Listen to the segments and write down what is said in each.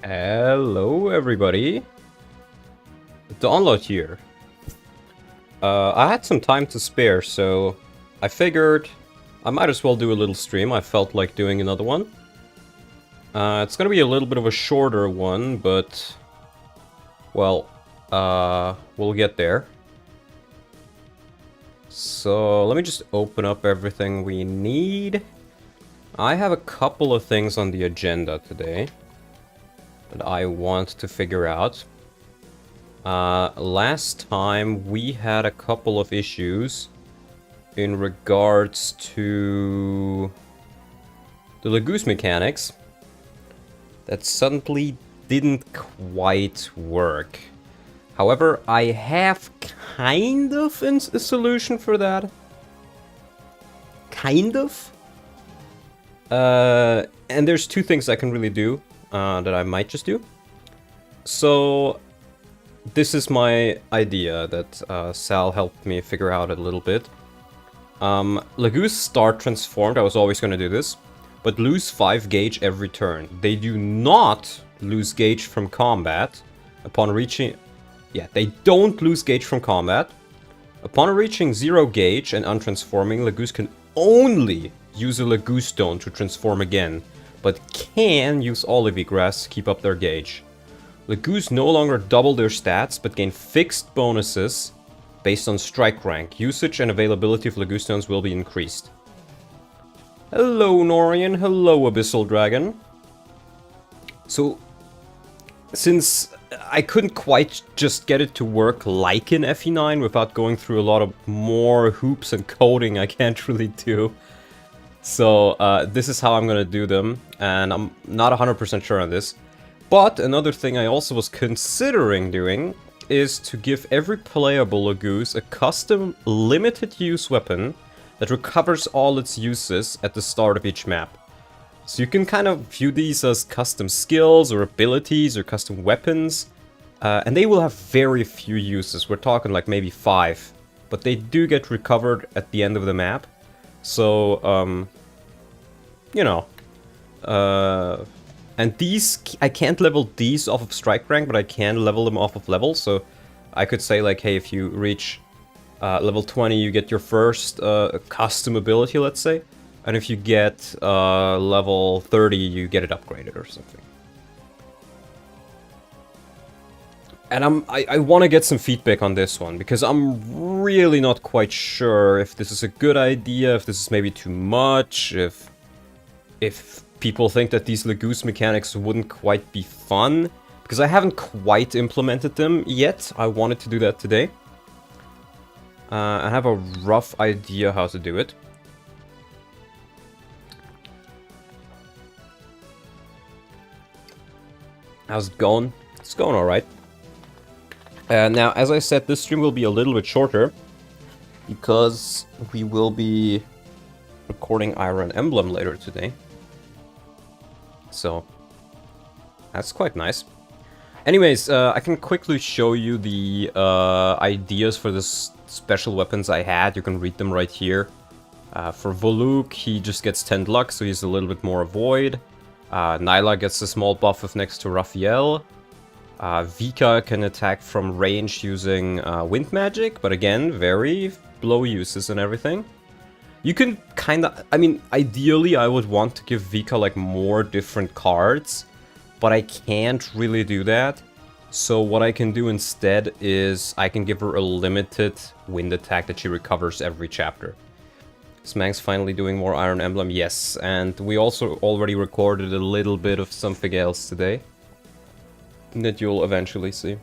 Hello, everybody. Download here. I had some time to spare, so I figured I might as well do a little stream. I felt like doing another one. It's gonna be a little bit of a shorter one, but well, we'll get there. So let me just open up everything we need. I have a couple of things on the agenda today that I want to figure out. Last time we had a couple of issues in regards to the Laguz mechanics that suddenly didn't quite work. However, I have kind of a solution for that. Kind of. And there's two things I can really do that I might just do. So this is my idea that Sal helped me figure out a little bit. Laguz start transformed, I was always going to do this, but lose 5 gauge every turn. They do not lose gauge from combat upon reaching... Yeah, they don't lose gauge from combat. Upon reaching 0 gauge and untransforming, Laguz can only use a Laguz stone to transform again, but can use Olivy grass to keep up their gauge. Laguz no longer double their stats, but gain fixed bonuses based on strike rank. Usage and availability of Laguz stones will be increased. Hello, Norian. Hello, Abyssal Dragon. So, since I couldn't quite just get it to work like in FE9 without going through a lot of more hoops and coding I can't really do. So, this is how I'm gonna do them, and I'm not 100% sure on this. But another thing I also was considering doing is to give every playable Laguz a custom limited use weapon that recovers all its uses at the start of each map. So you can kind of view these as custom skills or abilities or custom weapons, and they will have very few uses. We're talking like maybe 5, but they do get recovered at the end of the map. So, you know, and these, I can't level these off of strike rank, but I can level them off of level. So I could say like, hey, if you reach level 20, you get your first custom ability, let's say. And if you get level 30, you get it upgraded or something. And I want to get some feedback on this one, because I'm really not quite sure if this is a good idea, if this is maybe too much, if people think that these Laguz mechanics wouldn't quite be fun, because I haven't quite implemented them yet. I wanted to do that today. I have a rough idea how to do it. How's it going? It's going alright. Now, as I said, this stream will be a little bit shorter, because we will be recording Iron Emblem later today. So, that's quite nice. Anyways, I can quickly show you the ideas for the special weapons I had. You can read them right here. For Voluk, he just gets 10 luck, so he's a little bit more avoid. Nyla gets a small buff if next to Raphael. Vika can attack from range using wind magic, but again, very low uses and everything. You can kind of, I mean, ideally I would want to give Vika like more different cards, but I can't really do that. So what I can do instead is I can give her a limited wind attack that she recovers every chapter. Smang's finally doing more Iron Emblem, yes, and we also already recorded a little bit of something else today that you'll eventually see.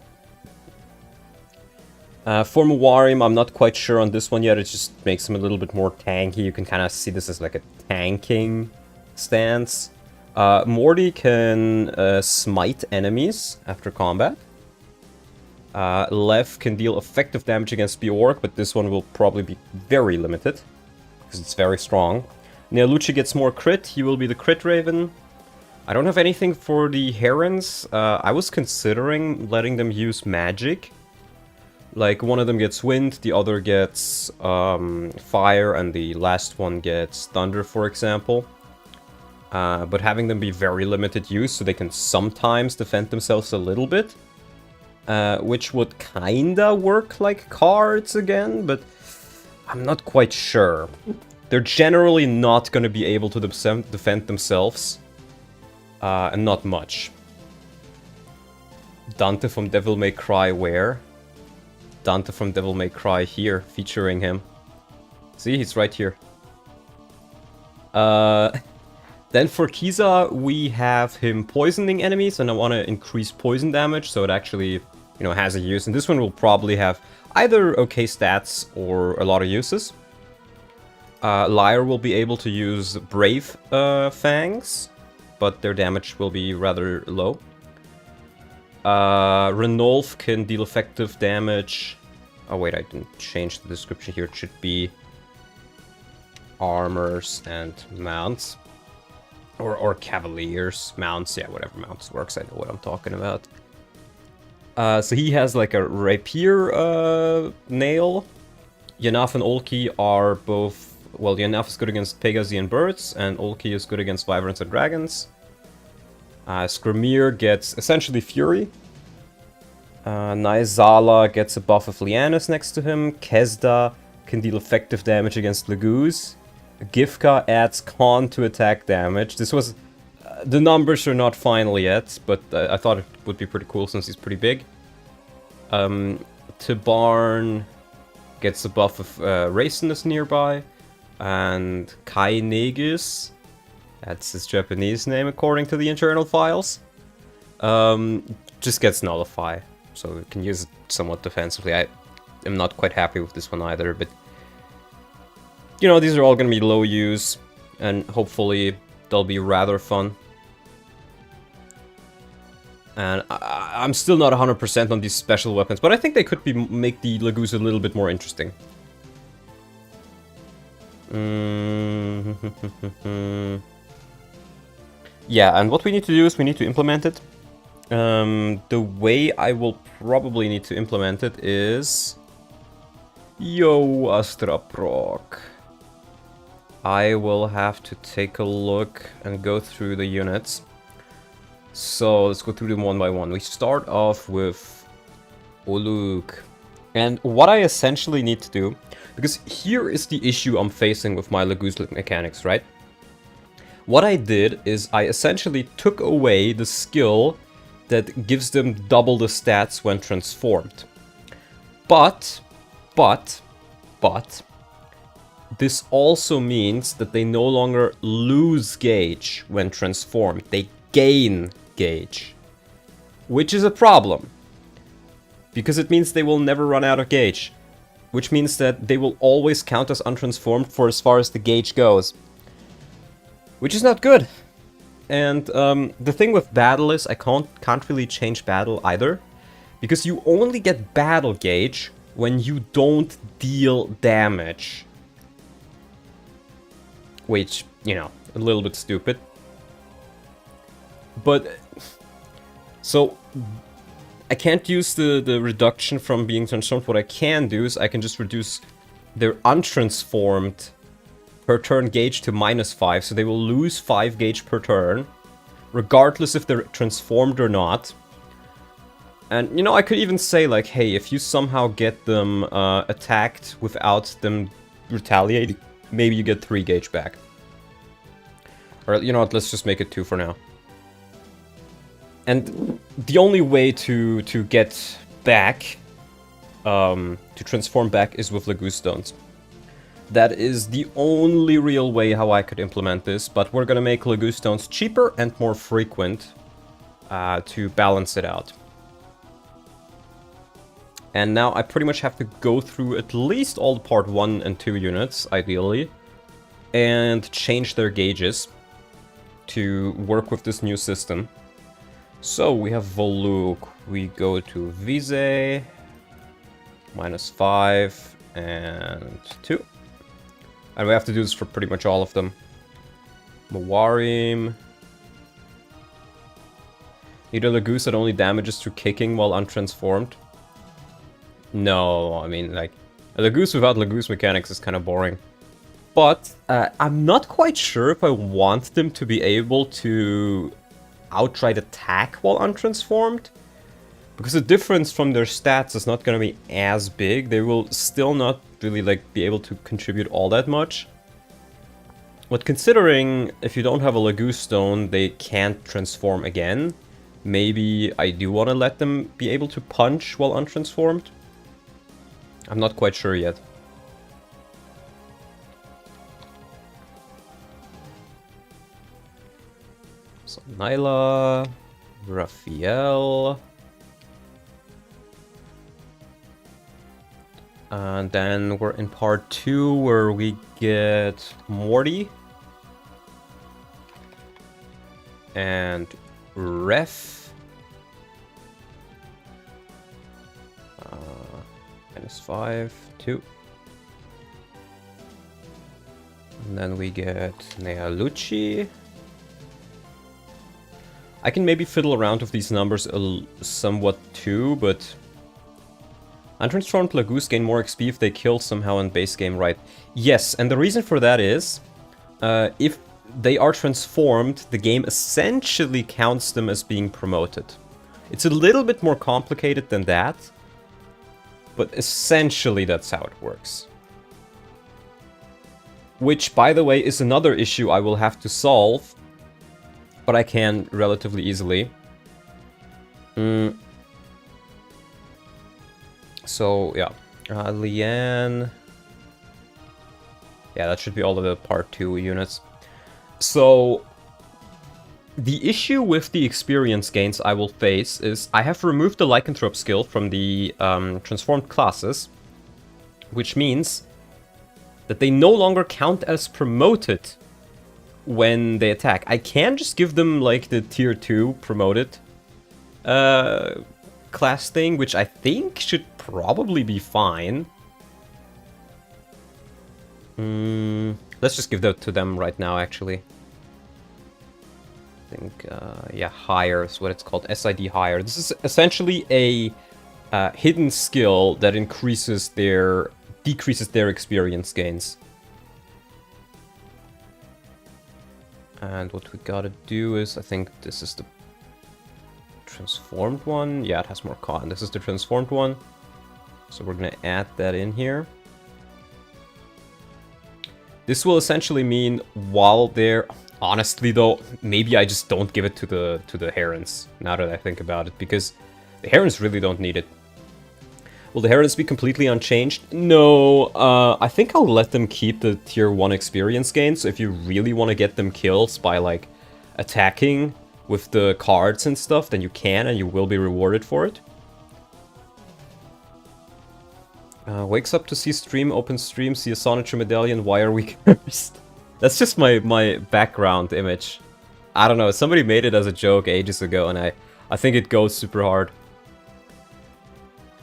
For Muwarim, I'm not quite sure on this one yet. It just makes him a little bit more tanky. You can kind of see this as like a tanking stance. Morty can smite enemies after combat. Lev can deal effective damage against Bjork, but this one will probably be very limited, because it's very strong. Neolucci gets more crit. He will be the crit raven. I don't have anything for the Herons. I was considering letting them use magic. Like, one of them gets wind, the other gets fire, and the last one gets thunder, for example. but having them be very limited use so they can sometimes defend themselves a little bit, which would kinda work like cards again, but I'm not quite sure. They're generally not going to be able to defend themselves, and not much. Dante from Devil May Cry where? Dante from Devil May Cry here, featuring him. See, he's right here. Then for Kiza, we have him poisoning enemies, and I want to increase poison damage, so it actually, you know, has a use. And this one will probably have either okay stats or a lot of uses. Liar will be able to use Brave Fangs, but their damage will be rather low. Renolf can deal effective damage. Oh wait, I didn't change the description here. It should be armors and mounts. Or cavaliers, mounts, yeah, whatever mounts works, I know what I'm talking about. So he has like a rapier nail. Yanaf and Olki are both, well, Yanaf is good against Pegasi and birds, and Olki is good against wyverns and dragons. Skrimir gets essentially Fury. Naizala gets a buff of Lianis next to him. Kesda can deal effective damage against Laguz. Gifka adds con to attack damage. This was... the numbers are not final yet, but I thought it would be pretty cool since he's pretty big. Tibarn gets a buff of Racinus nearby. And Kai Negis, that's his Japanese name according to the internal files, just gets Nullify. So we can use it somewhat defensively. I am not quite happy with this one either, but... you know, these are all going to be low use, and hopefully they'll be rather fun. And I'm still not 100% on these special weapons, but I think they could make the Laguz a little bit more interesting. Yeah, and what we need to do is we need to implement it. The way I will probably need to implement it is... Yo, Astra Proc. I will have to take a look and go through the units. So let's go through them one by one. We start off with Oluk. And what I essentially need to do, because here is the issue I'm facing with my Laguz mechanics, right? What I did is I essentially took away the skill that gives them double the stats when transformed. But, this also means that they no longer lose gauge when transformed. They gain gauge. Which is a problem. Because it means they will never run out of gauge. Which means that they will always count as untransformed for as far as the gauge goes. Which is not good. And the thing with battle is I can't really change battle either. Because you only get battle gauge when you don't deal damage. Which, you know, a little bit stupid. But, so, I can't use the reduction from being transformed. What I can do is I can just reduce their untransformed per turn gauge to -5. So they will lose 5 gauge per turn, regardless if they're transformed or not. And, you know, I could even say, like, hey, if you somehow get them attacked without them retaliating, maybe you get 3 gauge back. Or, you know what, let's just make it 2 for now. And the only way to get back, to transform back, is with Laguz Stones. That is the only real way how I could implement this, but we're gonna make Laguz Stones cheaper and more frequent to balance it out. And now I pretty much have to go through at least all the part 1 and 2 units, ideally, and change their gauges to work with this new system. So we have Voluk, we go to Vise, -5 and 2. And we have to do this for pretty much all of them. Mawarim. Need a Laguz that only damages through kicking while untransformed. No, I mean, like, a Laguz without Laguz mechanics is kind of boring. But I'm not quite sure if I want them to be able to outright attack while untransformed. Because the difference from their stats is not going to be as big. They will still not really like be able to contribute all that much. But considering if you don't have a Laguz stone, they can't transform again. Maybe I do want to let them be able to punch while untransformed. I'm not quite sure yet. So Nyla, Raphael. And then we're in part 2 where we get Morty. And Ref. -5, 2. And then we get Nealucci. I can maybe fiddle around with these numbers somewhat too, but untransformed Laguz gain more XP if they kill somehow in base game, right? Yes, and the reason for that is, if they are transformed, the game essentially counts them as being promoted. It's a little bit more complicated than that, but essentially that's how it works. Which, by the way, is another issue I will have to solve, but I can relatively easily. So, yeah. Liane. Yeah, that should be all of the part 2 units. So, the issue with the experience gains I will face is I have removed the Lycanthrope skill from the transformed classes, which means that they no longer count as promoted when they attack. I can just give them like the tier 2 promoted class thing, which I think should probably be fine. Let's just give that to them right now, actually. I think, yeah, higher is what it's called. SID higher. This is essentially a hidden skill that decreases their experience gains. And what we gotta do is, I think this is the transformed one. Yeah, it has more con. This is the transformed one. So we're gonna add that in here. This will essentially mean while they're... Honestly though, maybe I just don't give it to the Herons, now that I think about it, because the Herons really don't need it. Will the Herons be completely unchanged? No, I think I'll let them keep the tier 1 experience gains. So if you really want to get them kills by like attacking with the cards and stuff, then you can, and you will be rewarded for it. Wakes up to see stream, open stream, see a Sonicher medallion, why are we cursed? That's just my background image. I don't know, somebody made it as a joke ages ago, and I think it goes super hard.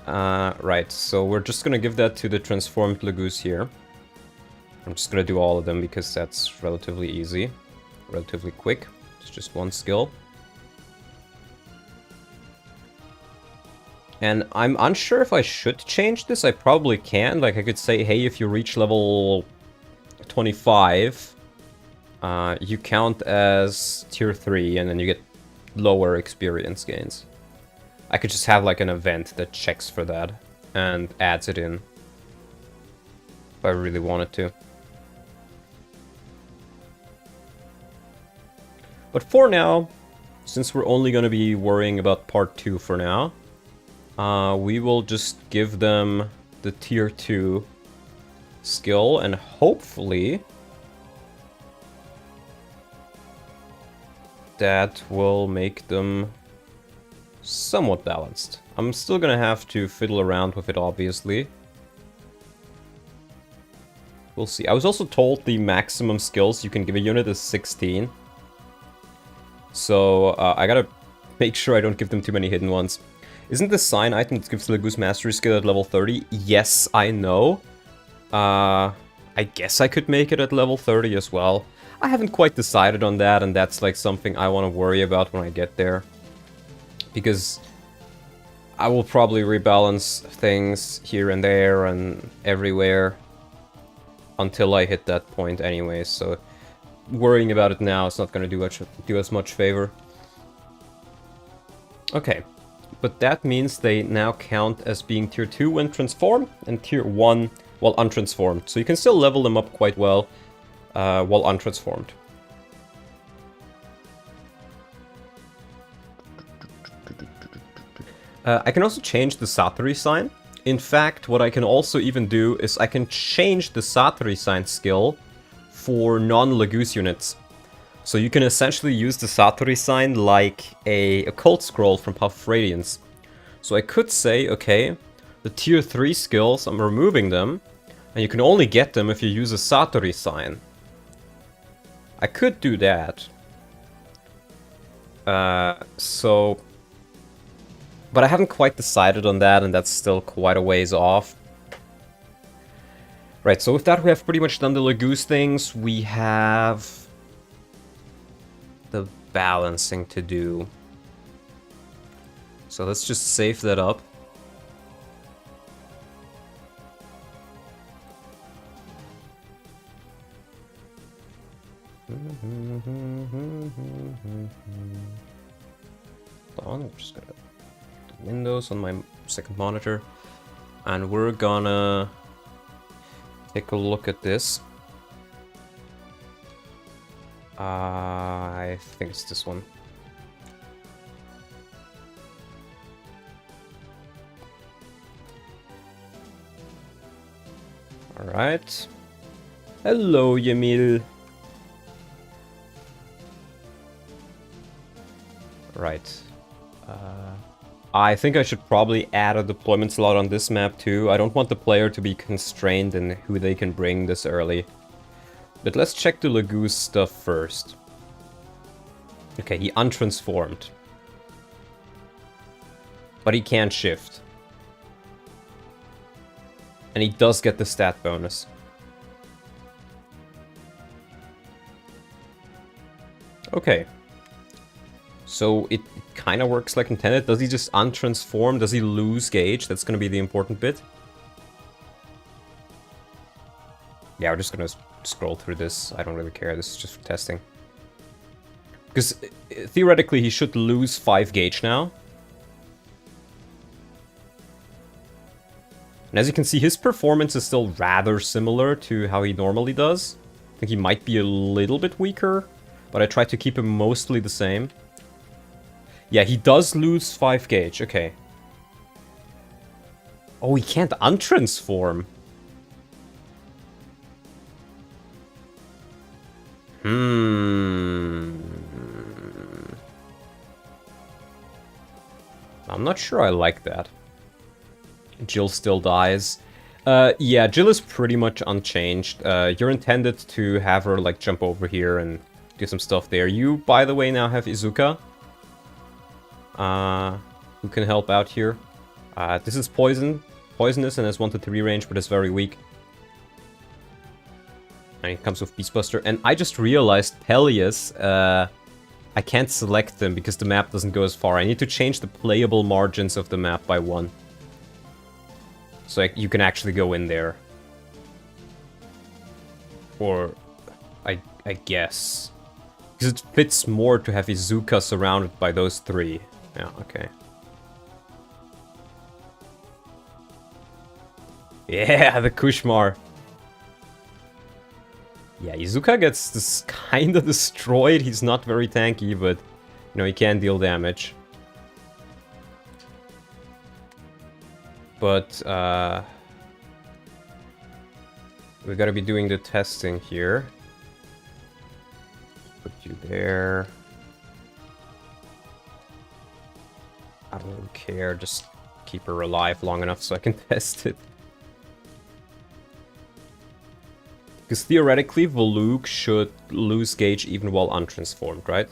Right, so we're just gonna give that to the transformed Laguz here. I'm just gonna do all of them because that's relatively easy. Relatively quick. It's just one skill. And I'm unsure if I should change this. I probably can. Like, I could say, hey, if you reach level 25, you count as tier 3, and then you get lower experience gains. I could just have like an event that checks for that and adds it in if I really wanted to. But for now, since we're only going to be worrying about part 2 for now, we will just give them the tier 2 skill, and hopefully that will make them somewhat balanced. I'm still gonna have to fiddle around with it, obviously. We'll see. I was also told the maximum skills you can give a unit is 16. So I gotta make sure I don't give them too many hidden ones. Isn't the sign item that gives the Laguz Mastery skill at level 30? Yes, I know. I guess I could make it at level 30 as well. I haven't quite decided on that, and that's like something I want to worry about when I get there. Because I will probably rebalance things here and there and everywhere. until I hit that point anyway, so worrying about it now is not going to do as much favor. Okay, but that means they now count as being tier 2 when transformed and tier 1 while untransformed. So you can still level them up quite well while untransformed. I can also change the Satori sign. In fact, what I can also even do is I can change the Satori sign skill for non-Laguz units. So you can essentially use the Satori sign like a occult scroll from Path of Radiance. So I could say, okay, the tier 3 skills, I'm removing them, and you can only get them if you use a Satori sign. I could do that. But I haven't quite decided on that, and that's still quite a ways off. Right, so with that we have pretty much done the Laguz things. We have the balancing to do. So let's just save that up. Hold on, I'm just gonna do Windows on my second monitor, and we're gonna take a look at this. I think it's this one. Alright. Hello, Yamil. Right. I think I should probably add a deployment slot on this map too. I don't want the player to be constrained in who they can bring this early. But let's check the Laguz stuff first. Okay, he untransformed. But he can't shift. And he does get the stat bonus. Okay. So it kind of works like intended. Does he just untransform? Does he lose gauge? That's going to be the important bit. Yeah, we're just going to scroll through this. I don't really care. This is just for testing. Because theoretically he should lose 5 gauge now. And as you can see, his performance is still rather similar to how he normally does. I think he might be a little bit weaker, but I tried to keep him mostly the same. Yeah, he does lose 5 gauge, okay. Oh, he can't untransform. I'm not sure I like that. Jill still dies. Yeah, Jill is pretty much unchanged. You're intended to have her, like, jump over here and do some stuff there. You, by the way, now have Izuka. Who can help out here. This is poisonous and has 1 to 3 range, but is very weak. And it comes with Beastbuster. And I just realized Peleus, I can't select them because the map doesn't go as far. I need to change the playable margins of the map by 1. So you can actually go in there. Or, I guess. Because it fits more to have Izuka surrounded by those 3. Yeah, okay. Yeah, the Kushmar. Yeah, Izuka gets this kind of destroyed. He's not very tanky, but, you know, he can deal damage. But, we gotta be doing the testing here. Put you there. I don't really care, just keep her alive long enough so I can test it. Because theoretically, Voluk should lose gauge even while untransformed, right?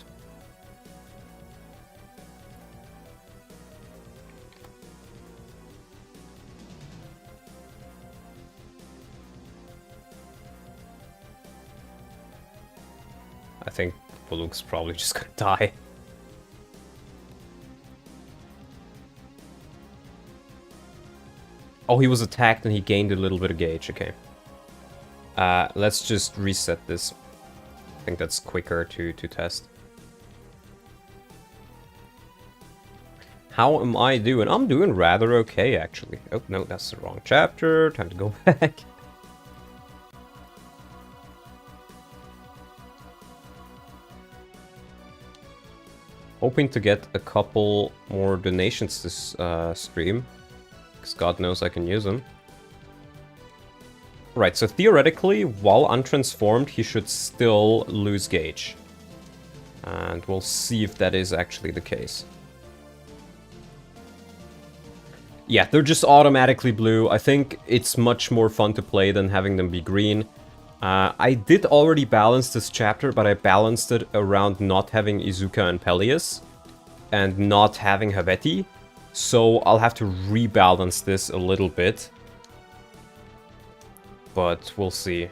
I think Voluk's probably just gonna die. Oh, he was attacked and he gained a little bit of gauge, okay. Let's just reset this. I think that's quicker to test. How am I doing? I'm doing rather okay, actually. Oh, no, that's the wrong chapter. Time to go back. Hoping to get a couple more donations this stream. Because God knows I can use them. Right, so theoretically, while untransformed, he should still lose gauge. And we'll see if that is actually the case. Yeah, they're just automatically blue. I think it's much more fun to play than having them be green. I did already balance this chapter, but I balanced it around not having Izuka and Peleus. And not having Haveti. So I'll have to rebalance this a little bit. But we'll see.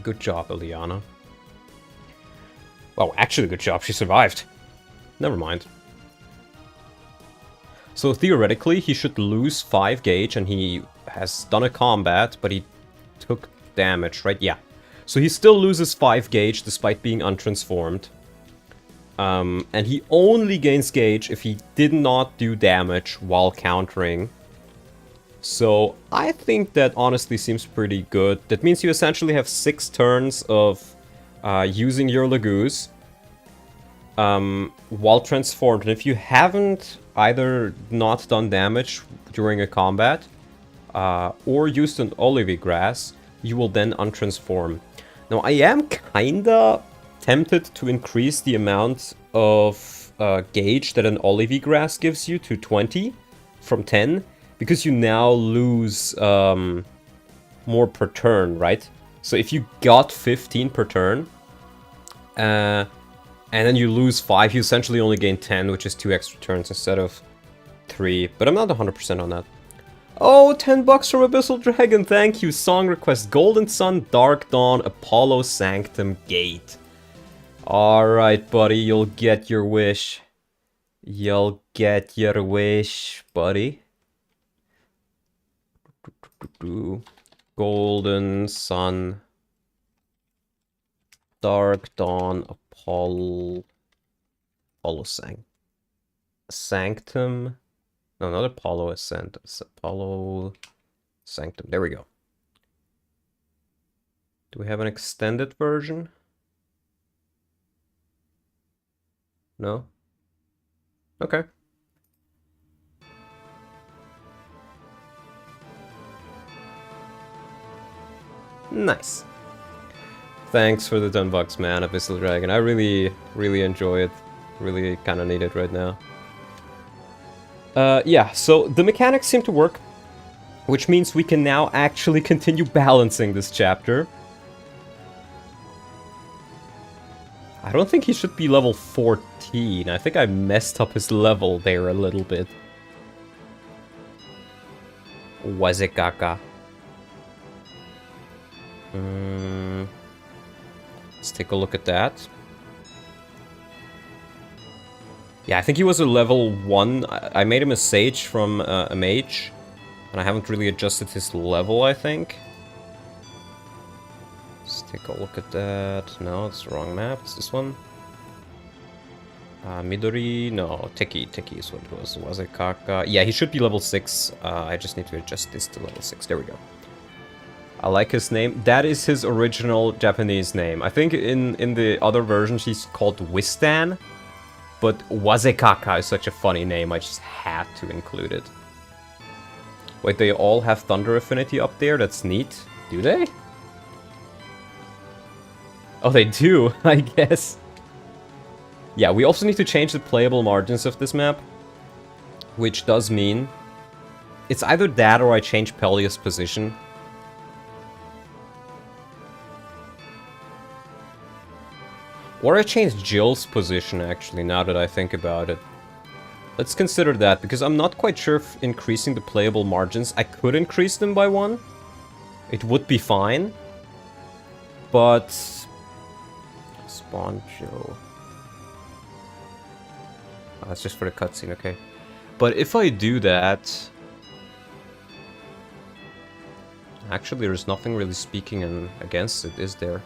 Good job, Eliana. Well, actually good job, she survived. Never mind. So theoretically, he should lose 5 gauge, and he has done a combat, but he took damage, right? Yeah. So he still loses 5 gauge despite being untransformed. And he only gains gauge if he did not do damage while countering. So I think that honestly seems pretty good. That means you essentially have 6 turns of using your Laguz while transformed. And if you haven't either not done damage during a combat or used an olivey grass, you will then untransform. Now I am kinda tempted to increase the amount of gauge that an olivey grass gives you to 20 from 10, because you now lose more per turn, right? So if you got 15 per turn, and then you lose 5, you essentially only gain 10, which is 2 extra turns instead of 3. But I'm not 100% on that. Oh, 10 bucks from Abyssal Dragon, thank you. Song request, Golden Sun, Dark Dawn, Apollo Sanctum Gate. Alright, buddy, you'll get your wish. You'll get your wish, buddy. Golden Sun, Dark Dawn, Apollo Sanctum. No, not Apollo Ascent. It's Apollo Sanctum. There we go. Do we have an extended version? No? Okay. Nice. Thanks for the 10 bucks, man, Abyssal Dragon. I really enjoy it. Really kind of need it right now. Yeah, so the mechanics seem to work, which means we can now actually continue balancing this chapter. I don't think he should be level 14. I think I messed up his level there a little bit. Wazekaka. Let's take a look at that. Yeah, I think he was a level 1. I made him a sage from a mage. And I haven't really adjusted his level, I think. Let's take a look at that. No, it's the wrong map. It's this one. Midori. No, Teki is what it was. Wazekaka. Yeah, he should be level 6. I just need to adjust this to level 6. There we go. I like his name. That is his original Japanese name. I think in the other versions he's called Wistan. But Wazekaka is such a funny name, I just had to include it. Wait, they all have Thunder Affinity up there? That's neat. Do they? Oh, they do, I guess. Yeah, we also need to change the playable margins of this map. Which does mean... it's either that or I change Peleus' position. Or I changed Jill's position, actually, now that I think about it. Let's consider that, because I'm not quite sure if increasing the playable margins... I could increase them by 1. It would be fine. But... spawn Jill... oh, that's just for the cutscene, okay. But if I do that... Actually, there's nothing really speaking against it, is there?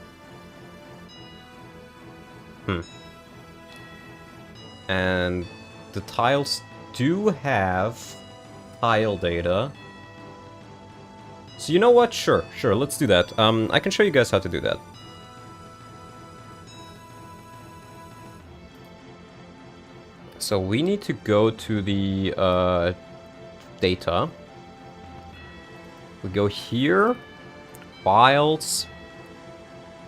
And the tiles do have tile data. So you know what? Sure, let's do that. I can show you guys how to do that. So we need to go to the data. We go here, files,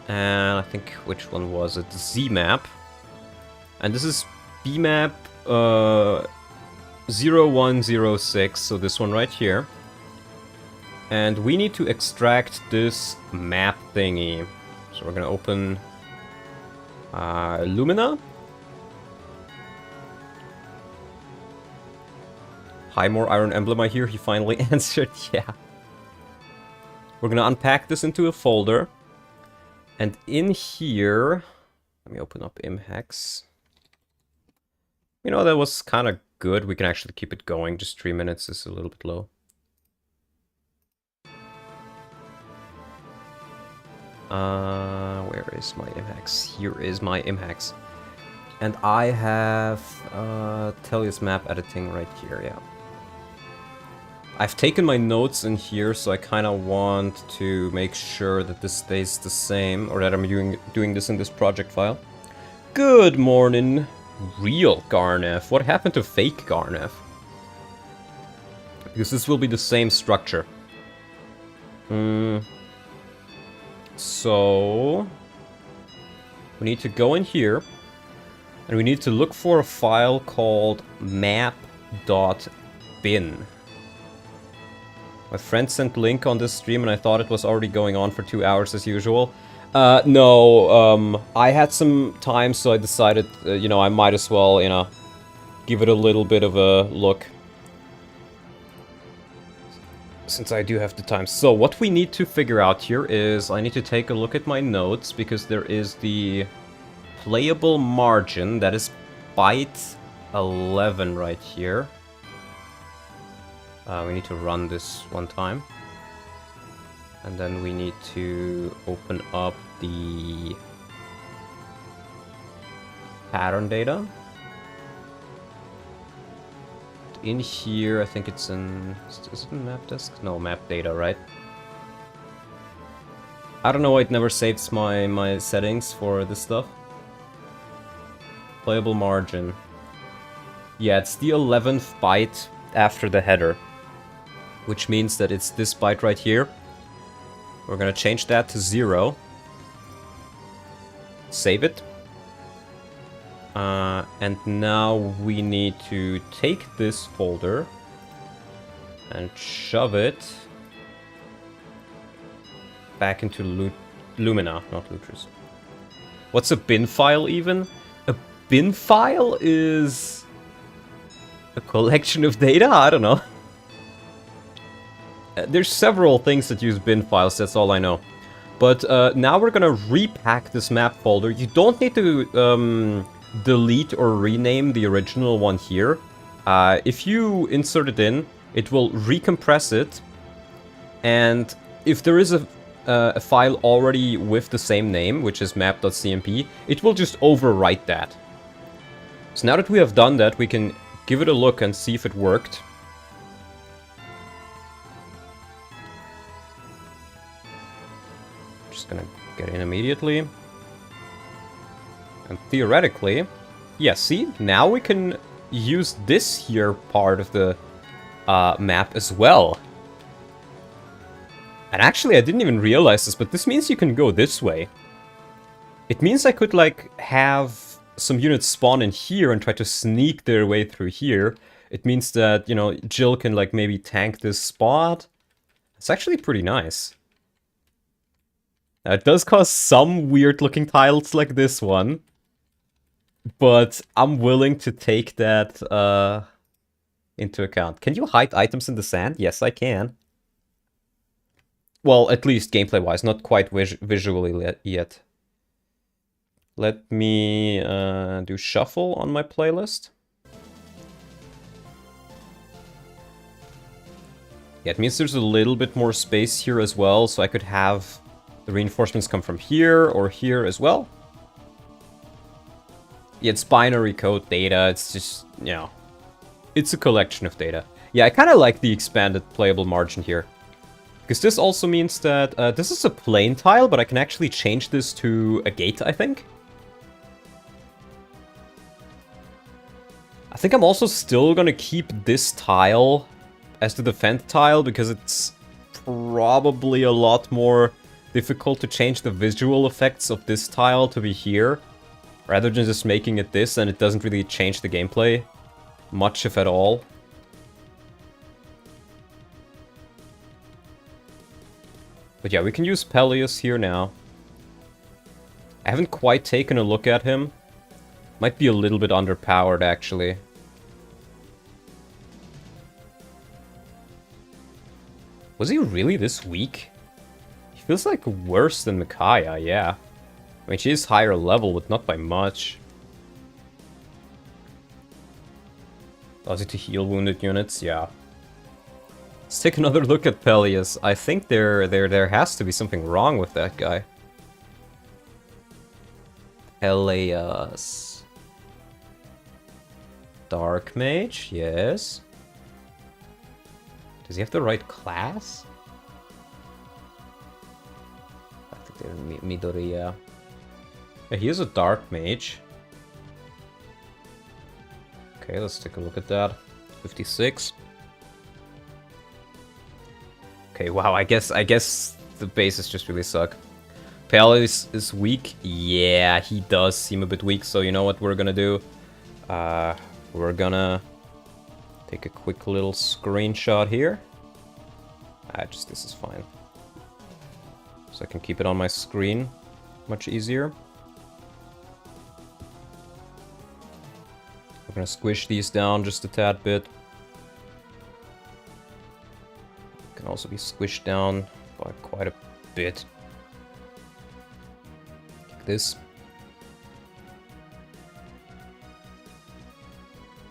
and I think, which one was it? ZMap. And this is BMap 0106, so this one right here. And we need to extract this map thingy. So we're gonna open Lumina. Hi, more Iron Emblem, I hear. He finally answered, yeah. We're gonna unpack this into a folder. And in here... Let me open up imhex. You know, that was kind of good. We can actually keep it going. Just 3 minutes is a little bit low. Where is my imhex? Here is my imhex. And I have Tellius map editing right here, yeah. I've taken my notes in here, so I kind of want to make sure that this stays the same, or that I'm doing this in this project file. Good morning, real Garnef. What happened to fake Garnef? Because this will be the same structure. So... we need to go in here, and we need to look for a file called map.bin. My friend sent link on this stream and I thought it was already going on for 2 hours as usual. No, I had some time, so I decided, you know, I might as well, you know, give it a little bit of a look. Since I do have the time. So what we need to figure out here is, I need to take a look at my notes, because there is the playable margin, that is byte 11 right here. We need to run this one time. And then we need to open up the pattern data. In here, I think it's in... is it in map disk? No, map data, right? I don't know why it never saves my settings for this stuff. Playable margin. Yeah, it's the 11th byte after the header. Which means that it's this byte right here. We're gonna change that to 0. Save it. And now we need to take this folder and shove it back into Lumina, not Lutris. What's a bin file even? A bin file is a collection of data? I don't know. There's several things that use bin files, that's all I know. But now we're gonna repack this map folder. You don't need to delete or rename the original one here. If you insert it in, it will recompress it. And if there is a file already with the same name, which is map.cmp, it will just overwrite that. So now that we have done that, we can give it a look and see if it worked. Just gonna get in immediately. And theoretically, yeah, see, now we can use this here part of the map as well. And actually, I didn't even realize this, but this means you can go this way. It means I could, like, have some units spawn in here and try to sneak their way through here. It means that, you know, Jill can, like, maybe tank this spot. It's actually pretty nice. Now, it does cause some weird-looking tiles like this one. But I'm willing to take that into account. Can you hide items in the sand? Yes, I can. Well, at least gameplay-wise, not quite visually yet. Let me do shuffle on my playlist. Yeah, it means there's a little bit more space here as well, so I could have the reinforcements come from here or here as well. Yeah, it's binary code data, it's just, you know, it's a collection of data. Yeah, I kind of like the expanded playable margin here. Because this also means that this is a plain tile, but I can actually change this to a gate, I think. I think I'm also still gonna keep this tile as the defend tile, because it's probably a lot more difficult to change the visual effects of this tile to be here, rather than just making it this, and it doesn't really change the gameplay much, if at all. But yeah, we can use Peleus here now. I haven't quite taken a look at him. Might be a little bit underpowered, actually. Was he really this weak? He feels like worse than Micaiah, yeah. I mean, she is higher level, but not by much. Does it to heal wounded units? Yeah. Let's take another look at Peleus. I think there has to be something wrong with that guy. Peleus. Dark Mage, yes. Does he have the right class? I think they're Midori, yeah. Yeah, he is a Dark Mage. Okay, let's take a look at that. 56. Okay, wow, I guess the bases just really suck. Peleus is weak. Yeah, he does seem a bit weak, so you know what we're gonna do? We're gonna take a quick little screenshot here. This is fine. So I can keep it on my screen much easier. We're gonna squish these down just a tad bit. Can also be squished down by quite a bit. Like this.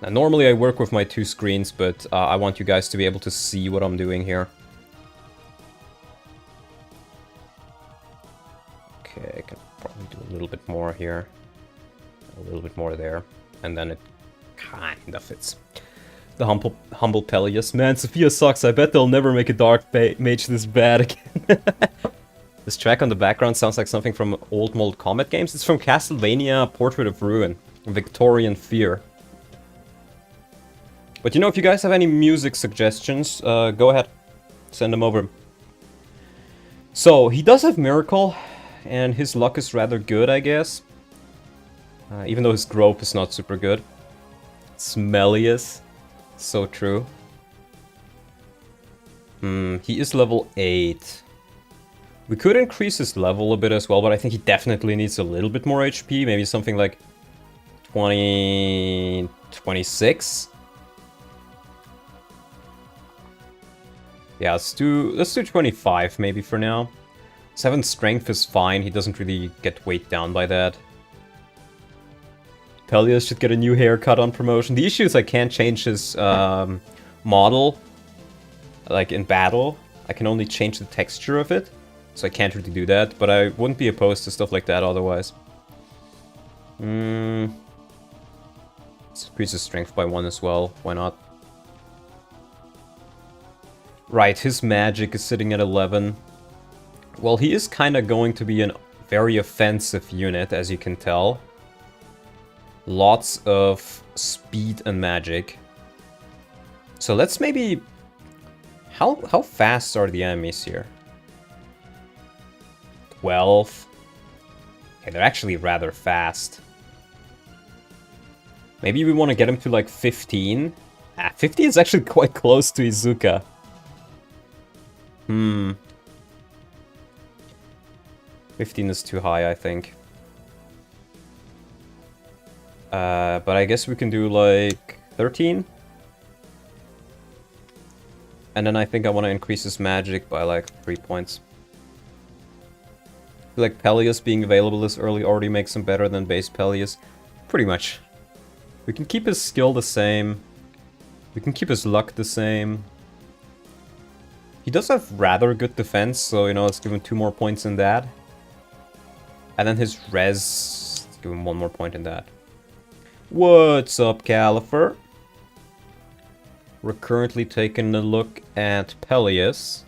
Now, normally I work with my two screens, but I want you guys to be able to see what I'm doing here. Okay, I can probably do a little bit more here. A little bit more there. And then it kind of fits. The humble Peleus. Man, Sophia sucks. I bet they'll never make a Dark Mage this bad again. This track on the background sounds like something from old Mold Combat games. It's from Castlevania Portrait of Ruin. Victorian Fear. But you know, if you guys have any music suggestions, go ahead. Send them over. So, he does have Miracle, and his luck is rather good, I guess. Even though his growth is not super good. Smellius. So true. He is level 8. We could increase his level a bit as well, but I think he definitely needs a little bit more HP. Maybe something like 20... 26? Yeah, let's do 25 maybe for now. 7 strength is fine, he doesn't really get weighed down by that. Peleus should get a new haircut on promotion. The issue is I can't change his model, like in battle. I can only change the texture of it, so I can't really do that, but I wouldn't be opposed to stuff like that otherwise. Let's increase his strength by 1 as well, why not? Right, his magic is sitting at 11. Well, he is kind of going to be a very offensive unit, as you can tell. Lots of speed and magic. So let's maybe... How fast are the enemies here? 12. Okay, they're actually rather fast. Maybe we want to get him to like 15. 15 is actually quite close to Izuka. 15 is too high, I think. But I guess we can do like 13. And then I think I want to increase his magic by like 3 points. I feel like Peleus being available this early already makes him better than base Peleus. Pretty much. We can keep his skill the same. We can keep his luck the same. He does have rather good defense, so, you know, let's give him 2 more points in that. And then his res, let's give him 1 more point in that. What's up, Califer? We're currently taking a look at Peleus.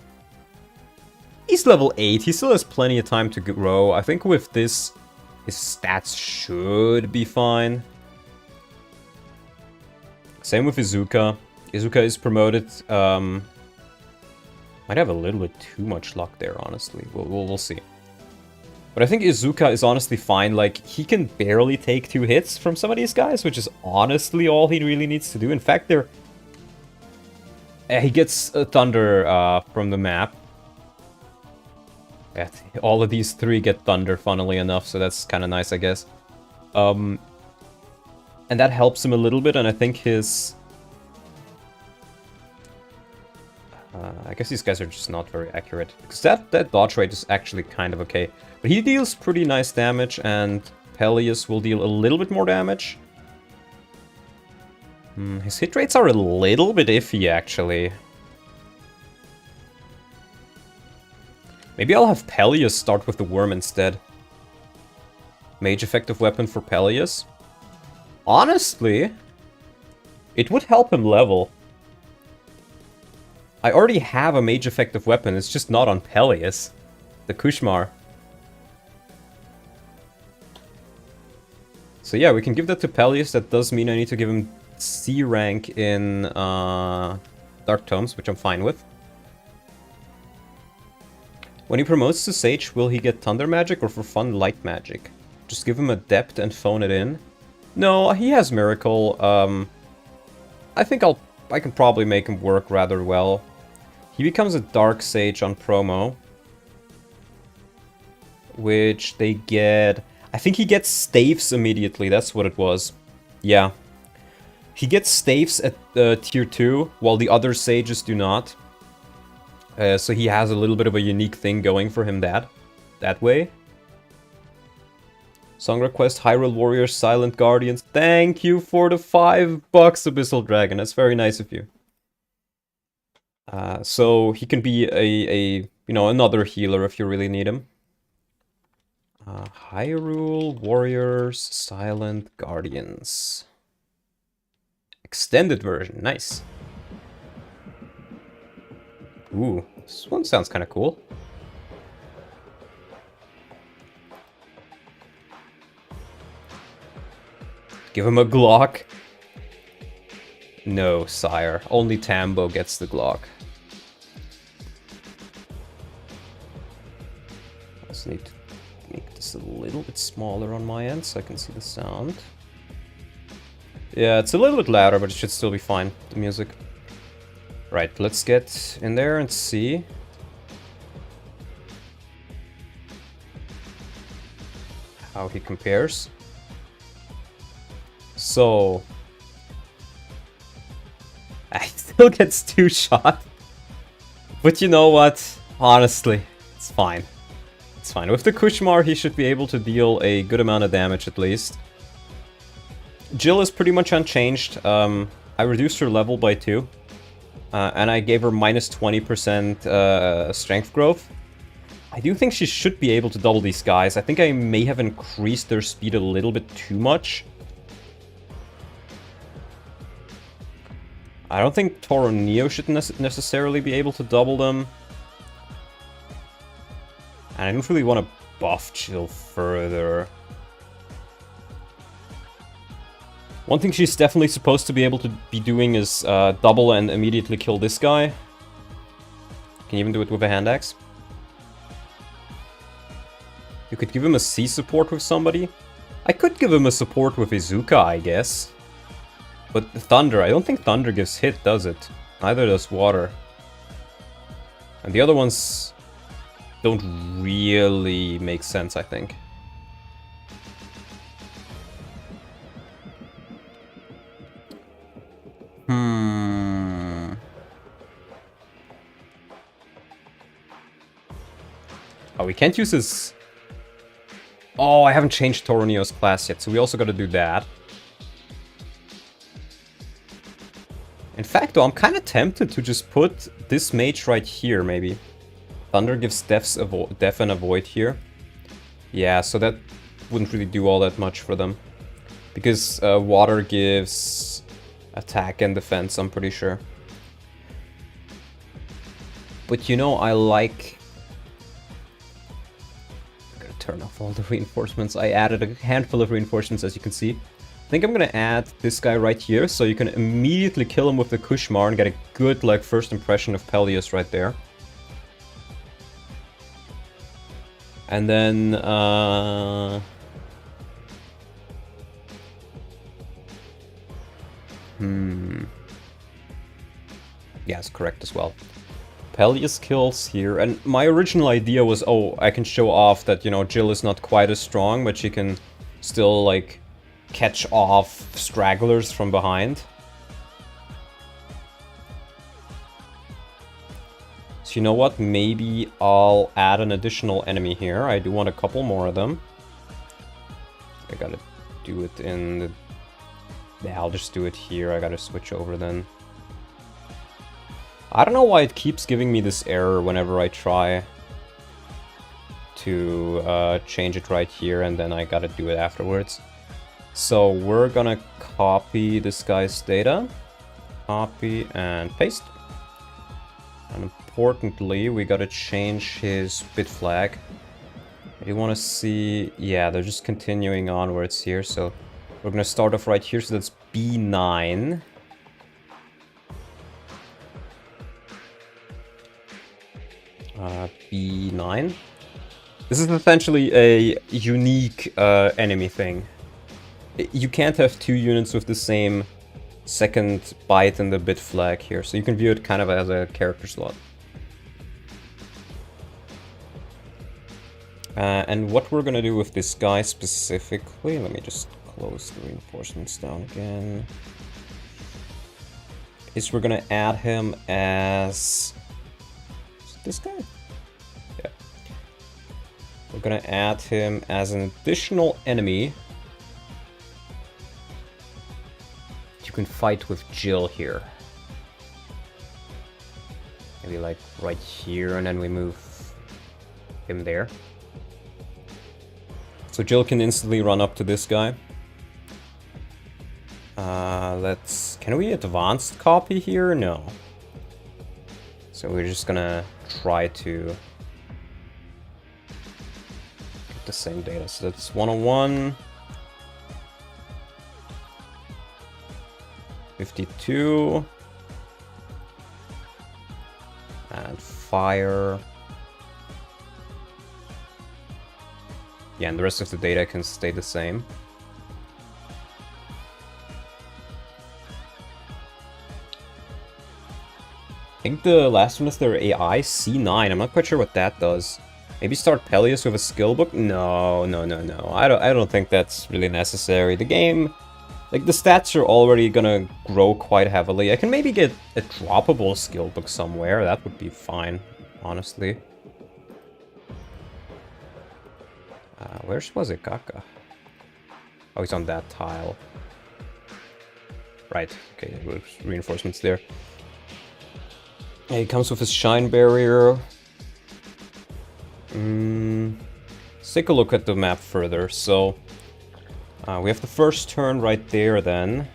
He's level 8, he still has plenty of time to grow. I think with this, his stats should be fine. Same with Izuka. Izuka is promoted. Might have a little bit too much luck there, honestly. We'll see. But I think Izuka is honestly fine. Like, he can barely take 2 hits from some of these guys, which is honestly all he really needs to do. In fact, he gets a Thunder from the map. Yeah, all of these 3 get Thunder, funnily enough, so that's kind of nice, I guess. And that helps him a little bit, and I think his... I guess these guys are just not very accurate. Because that dodge rate is actually kind of okay. But he deals pretty nice damage, and Peleus will deal a little bit more damage. His hit rates are a little bit iffy, actually. Maybe I'll have Peleus start with the worm instead. Mage effective weapon for Peleus. Honestly, it would help him level. I already have a mage effective weapon, it's just not on Peleus. The Kushmar. So yeah, we can give that to Peleus. That does mean I need to give him C rank in Dark Tomes, which I'm fine with. When he promotes to Sage, will he get Thunder Magic or for fun Light Magic? Just give him Adept and phone it in. No, he has Miracle. I think I can probably make him work rather well. He becomes a Dark Sage on promo. Which they get... I think he gets Staves immediately, that's what it was. Yeah. He gets Staves at tier 2, while the other Sages do not. So he has a little bit of a unique thing going for him that way. Song request, Hyrule Warriors, Silent Guardians. Thank you for the $5, Abyssal Dragon. That's very nice of you. So he can be you know, another healer if you really need him. Hyrule Warriors, Silent Guardians. Extended version, nice. Ooh, this one sounds kind of cool. Give him a Glock. No, sire. Only Tambo gets the Glock. Also need to make this a little bit smaller on my end so I can see the sound. Yeah, it's a little bit louder, but it should still be fine, the music. Right, let's get in there and see. How he compares. So... he still gets 2 shot. But you know what? Honestly, it's fine. It's fine. With the Kushmar, he should be able to deal a good amount of damage at least. Jill is pretty much unchanged. I reduced her level by 2. And I gave her minus 20% strength growth. I do think she should be able to double these guys. I think I may have increased their speed a little bit too much. I don't think Toro Neo should necessarily be able to double them. And I don't really want to buff Jill further. One thing she's definitely supposed to be able to be doing is double and immediately kill this guy. Can you even do it with a hand axe? You could give him a C support with somebody. I could give him a support with Izuka, I guess. But Thunder, I don't think Thunder gives hit, does it? Neither does Water. And the other ones don't really make sense, I think. Oh, we can't use his... Oh, I haven't changed Toro Neo's class yet, so we also gotta do that. In fact, fact though, I'm kind of tempted to just put this mage right here, maybe. Thunder gives death and avoid here. Yeah, so that wouldn't really do all that much for them. Because water gives attack and defense, I'm pretty sure. But you know, I like... I'm gonna turn off all the reinforcements. I added a handful of reinforcements, as you can see. I think I'm gonna add this guy right here, so you can immediately kill him with the Kushmar and get a good, like, first impression of Peleus right there. And then, yes, correct as well. Peleus kills here, and my original idea was, oh, I can show off that, you know, Jill is not quite as strong, but she can still, like, catch off stragglers from behind. So you know what, maybe I'll add an additional enemy here. I do want a couple more of them. I gotta do it in the... Yeah, I'll just do it here. I gotta switch over then. I don't know why it keeps giving me this error whenever I try to change it right here, and then I gotta do it afterwards. So we're gonna copy this guy's data. Copy and paste. And importantly, we gotta change his bit flag. I do want to see... Yeah, they're just continuing onwards here, so we're gonna start off right here, so that's B9. B9. This is essentially a unique enemy thing. You can't have two units with the same second byte in the bit flag here, so you can view it kind of as a character slot. And what we're gonna do with this guy specifically, let me just close the reinforcements down again, is we're gonna add him as... Is it this guy? Yeah. We're gonna add him as an additional enemy. You can fight with Jill here. Maybe like right here, and then we move him there. So Jill can instantly run up to this guy. Can we advanced copy here? No. So we're just gonna try to get the same data. So that's 101. 52. And fire. Yeah, and the rest of the data can stay the same. I think the last one is their AI, C9. I'm not quite sure what that does. Maybe start Peleus with a skill book? No. I don't think that's really necessary. The game, like, the stats are already gonna grow quite heavily. I can maybe get a droppable skill book somewhere. That would be fine, honestly. Where was it, Kaka? Oh, he's on that tile. Right, okay, reinforcements there. Yeah, he comes with his shine barrier. Let's take a look at the map further. So, we have the first turn right there then.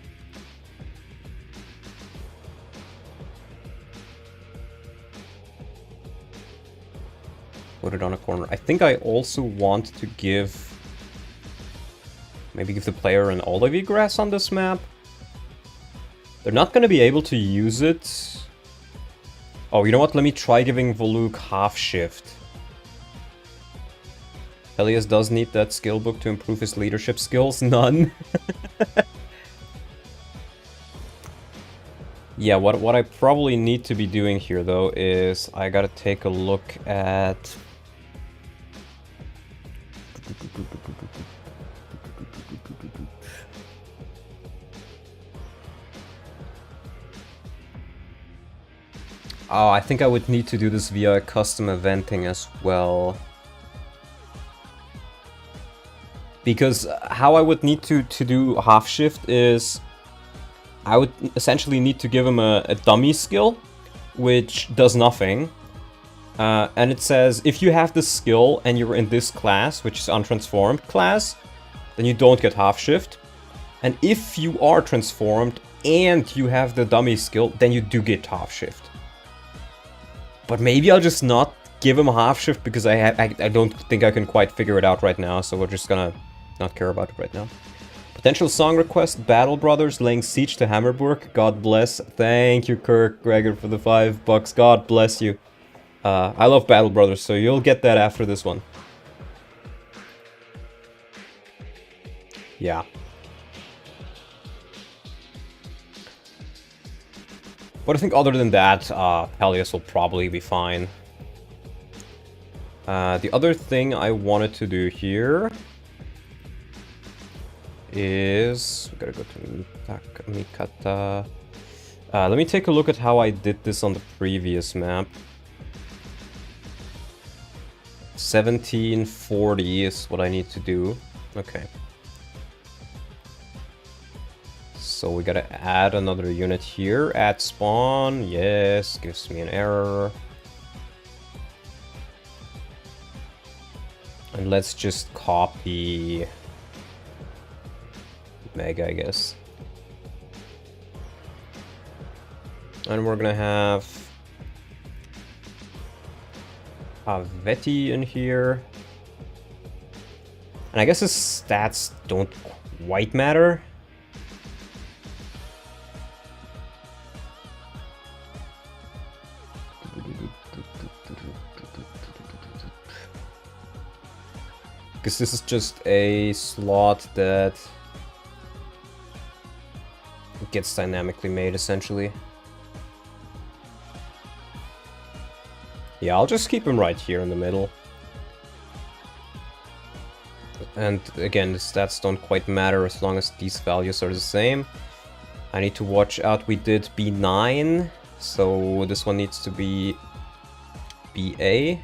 Put it on a corner. I think I also want to give... Maybe give the player an olivey grass on this map. They're not going to be able to use it. Oh, you know what? Let me try giving Voluk half shift. Peleus does need that skill book to improve his leadership skills. None. Yeah, what I probably need to be doing here, though, is I gotta take a look at... Oh, I think I would need to do this via custom eventing as well. Because how I would need to do half shift is... I would essentially need to give him a dummy skill, which does nothing. And it says, if you have this skill and you're in this class, which is untransformed class, then you don't get half shift. And if you are transformed and you have the dummy skill, then you do get half shift. But maybe I'll just not give him a half shift because I don't think I can quite figure it out right now, so we're just gonna not care about it right now. Potential song request, Battle Brothers laying siege to Hammerburg. God bless. Thank you, Kirk Gregor, for the $5. God bless you. I love Battle Brothers, so you'll get that after this one. Yeah. But I think other than that, Peleus will probably be fine. The other thing I wanted to do here is... we gotta go to Mikata. Let me take a look at how I did this on the previous map. 1740 is what I need to do. Okay. So we gotta add another unit here. Add spawn. Yes, gives me an error. And let's just copy Mega, I guess. And we're gonna have Veti in here. And I guess his stats don't quite matter. Because this is just a slot that gets dynamically made, essentially. Yeah, I'll just keep him right here in the middle. And again, the stats don't quite matter as long as these values are the same. I need to watch out, we did B9, so this one needs to be BA.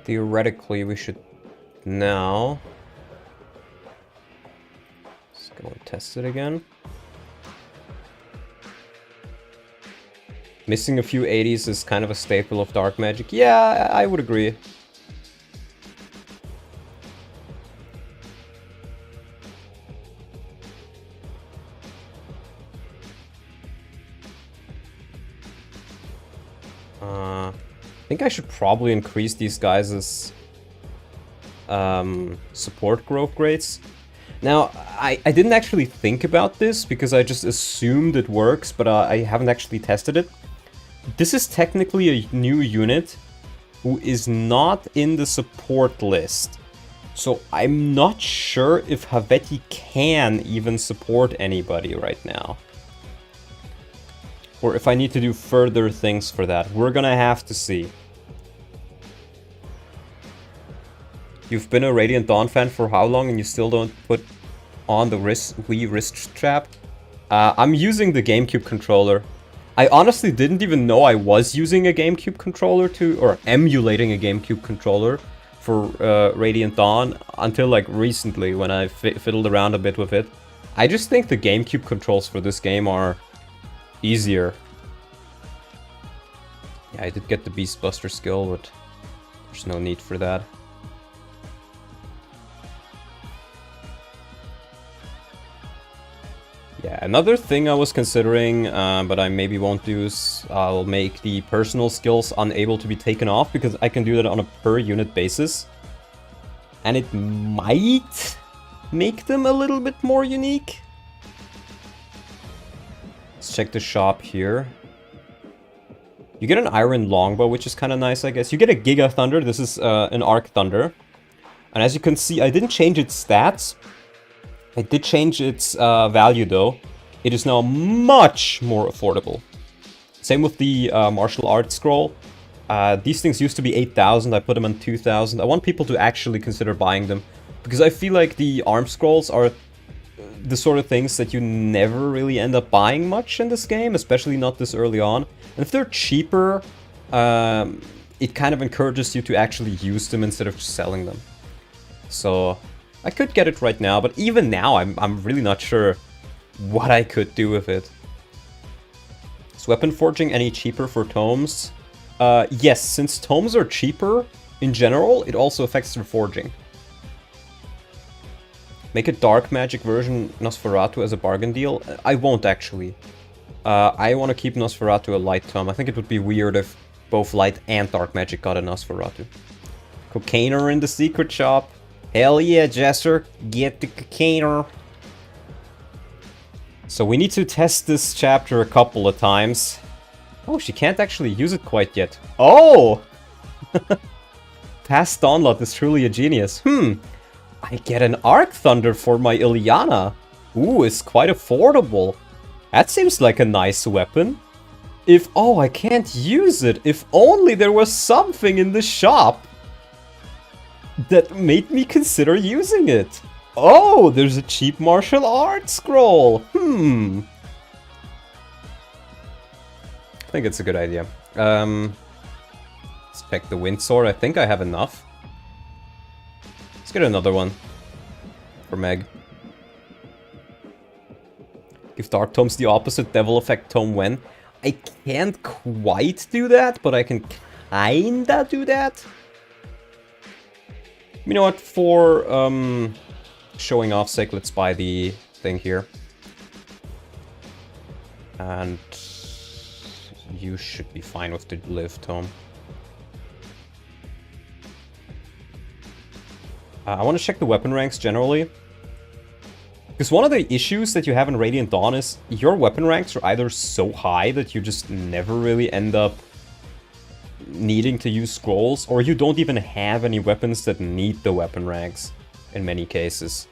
Theoretically, we should now... let's go and test it again. Missing a few 80s is kind of a staple of dark magic. Yeah, I would agree. I think I should probably increase these guys' support growth rates. Now, I didn't actually think about this because I just assumed it works, but I haven't actually tested it. This is technically a new unit who is not in the support list. So I'm not sure if Haveti can even support anybody right now. Or if I need to do further things for that. We're gonna have to see. You've been a Radiant Dawn fan for how long and you still don't put on the Wii wrist strap? I'm using the GameCube controller. I honestly didn't even know I was using a GameCube controller or emulating a GameCube controller for Radiant Dawn until like recently when I fiddled around a bit with it. I just think the GameCube controls for this game are easier. Yeah, I did get the Beastbuster skill, but there's no need for that. Yeah, another thing I was considering, but I maybe won't do, is I'll make the personal skills unable to be taken off, because I can do that on a per unit basis. And it might make them a little bit more unique. Let's check the shop here. You get an Iron Longbow, which is kind of nice, I guess. You get a Giga Thunder. This is an Arc Thunder. And as you can see, I didn't change its stats. I did change its value, though. It is now much more affordable. Same with the Martial Arts Scroll. These things used to be 8,000. I put them on 2,000. I want people to actually consider buying them, because I feel like the Arm Scrolls are the sort of things that you never really end up buying much in this game, especially not this early on. And if they're cheaper, it kind of encourages you to actually use them instead of just selling them. So I could get it right now, but even now, I'm really not sure what I could do with it. Is weapon forging any cheaper for tomes? Yes, since tomes are cheaper in general, it also affects their forging. Make a dark magic version Nosferatu as a bargain deal? I won't actually. I want to keep Nosferatu a light tome. I think it would be weird if both light and dark magic got a Nosferatu. Cocaineer in the secret shop. Hell yeah, Jester. Get the Cocaineer. So we need to test this chapter a couple of times. Oh, she can't actually use it quite yet. Oh! Past Dawnlot is truly a genius. I get an Arc Thunder for my Ilyana. Ooh, it's quite affordable. That seems like a nice weapon. Oh, I can't use it. If only there was something in the shop that made me consider using it. Oh, there's a cheap martial arts scroll. I think it's a good idea. Let's check the Wind Sword. I think I have enough. Let's get another one for Meg. Give Dark Tomes the opposite Devil Effect tome when? I can't quite do that, but I can kinda do that. You know what, for showing off sake, let's buy the thing here. And you should be fine with the Live tome. I want to check the weapon ranks generally. Because one of the issues that you have in Radiant Dawn is your weapon ranks are either so high that you just never really end up needing to use scrolls, or you don't even have any weapons that need the weapon ranks in many cases.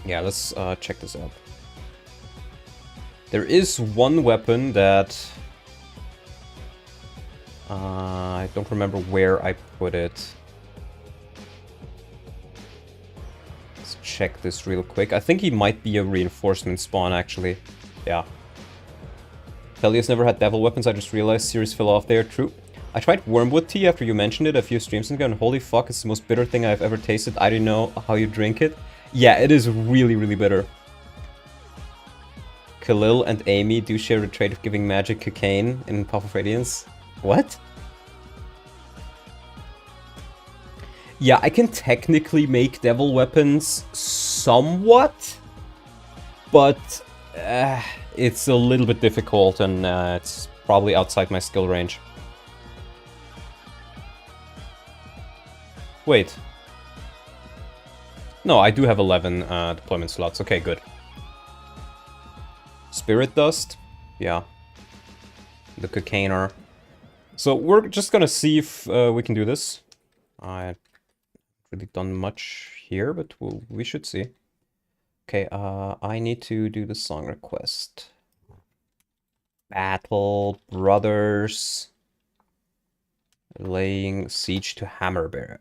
Yeah, let's check this out. There is one weapon that I don't remember where I put it. Let's check this real quick. I think he might be a reinforcement spawn, actually. Yeah. Thelia's never had devil weapons, I just realized series fell off there. True. I tried wormwood tea after you mentioned it a few streams ago, and holy fuck, it's the most bitter thing I've ever tasted. I don't know how you drink it. Yeah, it is really, really bitter. Khalil and Amy do share the trait of giving magic cocaine in Path of Radiance. What? Yeah, I can technically make devil weapons somewhat, but it's a little bit difficult, and it's probably outside my skill range. Wait. No, I do have 11 deployment slots. Okay, good. Spirit Dust? Yeah. The Cocaineer. So we're just gonna see if we can do this. I haven't really done much here, but we should see. Okay, I need to do the song request. Battle Brothers laying siege to Hammerberg.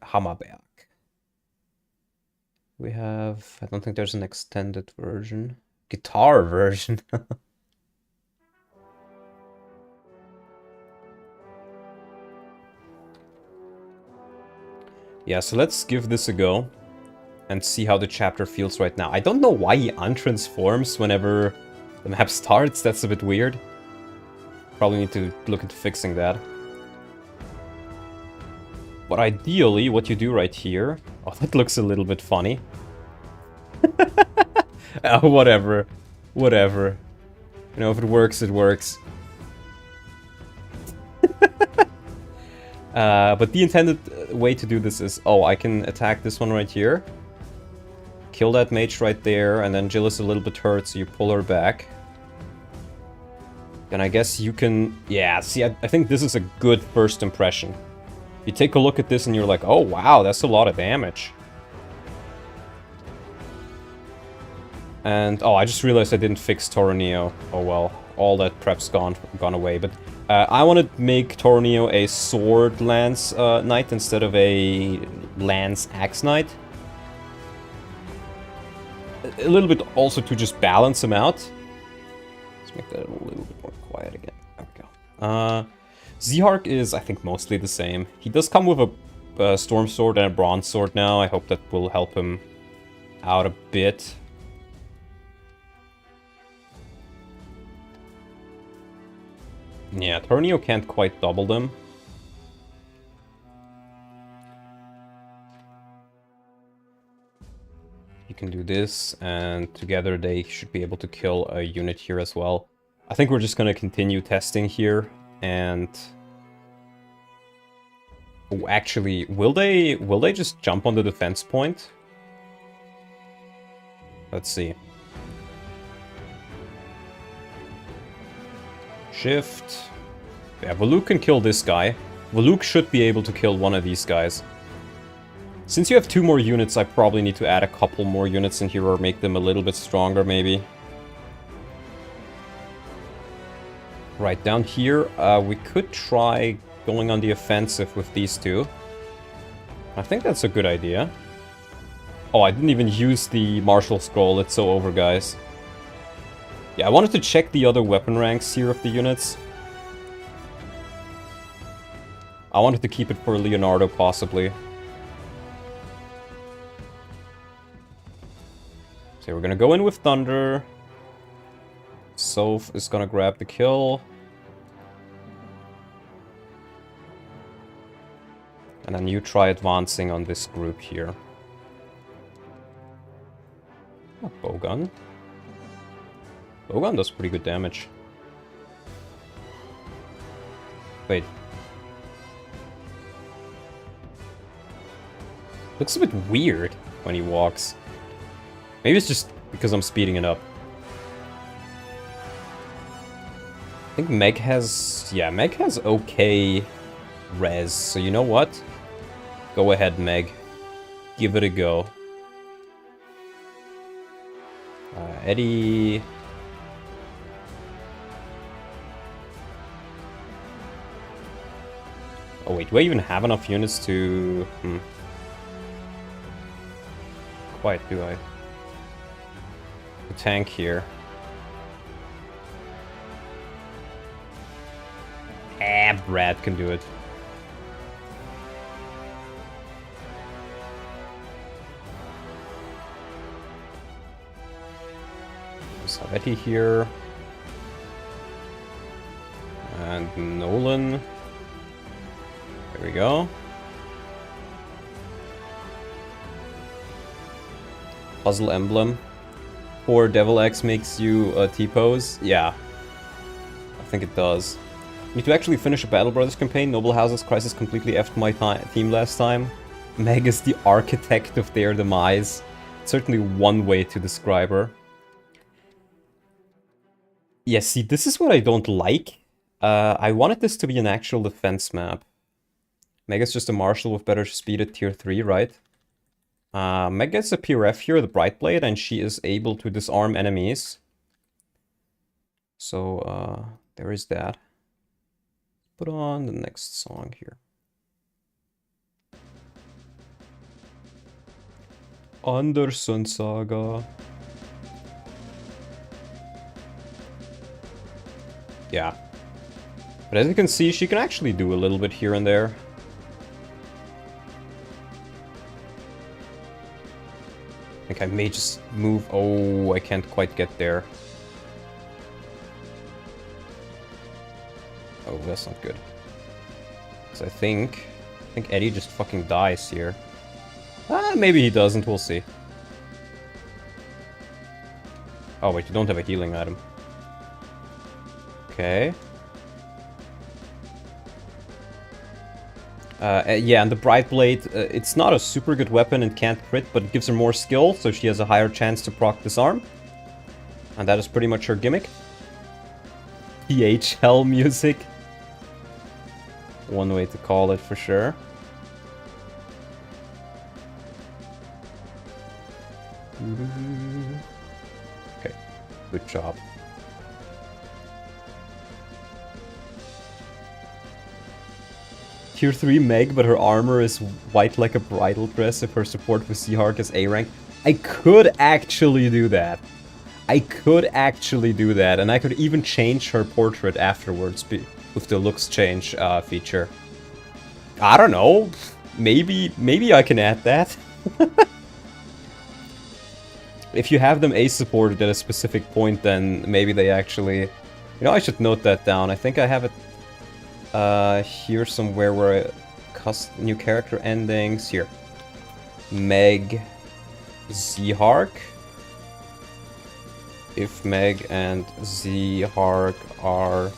We have... I don't think there's an extended version. Guitar version. Yeah, so let's give this a go and see how the chapter feels right now. I don't know why he untransforms whenever the map starts. That's a bit weird. Probably need to look into fixing that. But ideally, what you do right here... Oh, that looks a little bit funny. Whatever. Whatever. You know, if it works, it works. But the intended way to do this is... Oh, I can attack this one right here. Kill that mage right there, and then Jill is a little bit hurt, so you pull her back. Then I guess you can... Yeah, see, I think this is a good first impression. You take a look at this and you're like, oh wow, that's a lot of damage. And, oh, I just realized I didn't fix Toroneo. Oh well, all that prep's gone away. But I want to make Toroneo a sword lance knight instead of a lance axe knight. A little bit also to just balance him out. Let's make that a little bit more quiet again. There we go. Zehark is, I think, mostly the same. He does come with a Storm Sword and a Bronze Sword now. I hope that will help him out a bit. Yeah, Turnio can't quite double them. You can do this, and together they should be able to kill a unit here as well. I think we're just gonna continue testing here, and... Oh, actually, will they just jump on the defense point? Let's see. Shift. Yeah, Voluk can kill this guy. Voluk should be able to kill one of these guys. Since you have 2 more units, I probably need to add a couple more units in here or make them a little bit stronger, maybe. Right, down here, we could try going on the offensive with these 2. I think that's a good idea. Oh, I didn't even use the Martial Scroll. It's so over, guys. Yeah, I wanted to check the other weapon ranks here of the units. I wanted to keep it for Leonardo, possibly. So we're gonna go in with Thunder. Soph is gonna grab the kill. And then you try advancing on this group here. Oh, Bowgun. Bowgun does pretty good damage. Wait. Looks a bit weird when he walks. Maybe it's just because I'm speeding it up. I think Meg has... Yeah, Meg has okay res. So you know what? Go ahead, Meg. Give it a go. Eddie... Oh wait, do I even have enough units to... Quite, do I? The tank here. Brad can do it. Savetti here. And Nolan. There we go. Puzzle Emblem. Or Devil X makes you T-pose. Yeah. I think it does. Need to actually finish a Battle Brothers campaign. Noble House's Crisis completely effed my team last time. Meg is the architect of their demise. Certainly one way to describe her. Yeah, see, this is what I don't like. I wanted this to be an actual defense map. Meg is just a marshal with better speed at tier 3, right? Meg gets a PRF here, the Brightblade, and she is able to disarm enemies. So, there is that. Put on the next song here. Anderson Saga. Yeah. But as you can see, she can actually do a little bit here and there. I think I may just move... Oh, I can't quite get there. Oh, that's not good. So I think Eddie just fucking dies here. Maybe he doesn't, we'll see. Oh wait, you don't have a healing item. Okay. Yeah, and the Brightblade, it's not a super good weapon and can't crit, but it gives her more skill, so she has a higher chance to proc disarm. And that is pretty much her gimmick. PHL music. One way to call it for sure. Okay, good job. Tier 3 Meg, but her armor is white like a bridal dress if her support with Seahark is A rank. I could actually do that. I could actually do that, and I could even change her portrait afterwards with the looks change feature. I don't know. maybe I can add that. If you have them ace supported at a specific point, then maybe they actually... You know, I should note that down. I think I have it here somewhere where new character endings. Here. Meg Zhark. If Meg and Zhark are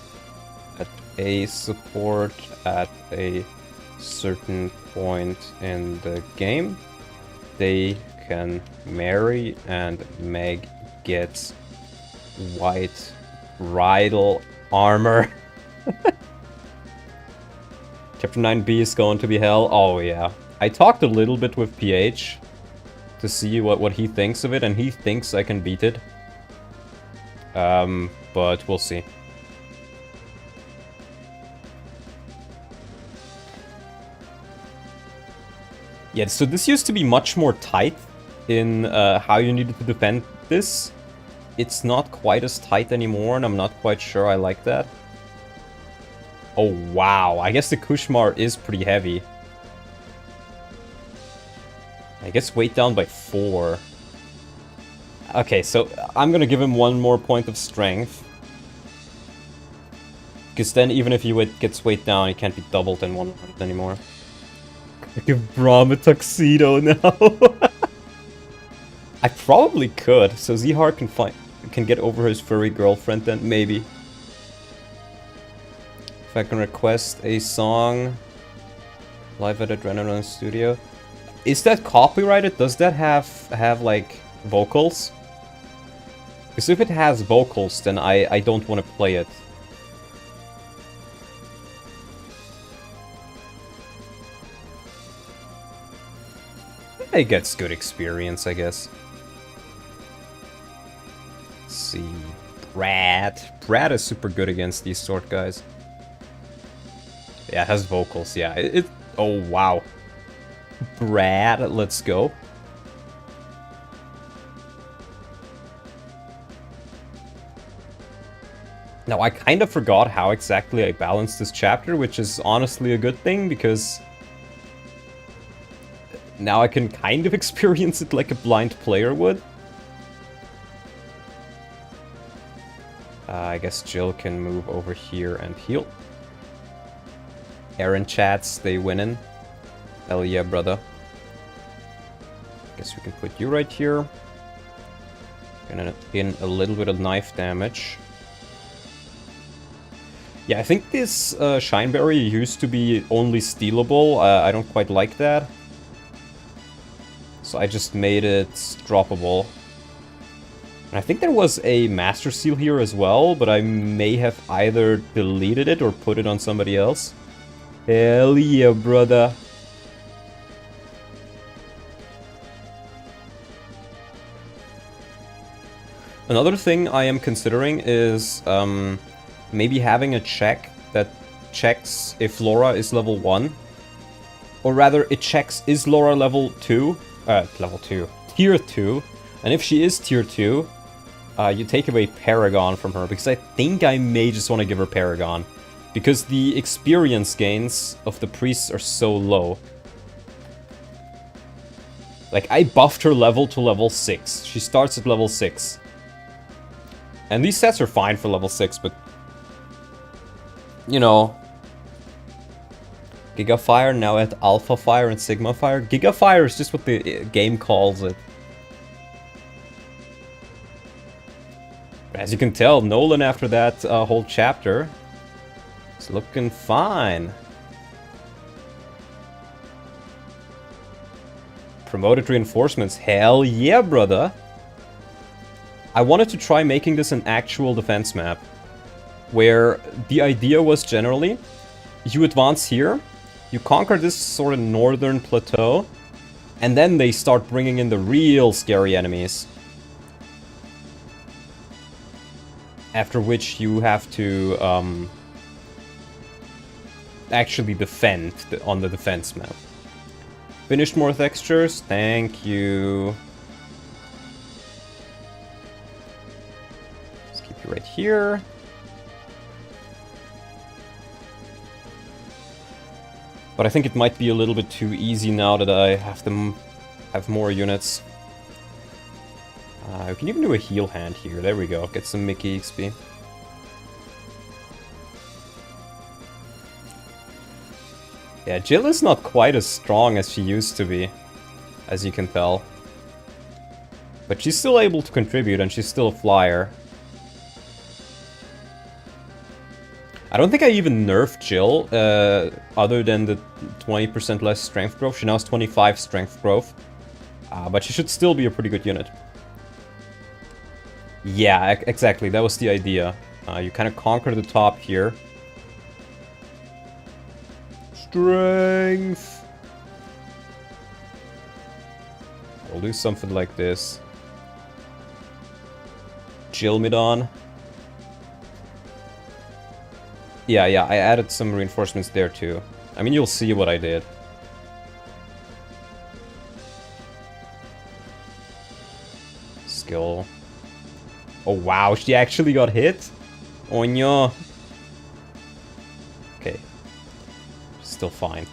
at a support at a certain point in the game, they can marry and Meg gets white bridal armor. Chapter 9b is going to be hell. Oh yeah. I talked a little bit with PH to see what he thinks of it, and he thinks I can beat it. But we'll see. Yeah, so this used to be much more tight in how you needed to defend this. It's not quite as tight anymore, and I'm not quite sure I like that. Oh, wow. I guess the Kushmar is pretty heavy. I guess weight down by 4. Okay, so I'm gonna give him 1 more point of strength. Because then even if he gets weight down, he can't be doubled in 1 round anymore. I give Braum a tuxedo now. I probably could, so Zhar can get over his furry girlfriend then, maybe. If I can request a song live at Adrenaline Studio. Is that copyrighted? Does that have like vocals? Because if it has vocals, then I don't want to play it. It gets good experience, I guess. Let's see. Brad. Brad is super good against these sort guys. Yeah, it has vocals, yeah. Oh, wow. Brad, let's go. Now, I kind of forgot how exactly I balanced this chapter, which is honestly a good thing, because now I can kind of experience it like a blind player would. I guess Jill can move over here and heal. Aaron chats, they winning. Hell yeah, brother. Guess we can put you right here. Gonna in a little bit of knife damage. Yeah, I think this Shineberry used to be only stealable. I don't quite like that. So I just made it droppable. And I think there was a Master Seal here as well, but I may have either deleted it or put it on somebody else. Hell yeah, brother. Another thing I am considering is maybe having a check that checks if Laura is level 1. Or rather, it checks is Laura level 2? Tier 2. And if she is tier 2, you take away Paragon from her, because I think I may just want to give her Paragon. Because the experience gains of the priests are so low. Like, I buffed her level to level 6. She starts at level 6. And these sets are fine for level 6, but... You know... Giga Fire now at Alpha Fire and Sigma Fire. Giga Fire is just what the game calls it. As you can tell, Nolan after that whole chapter is looking fine. Promoted reinforcements, hell yeah, brother. I wanted to try making this an actual defense map, where the idea was generally, you advance here, you conquer this sort of northern plateau, and then they start bringing in the real scary enemies. After which you have to actually defend on the defense map. Finished more textures, thank you. Let's keep you right here. But I think it might be a little bit too easy now that I have more units. We can even do a heal hand here. There we go. Get some Mickey XP. Yeah, Jill is not quite as strong as she used to be, as you can tell. But she's still able to contribute, and she's still a flyer. I don't think I even nerfed Jill, other than the 20% less strength growth. She now has 25 strength growth. But she should still be a pretty good unit. Yeah, exactly. That was the idea. You kind of conquer the top here. Strength! We'll do something like this. Jilmidon. Yeah, I added some reinforcements there too. I mean, you'll see what I did. Skill. Oh wow, she actually got hit? Oh no. Okay. Still fine.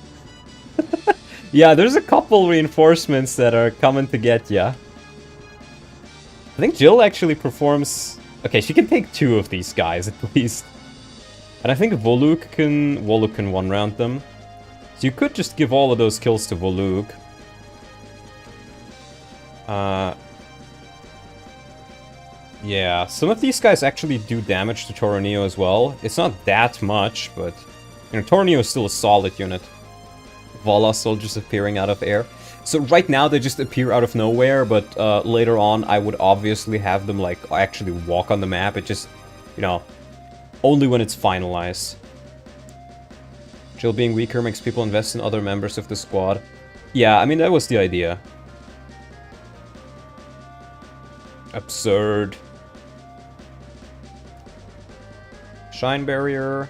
Yeah, there's a couple reinforcements that are coming to get ya. I think Jill actually performs... Okay, she can take 2 of these guys at least. And I think Voluk can one-round them. So you could just give all of those kills to Voluk. Yeah, some of these guys actually do damage to Toronio as well. It's not that much, but... You know, Toronio is still a solid unit. Vala soldiers appearing out of air. So right now they just appear out of nowhere, but later on I would obviously have them like actually walk on the map. It just, you know, only when it's finalized. Jill being weaker makes people invest in other members of the squad. Yeah, I mean that was the idea. Absurd. Shine barrier.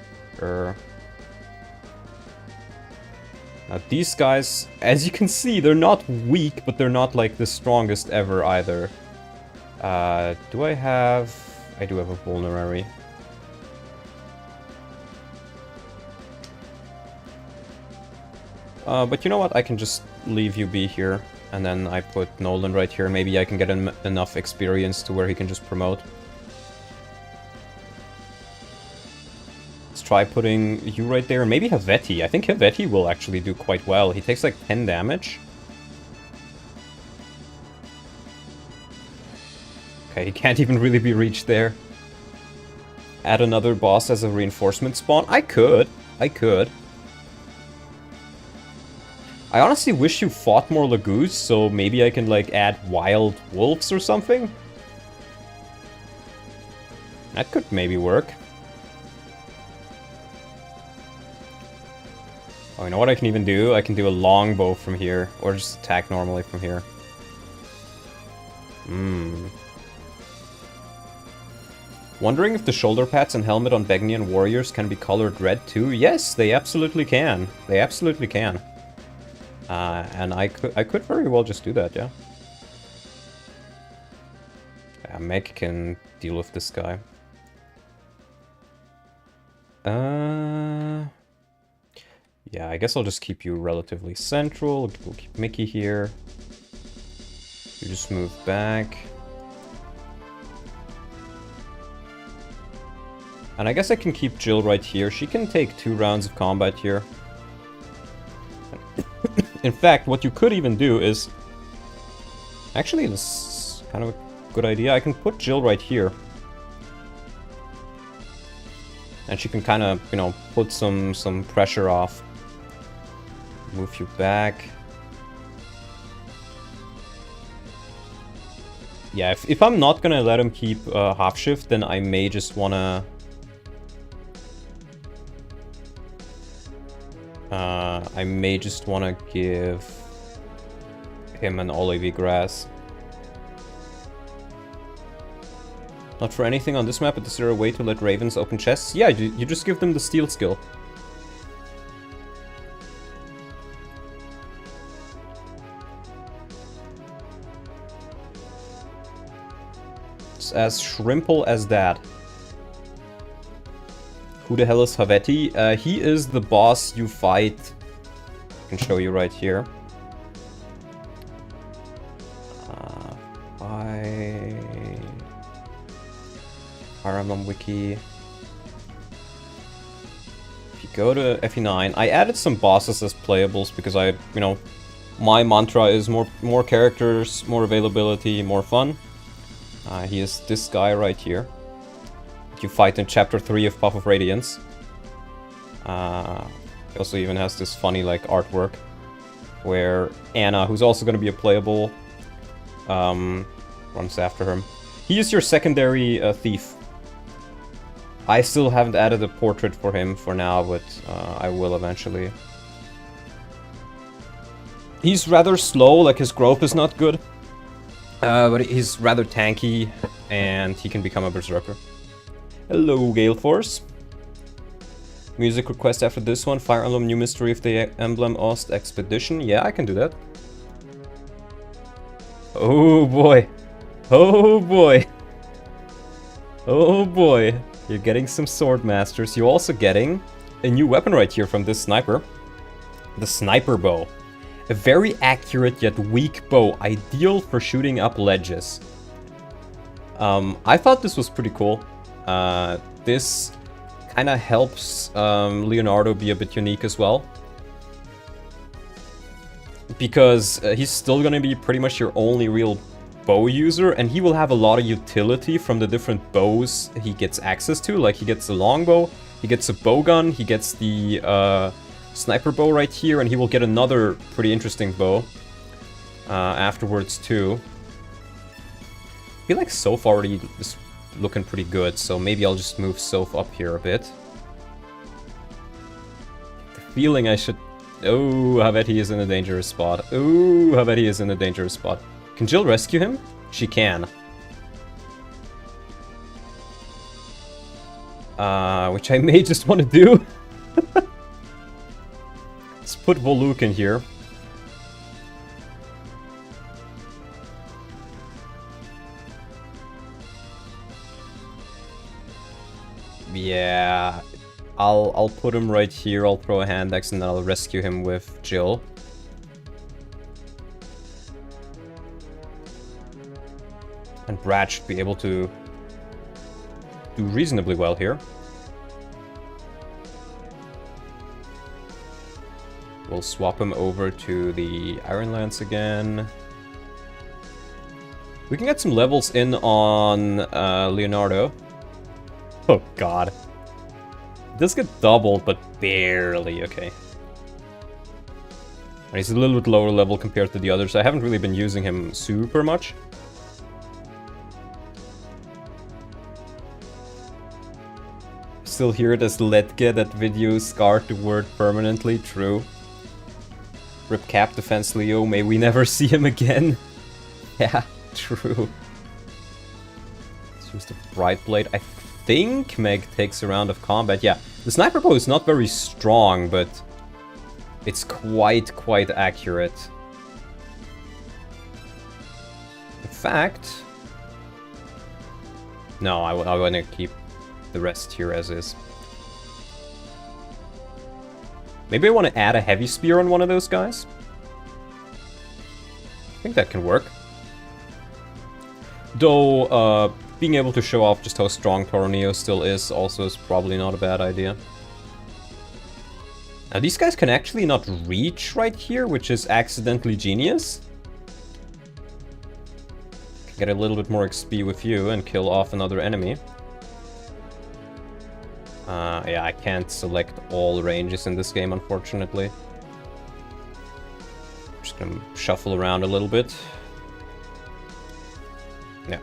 Now these guys, as you can see, they're not weak, but they're not like the strongest ever either. Do I have... I do have a vulnerary. But you know what, I can just leave you be here. And then I put Nolan right here. Maybe I can get him enough experience to where he can just promote. Let's try putting you right there. And maybe Helveti. I think Helveti will actually do quite well. He takes like 10 damage. Okay, he can't even really be reached there. Add another boss as a reinforcement spawn? I could. I honestly wish you fought more Laguz, so maybe I can, like, add wild wolves or something? That could maybe work. Oh, you know what I can even do? I can do a longbow from here, or just attack normally from here. Wondering if the shoulder pads and helmet on Begnian warriors can be colored red too? Yes, they absolutely can. They absolutely can. And I could very well just do that, yeah. Yeah, Meg can deal with this guy. Yeah, I guess I'll just keep you relatively central. We'll keep Mickey here. You just move back. And I guess I can keep Jill right here. She can take 2 rounds of combat here. In fact, what you could even do is... Actually, this is kind of a good idea. I can put Jill right here. And she can kind of, you know, put some pressure off. Move you back. Yeah, if I'm not gonna let him keep half shift, then I may just wanna... I may just want to give him an olivey grass. Not for anything on this map, but is there a way to let ravens open chests? Yeah, you just give them the steal skill. It's as shrimple as that. Who the hell is Helveti? He is the boss you fight I can show you right here. Fire Emblem Wiki. If you go to FE9, I added some bosses as playables because my mantra is more characters, more availability, more fun. He is this guy right here. You fight in Chapter 3 of Puff of Radiance. He also even has this funny artwork where Anna, who's also going to be a playable, runs after him. He is your secondary thief. I still haven't added a portrait for him for now, but I will eventually. He's rather slow, his growth is not good. But he's rather tanky, and he can become a berserker. Hello, Gale Force. Music request after this one. Fire Emblem New Mystery of the Emblem Ost Expedition. Yeah, I can do that. Oh boy. Oh boy. Oh boy. You're getting some sword masters. You're also getting a new weapon right here from this sniper. The sniper bow. A very accurate yet weak bow, ideal for shooting up ledges. I thought this was pretty cool. This kind of helps Leonardo be a bit unique as well. Because he's still going to be pretty much your only real bow user, and he will have a lot of utility from the different bows he gets access to. He gets a longbow, he gets a bowgun, he gets the sniper bow right here, and he will get another pretty interesting bow afterwards too. I feel like Soph already is looking pretty good, so maybe I'll just move Soph up here a bit. The feeling I should... Oh, I bet he is in a dangerous spot. Oh, I bet he is in a dangerous spot. Can Jill rescue him? She can. Which I may just want to do. Let's put Voluk in here. Yeah, I'll put him right here. I'll throw a hand axe and then I'll rescue him with Jill. And Brad should be able to do reasonably well here. We'll swap him over to the Iron Lance again. We can get some levels in on Leonardo. Oh god. It does get doubled, but barely, okay. And he's a little bit lower level compared to the others. I haven't really been using him super much. Still hear it as Letge, that video scarred the word permanently, true. Rip Cap Defense Leo, may we never see him again. Yeah, true. Let's use the Bright Blade. I think Meg takes a round of combat. Yeah, the sniper bow is not very strong, but it's quite accurate. In fact... No, I want to keep the rest here as is. Maybe I want to add a heavy spear on one of those guys. I think that can work. Though, being able to show off just how strong Toroneo still is also is probably not a bad idea. Now these guys can actually not reach right here, which is accidentally genius. Get a little bit more XP with you and kill off another enemy. Yeah, I can't select all ranges in this game, unfortunately. Just gonna shuffle around a little bit. Yeah.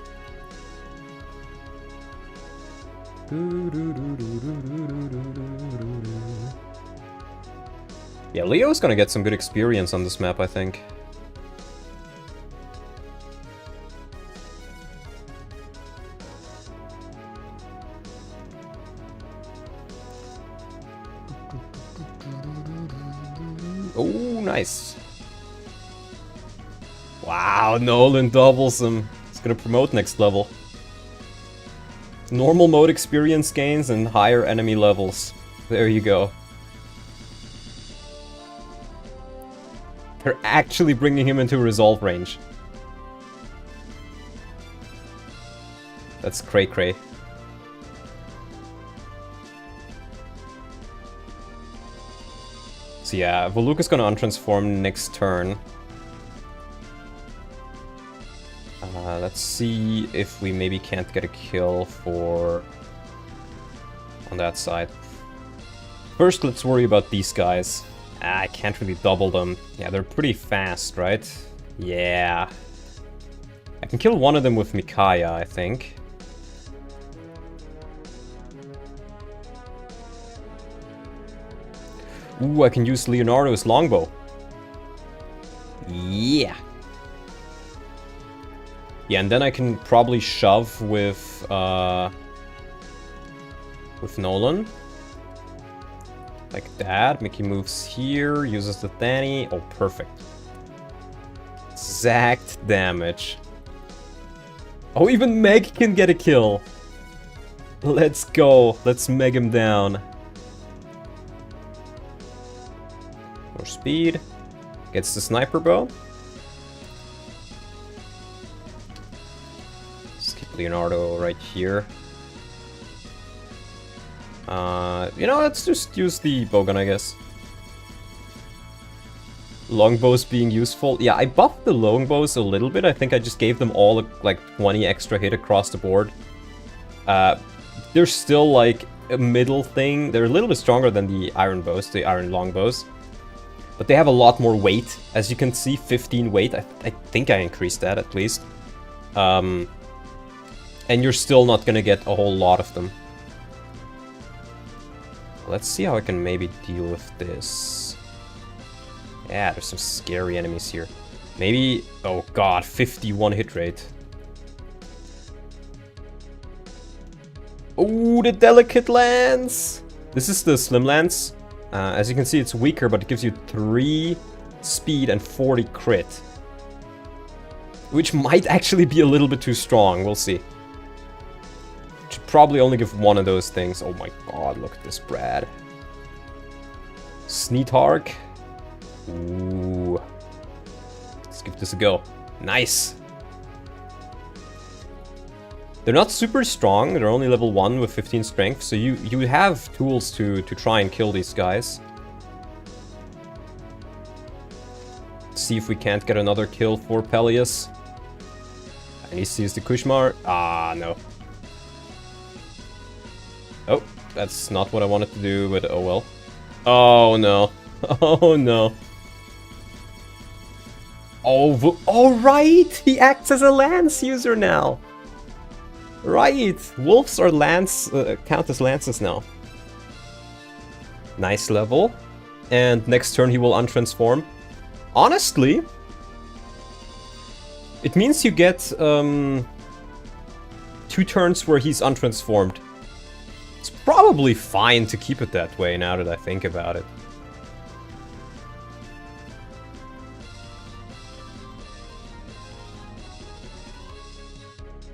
Yeah, Leo's gonna get some good experience on this map, I think. Oh, nice. Wow, Nolan doubles him. He's gonna promote next level. Normal mode experience gains and higher enemy levels. There you go. They're actually bringing him into resolve range. That's cray-cray. So yeah, Voluk is gonna untransform next turn. Let's see if we maybe can't get a kill for... on that side. First, let's worry about these guys. I can't really double them. Yeah, they're pretty fast, right? Yeah. I can kill one of them with Micaiah, I think. Ooh, I can use Leonardo's longbow. Yeah. Yeah, and then I can probably shove with Nolan. Like that. Mickey moves here, uses the Danny. Oh, perfect. Exact damage. Oh, even Meg can get a kill. Let's go. Let's Meg him down. More speed. Gets the sniper bow. Skip Leonardo right here. You know, let's just use the bowgun, I guess. Longbows being useful. Yeah, I buffed the longbows a little bit. I think I just gave them all like 20 extra hit across the board. They're still like a middle thing. They're a little bit stronger than the iron bows, the iron longbows. But they have a lot more weight. As you can see, 15 weight. I think I increased that at least. And you're still not gonna get a whole lot of them. Let's see how I can maybe deal with this. Yeah, there's some scary enemies here. Maybe... oh god, 51 hit rate. Oh, the delicate lance! This is the slim lance. As you can see, it's weaker, but it gives you 3 speed and 40 crit. Which might actually be a little bit too strong, we'll see. Should probably only give one of those things. Oh my god, look at this Brad. Sneetark. Ooh. Let's give this a go. Nice. They're not super strong. They're only level 1 with 15 strength. So you have tools to try and kill these guys. Let's see if we can't get another kill for Peleus. And he sees the Kushmar. Ah, no. Oh, that's not what I wanted to do, but oh well. Oh no. Oh no. Oh right! He acts as a lance user now! Right! Wolves are lance, count as lances now. Nice level. And next turn he will untransform. Honestly, it means you get 2 turns where he's untransformed. It's probably fine to keep it that way now that I think about it.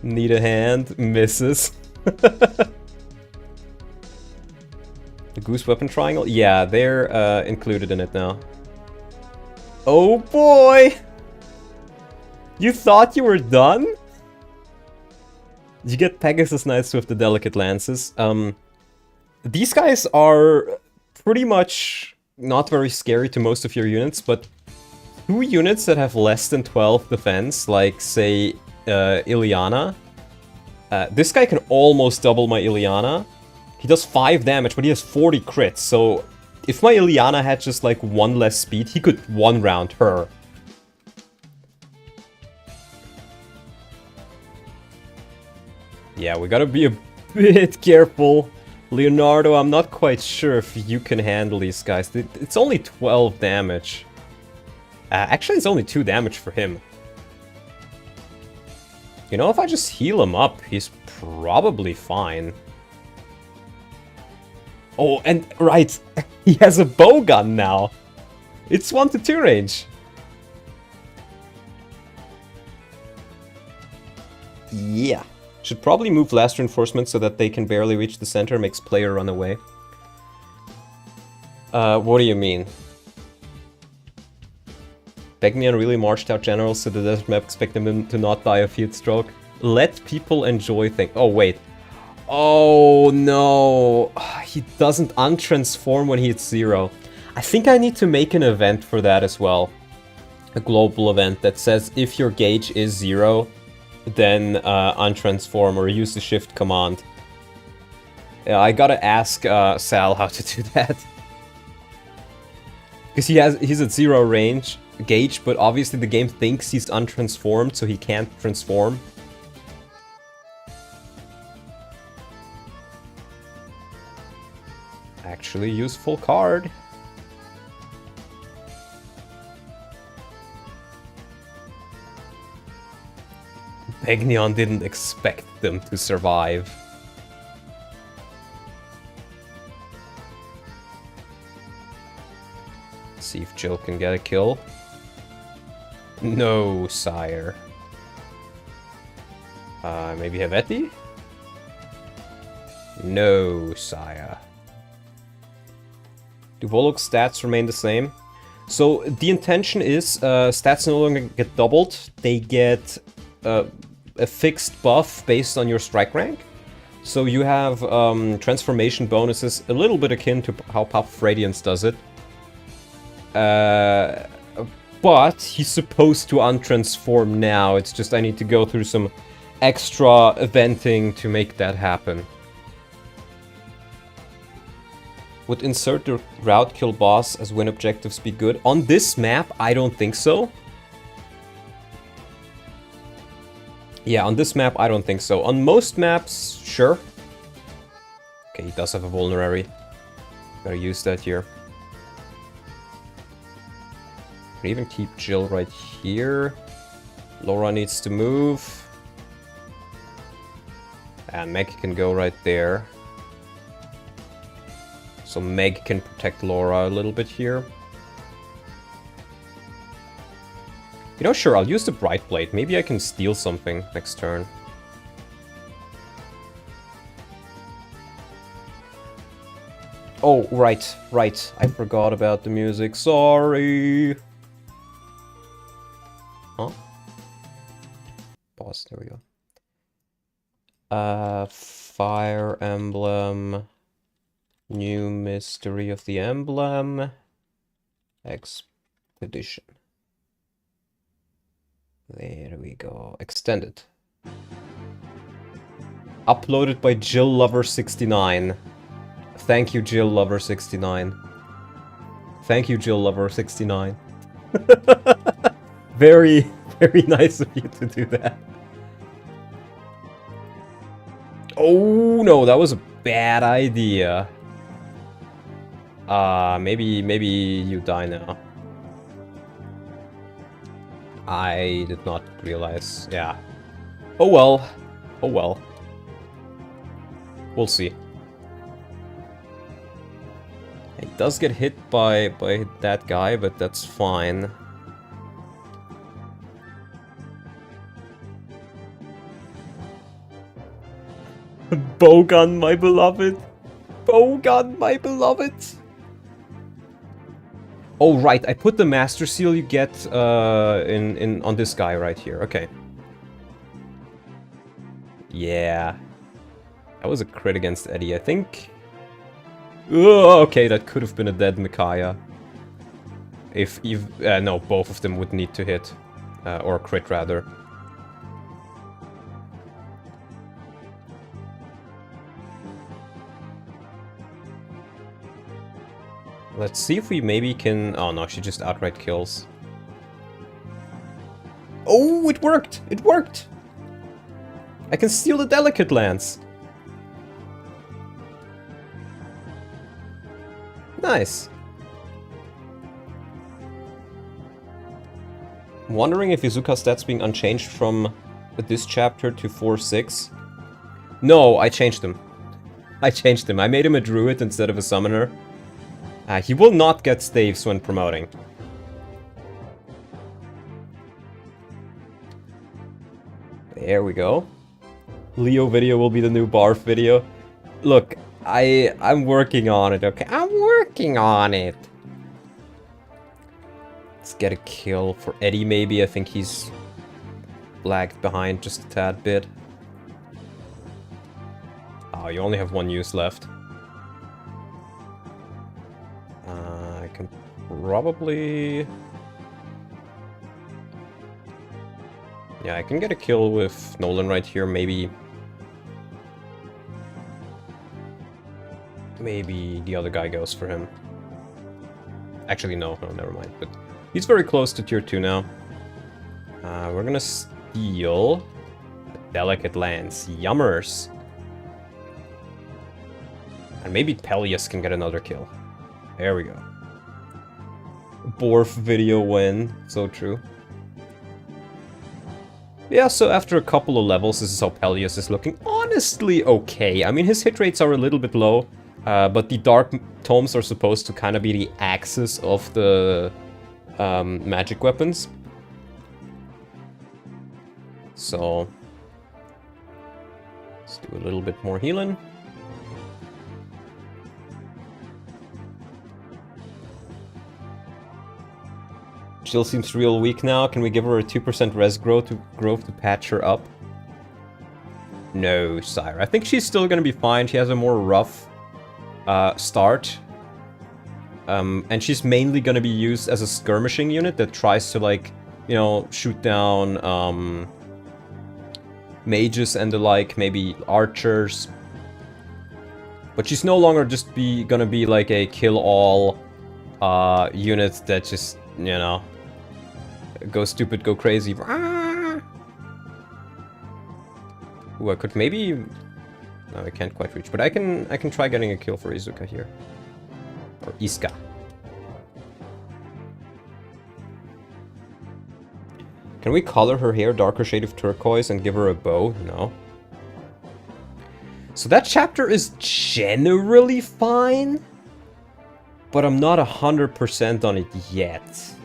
Need a hand, misses. The goose weapon triangle? Yeah, they're included in it now. Oh boy! You thought you were done? You get Pegasus Knights with the delicate lances. These guys are pretty much not very scary to most of your units, but 2 units that have less than 12 defense, like say Ileana. This guy can almost double my Ileana. He does 5 damage, but he has 40 crits, so if my Ileana had just like 1 less speed, he could 1-round her. Yeah, we gotta be a bit careful. Leonardo, I'm not quite sure if you can handle these guys. It's only 12 damage. Actually, it's only 2 damage for him. You know, if I just heal him up, he's probably fine. Oh, and right, he has a bowgun now. It's 1 to 2 range. Yeah. Should probably move last reinforcement so that they can barely reach the center, makes player run away. What do you mean? Begnion really marched out generals to the desert map, expecting them to not die of heat stroke. Let people enjoy things. Oh, wait. Oh, no. He doesn't untransform when he hits 0. I think I need to make an event for that as well. A global event that says if your gauge is 0, then untransform or use the shift command. Yeah, I gotta ask Sal how to do that. Because he's at 0 range gauge, but obviously the game thinks he's untransformed, so he can't transform. Actually useful card. Begnion didn't expect them to survive. See if Jill can get a kill. No, sire. Maybe Helvetii? No, sire. Do Volok's stats remain the same? So the intention is stats no longer get doubled. They get a fixed buff based on your strike rank. So you have transformation bonuses, a little bit akin to how Puff of Radiance does it. But he's supposed to untransform now. It's just I need to go through some extra eventing to make that happen. Would insert the route kill boss as win objectives be good? On this map, I don't think so. Yeah, on this map, I don't think so. On most maps, sure. Okay, he does have a vulnerary. Gotta use that here. Can even keep Jill right here. Laura needs to move. And Meg can go right there. So Meg can protect Laura a little bit here. You know, sure, I'll use the Bright Blade. Maybe I can steal something next turn. Oh, right. I forgot about the music. Sorry. Huh? Pause, there we go. Fire Emblem. New Mystery of the Emblem. Expedition. There we go. Extended. Uploaded by Jill Lover 69. Thank you, Jill Lover 69. Thank you, Jill Lover 69. Very, very nice of you to do that. Oh no, that was a bad idea. Maybe you die now. I did not realize. Yeah. Oh well. Oh well. We'll see. He does get hit by that guy, but that's fine. Bowgun, my beloved. Bowgun, my beloved. Oh right, I put the Master Seal you get on this guy right here. Okay. Yeah. That was a crit against Eddie, I think. Oh, okay, that could have been a dead Micaiah. No, both of them would need to hit. Or crit, rather. Let's see if we maybe can... Oh no, she just outright kills. Oh, it worked! It worked! I can steal the Delicate Lance. Nice. I'm wondering if Izuka's stats being unchanged from this chapter to 4-6. No, I changed them. I changed them. I made him a druid instead of a summoner. He will not get staves when promoting. There we go. Leo video will be the new Barf video. Look, I'm working on it, okay? I'm working on it. Let's get a kill for Eddie, maybe. I think he's lagged behind just a tad bit. Oh, you only have one use left. I can probably... Yeah, I can get a kill with Nolan right here, maybe... Maybe the other guy goes for him. Actually, no, never mind. But he's very close to tier 2 now. We're gonna steal a Delicate Lance. Yummers! And maybe Peleus can get another kill. There we go. Borf video win. So true. Yeah, so after a couple of levels, this is how Peleus is looking. Honestly, okay. I mean, his hit rates are a little bit low. But the Dark Tomes are supposed to kind of be the axis of the magic weapons. So, let's do a little bit more healing. Jill seems real weak now. Can we give her a 2% res growth to patch her up? No, sire. I think she's still gonna be fine. She has a more rough start. And she's mainly gonna be used as a skirmishing unit that tries to, like, you know, shoot down mages and the like, maybe archers. But she's no longer just gonna be like a kill-all unit that just, you know, go stupid, go crazy. Ooh, I could maybe... No, I can't quite reach, but I can try getting a kill for Izuka here. Or Iska. Can we color her hair darker shade of turquoise and give her a bow? No. So that chapter is generally fine, but I'm not 100% on it yet.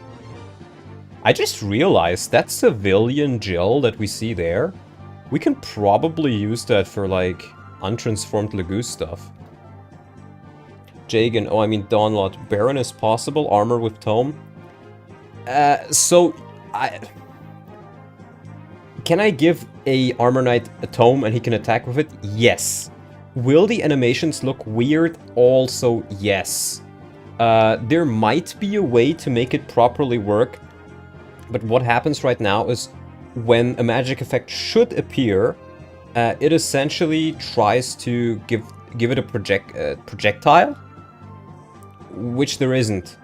I just realized that civilian Jill that we see there, we can probably use that for, like, untransformed Laguz stuff. Jagan, oh, I mean Dawnlot. Baron is possible, armor with tome. Can I give a Armor Knight a tome and he can attack with it? Yes. Will the animations look weird? Also, yes. There might be a way to make it properly work, but what happens right now is when a magic effect should appear, it essentially tries to give it a projectile, which there isn't.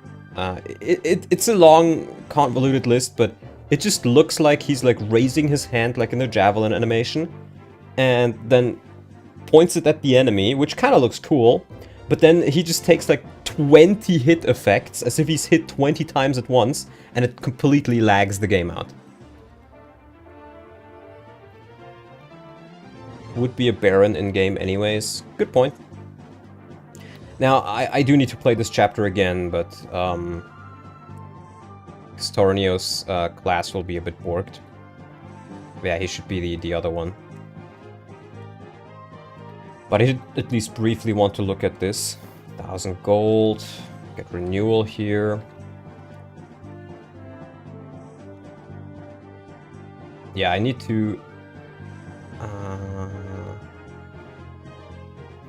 It's a long, convoluted list, but it just looks like he's like raising his hand like in the javelin animation, and then points it at the enemy, which kind of looks cool, but then he just takes like 20 hit effects, as if he's hit 20 times at once, and it completely lags the game out. Would be a Baron in-game anyways. Good point. Now, I do need to play this chapter again, but Stornio's class will be a bit borked. Yeah, he should be the other one. But I did at least briefly want to look at this. 1,000 gold. Get renewal here. Yeah, I need to...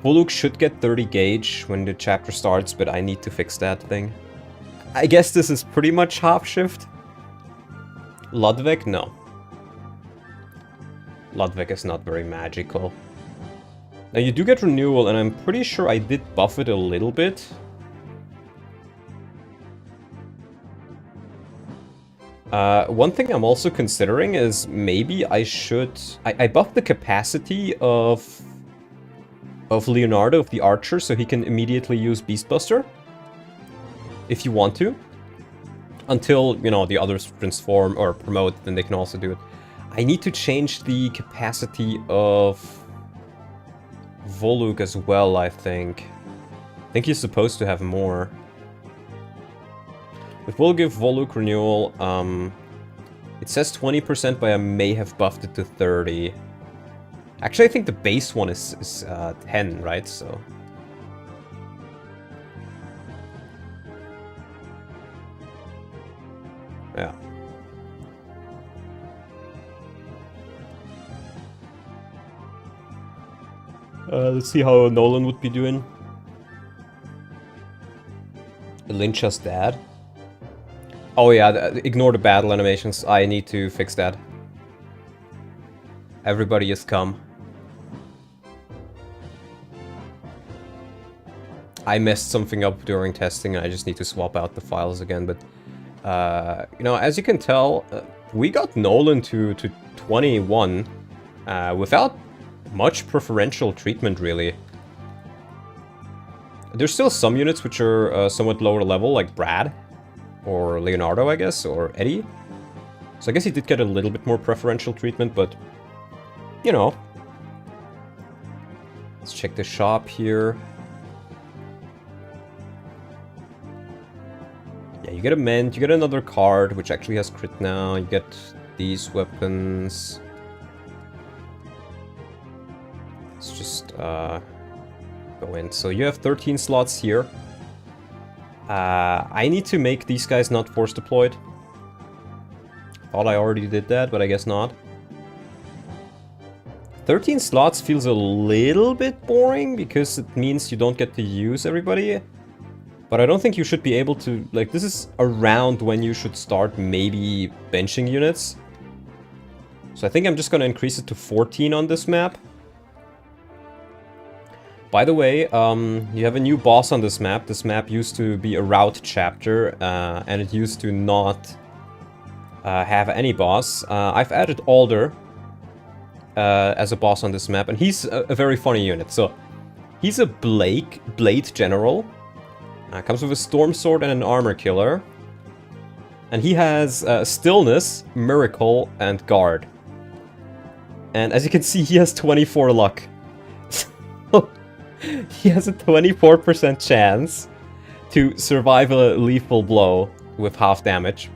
Voluk should get 30 gauge when the chapter starts, but I need to fix that thing. I guess this is pretty much half shift. Ludwig? No. Ludwig is not very magical. Now you do get renewal, and I'm pretty sure I did buff it a little bit. One thing I'm also considering is maybe I should... I buffed the capacity of Leonardo, of the Archer, so he can immediately use Beastbuster. If you want to. Until, you know, the others transform or promote, then they can also do it. I need to change the capacity of Voluk as well, I think. I think he's supposed to have more. But we'll give Voluk renewal. It says 20%, but I may have buffed it to 30. Actually, I think the base one is 10, right? So... Yeah. Let's see how Nolan would be doing. Lyncha's dad. Oh yeah, ignore the battle animations. I need to fix that. Everybody has come. I messed something up during testing. I just need to swap out the files again. But, you know, as you can tell, we got Nolan to 21 without much preferential treatment, really. There's still some units which are somewhat lower level, like Brad, or Leonardo, I guess, or Eddie. So I guess he did get a little bit more preferential treatment, but, you know. Let's check the shop here. Yeah, you get a Mint, you get another card, which actually has crit now, you get these weapons. Let's just, go in. So you have 13 slots here. I need to make these guys not force deployed. Thought I already did that, but I guess not. 13 slots feels a little bit boring because it means you don't get to use everybody. But I don't think you should be able to, like, this is around when you should start maybe benching units. So I think I'm just gonna increase it to 14 on this map. By the way, you have a new boss on this map. This map used to be a route chapter, and it used to not have any boss. I've added Alder as a boss on this map, and he's a very funny unit. So, he's a Blade General. Comes with a Storm Sword and an Armor Killer. And he has Stillness, Miracle, and Guard. And as you can see, he has 24 luck. He has a 24% chance to survive a lethal blow with half damage.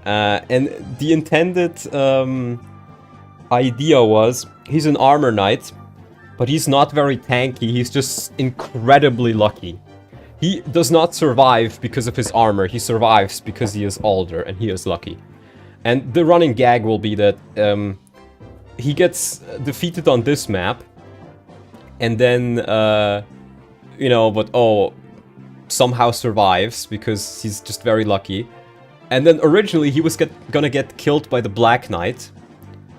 And the intended idea was, he's an armor knight, but he's not very tanky, he's just incredibly lucky. He does not survive because of his armor, he survives because he is Alder and he is lucky. And the running gag will be that he gets defeated on this map, and then, you know, but oh, somehow survives because he's just very lucky. And then originally he was gonna get killed by the Black Knight,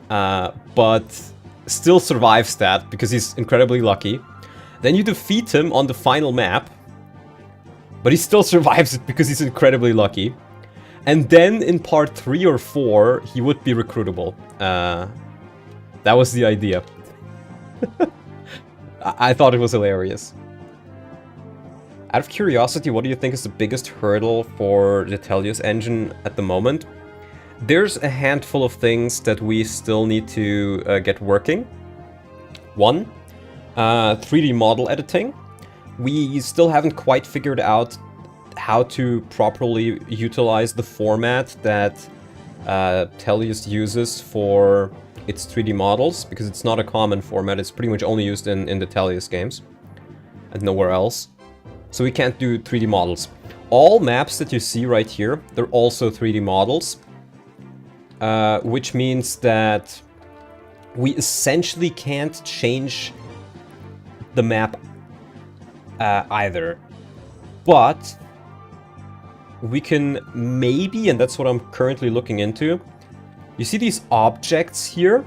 but still survives that because he's incredibly lucky. Then you defeat him on the final map, but he still survives it because he's incredibly lucky. And then in part 3 or 4, he would be recruitable. That was the idea. I thought it was hilarious. Out of curiosity, what do you think is the biggest hurdle for the Tellius engine at the moment? There's a handful of things that we still need to get working. One, 3D model editing. We still haven't quite figured out how to properly utilize the format that Tellius uses for its 3D models, because it's not a common format, it's pretty much only used in the Tellius games, and nowhere else. So we can't do 3D models. All maps that you see right here, they're also 3D models, which means that we essentially can't change the map either. But we can maybe, and that's what I'm currently looking into, you see these objects here?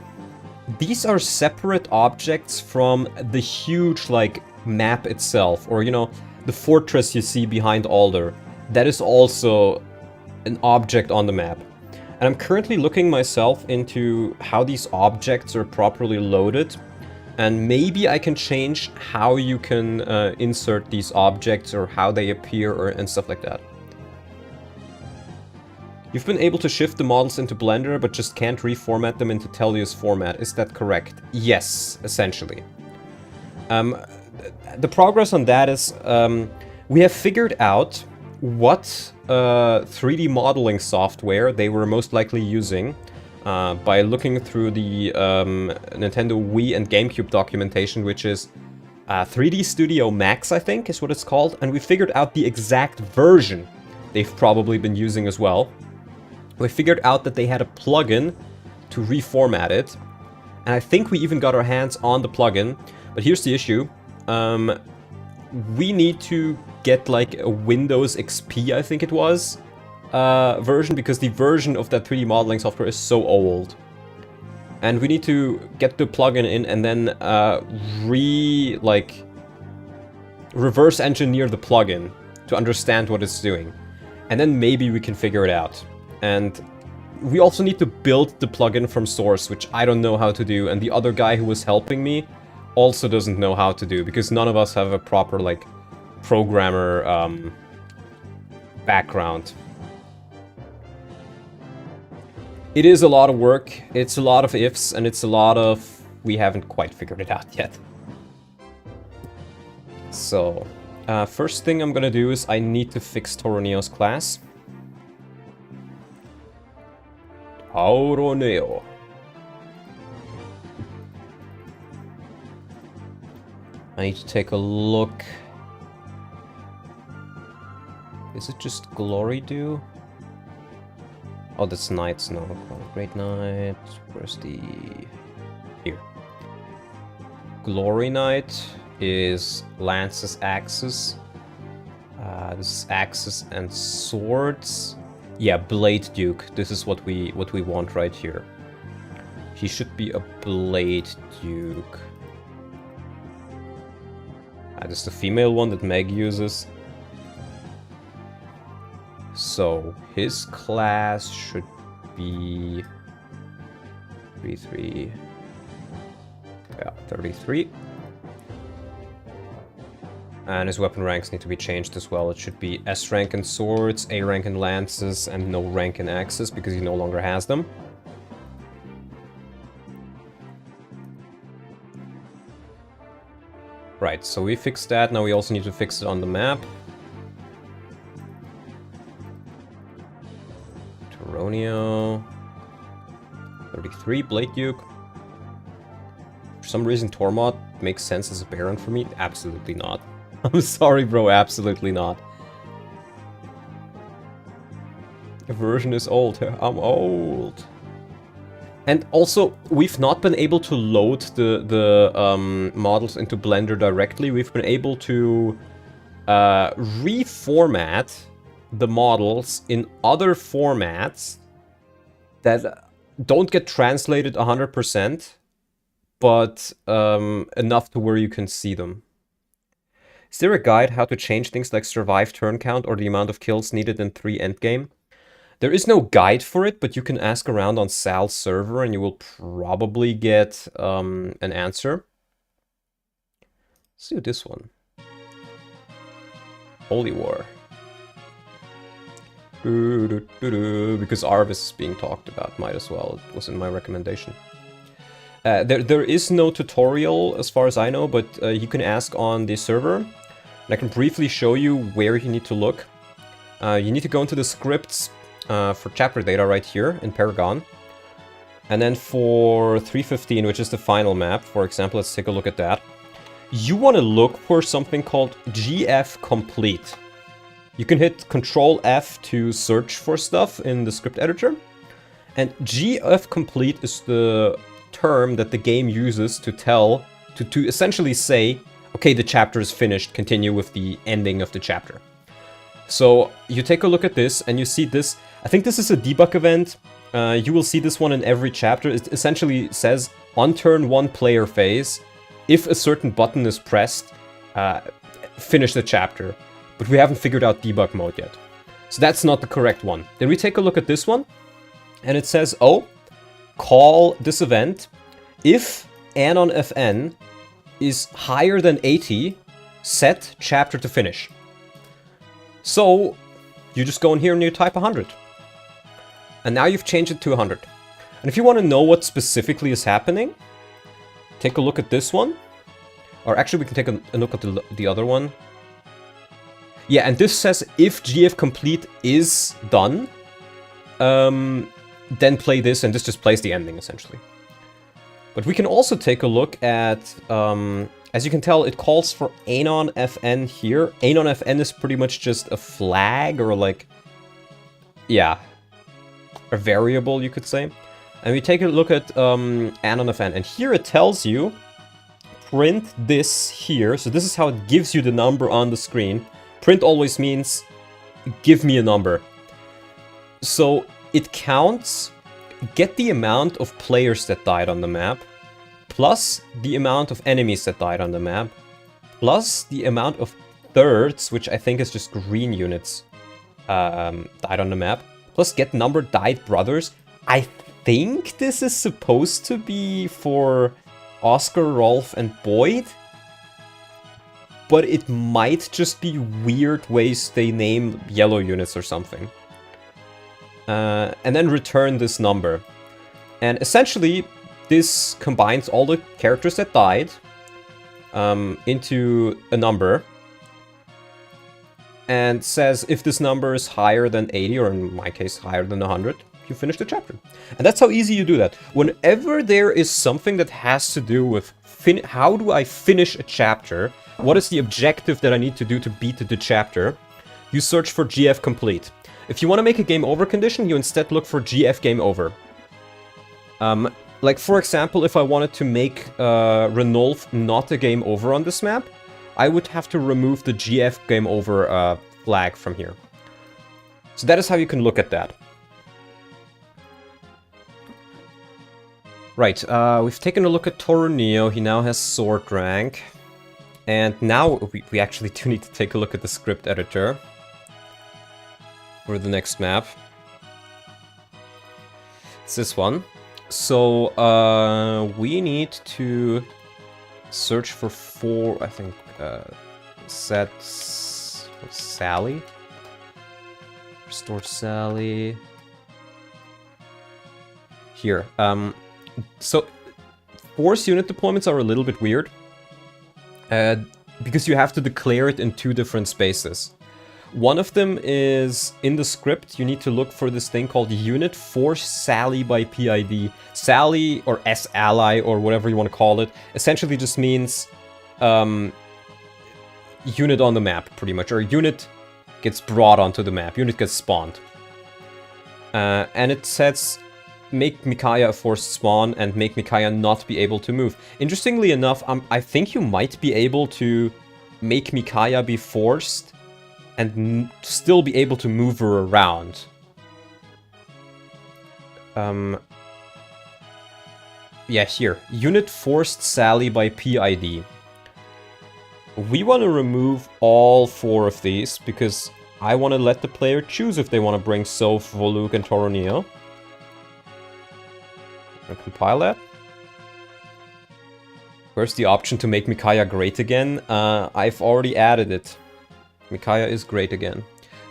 These are separate objects from the huge, like, map itself, or, you know, the fortress you see behind Alder. That is also an object on the map. And I'm currently looking myself into how these objects are properly loaded, and maybe I can change how you can insert these objects, or how they appear, and stuff like that. You've been able to shift the models into Blender, but just can't reformat them into Tellius format. Is that correct? Yes, essentially. The progress on that is, we have figured out what 3D modeling software they were most likely using by looking through the Nintendo Wii and GameCube documentation, which is 3D Studio Max, I think, is what it's called. And we figured out the exact version they've probably been using as well. We figured out that they had a plugin to reformat it. And I think we even got our hands on the plugin. But here's the issue. We need to get like a Windows XP, I think it was, version, because the version of that 3D modeling software is so old. And we need to get the plugin in and then reverse engineer the plugin to understand what it's doing. And then maybe we can figure it out. And we also need to build the plugin from source, which I don't know how to do. And the other guy who was helping me also doesn't know how to do, because none of us have a proper, like, programmer background. It is a lot of work, it's a lot of ifs, and it's a lot of... we haven't quite figured it out yet. So, first thing I'm gonna do is I need to fix Toronio's class. Toronio. I need to take a look. Is it just Glory Do? Oh, that's Knights now. Great Knight. Where's the... here. Glory Knight is Lance's Axes. This is Axes and Swords. Yeah, Blade Duke. This is what we want right here. He should be a Blade Duke. This is the female one that Meg uses. So, his class should be 33. Yeah, 33. And his weapon ranks need to be changed as well. It should be S rank in swords, A rank in lances, and no rank in axes, because he no longer has them. Right, so we fixed that. Now we also need to fix it on the map. Toronio. 33, Blade Duke. For some reason, Tormod makes sense as a Baron for me. Absolutely not. I'm sorry, bro. Absolutely not. The version is old. I'm old. And also, we've not been able to load the models into Blender directly. We've been able to reformat the models in other formats that don't get translated 100%, but enough to where you can see them. Is there a guide how to change things like survive turn count or the amount of kills needed in 3 endgame? There is no guide for it, but you can ask around on Sal's server and you will probably get an answer. Let's do this one. Holy War. Because Arvis is being talked about, might as well. It was in my recommendation. There is no tutorial as far as I know, but you can ask on the server. And I can briefly show you where you need to look. You need to go into the scripts for chapter data right here in Paragon. And then for 315, which is the final map, for example, let's take a look at that. You want to look for something called GF Complete. You can hit Control F to search for stuff in the script editor. And GF Complete is the term that the game uses to to essentially say, okay, the chapter is finished, continue with the ending of the chapter. So you take a look at this and you see this. I think this is a debug event. You will see this one in every chapter. It essentially says on turn 1 player phase, if a certain button is pressed, finish the chapter. But we haven't figured out debug mode yet. So that's not the correct one. Then we take a look at this one and it says, oh, call this event if Anon FN is higher than 80, set chapter to finish. So you just go in here and you type 100. And now you've changed it to 100. And if you want to know what specifically is happening, take a look at this one. Or actually we can take a look at the other one. Yeah, and this says if GF Complete is done, then play this, and this just plays the ending, essentially. But we can also take a look at, as you can tell, it calls for Anon FN here. Anon FN is pretty much just a flag, or like, yeah. a variable, you could say. And we take a look at anon of n, and here it tells you, print this here. So this is how it gives you the number on the screen. Print always means, give me a number. So it counts, get the amount of players that died on the map, plus the amount of enemies that died on the map, plus the amount of thirds, which I think is just green units, died on the map, plus get number died brothers. I think this is supposed to be for Oscar, Rolf, and Boyd, but it might just be weird ways they name yellow units or something. And then return this number. And essentially, this combines all the characters that died into a number, and says if this number is higher than 80, or in my case higher than 100, you finish the chapter. And that's how easy you do that. Whenever there is something that has to do with how do I finish a chapter, what is the objective that I need to do to beat the chapter, you search for GF complete. If you want to make a game over condition, you instead look for GF game over. Like for example, if I wanted to make Renolf not a game over on this map, I would have to remove the GF game over flag from here. So that is how you can look at that. Right, we've taken a look at Torunio. He now has sword rank. And now we actually do need to take a look at the script editor for the next map. It's this one. So we need to search for 4, I think, Sally? Restore Sally. Here. So force unit deployments are a little bit weird. Because you have to declare it in 2 different spaces. One of them is in the script, you need to look for this thing called unit force Sally by PID. Sally, or S-ally, or whatever you want to call it, essentially just means unit on the map, pretty much. Or unit gets brought onto the map, unit gets spawned. And it says, make Micaiah a forced spawn and make Micaiah not be able to move. Interestingly enough, I think you might be able to make Micaiah be forced and still be able to move her around. Yeah, here. Unit forced Sally by PID. We want to remove all 4 of these, because I want to let the player choose if they want to bring Soph, Voluk, and Torunio. I'll compile that. Where's the option to make Micaiah great again? I've already added it. Micaiah is great again.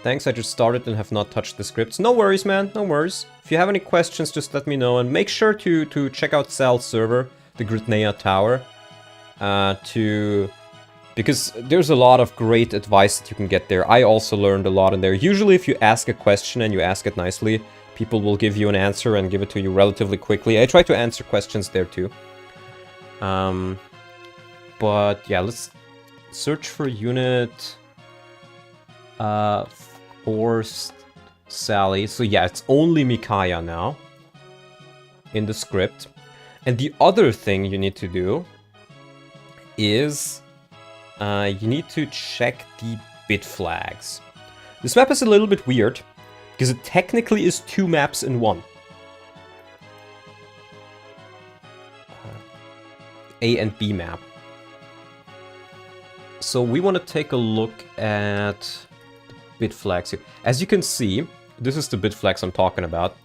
Thanks, I just started and have not touched the scripts. No worries, man, no worries. If you have any questions, just let me know. And make sure to check out Sal's server, the Gritnea Tower. Because there's a lot of great advice that you can get there. I also learned a lot in there. Usually if you ask a question and you ask it nicely, people will give you an answer and give it to you relatively quickly. I try to answer questions there too. But yeah, let's search for unit forced Sally. So yeah, it's only Micaiah now in the script. And the other thing you need to do is you need to check the bit flags. This map is a little bit weird, because it technically is 2 maps in one. A and B map. So we want to take a look at the bit flags here. As you can see, this is the bit flags I'm talking about.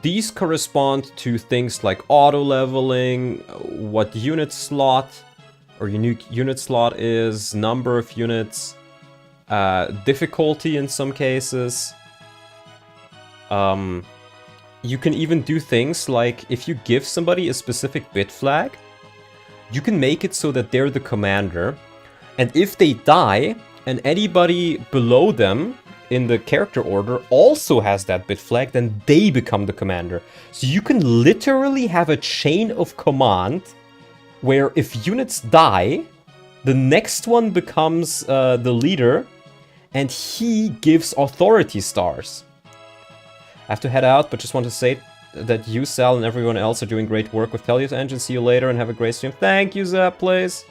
These correspond to things like auto leveling, what unit slot or unique unit slot is, number of units, difficulty in some cases. You can even do things like, if you give somebody a specific bit flag, you can make it so that they're the commander, and if they die, and anybody below them in the character order also has that bit flag, then they become the commander. So you can literally have a chain of command where if units die, the next one becomes the leader, and he gives authority stars. have to head out, but just want to say that you, Sal, and everyone else are doing great work with Tellius Engine. See you later and have a great stream. Thank you, Zap, please.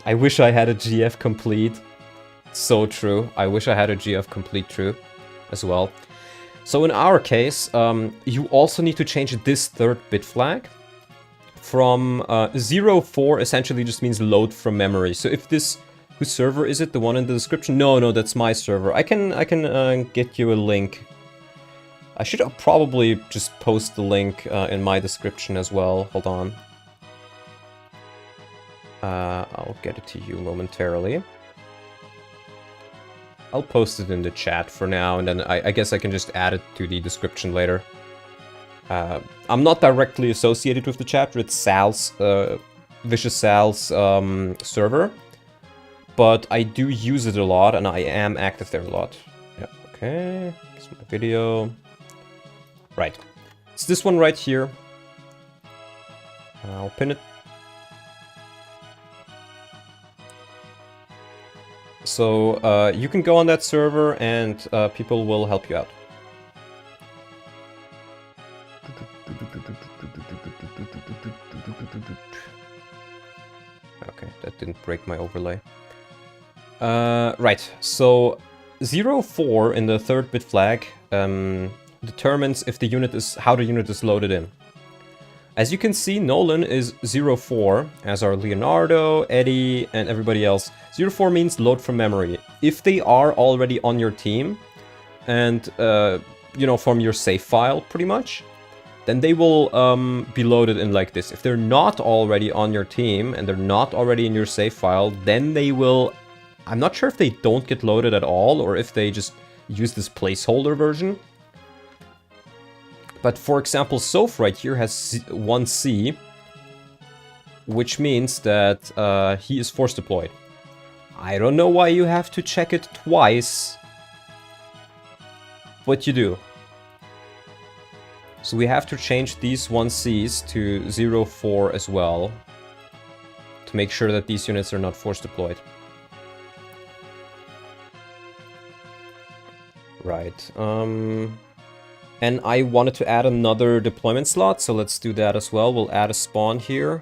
I wish I had a GF complete. So true. I wish I had a GF complete true as well. So in our case, you also need to change this third bit flag. From 04 essentially just means load from memory. So if this, whose server is it? The one in the description? No, that's my server. I can get you a link. I should probably just post the link in my description as well. Hold on. I'll get it to you momentarily. I'll post it in the chat for now, and then I guess I can just add it to the description later. I'm not directly associated with the chapter, it's Sal's, Vicious Sal's server. But I do use it a lot, and I am active there a lot. Yeah, okay, here's my video. Right, it's this one right here. I'll pin it. So you can go on that server and people will help you out. Okay, that didn't break my overlay. Right, so 04 in the third bit flag determines if the unit is how the unit is loaded in. As you can see, Nolan is 04, as are Leonardo, Eddie, and everybody else. 04 means load from memory. If they are already on your team, and, you know, from your save file, pretty much, then they will be loaded in like this. If they're not already on your team, and they're not already in your save file, then they will... I'm not sure if they don't get loaded at all, or if they just use this placeholder version. But for example, Soph right here has 1C, which means that he is force deployed. I don't know why you have to check it twice, but you do. So we have to change these 1Cs to 04 as well, to make sure that these units are not force deployed. Right, and I wanted to add another deployment slot, so let's do that as well. We'll add a spawn here.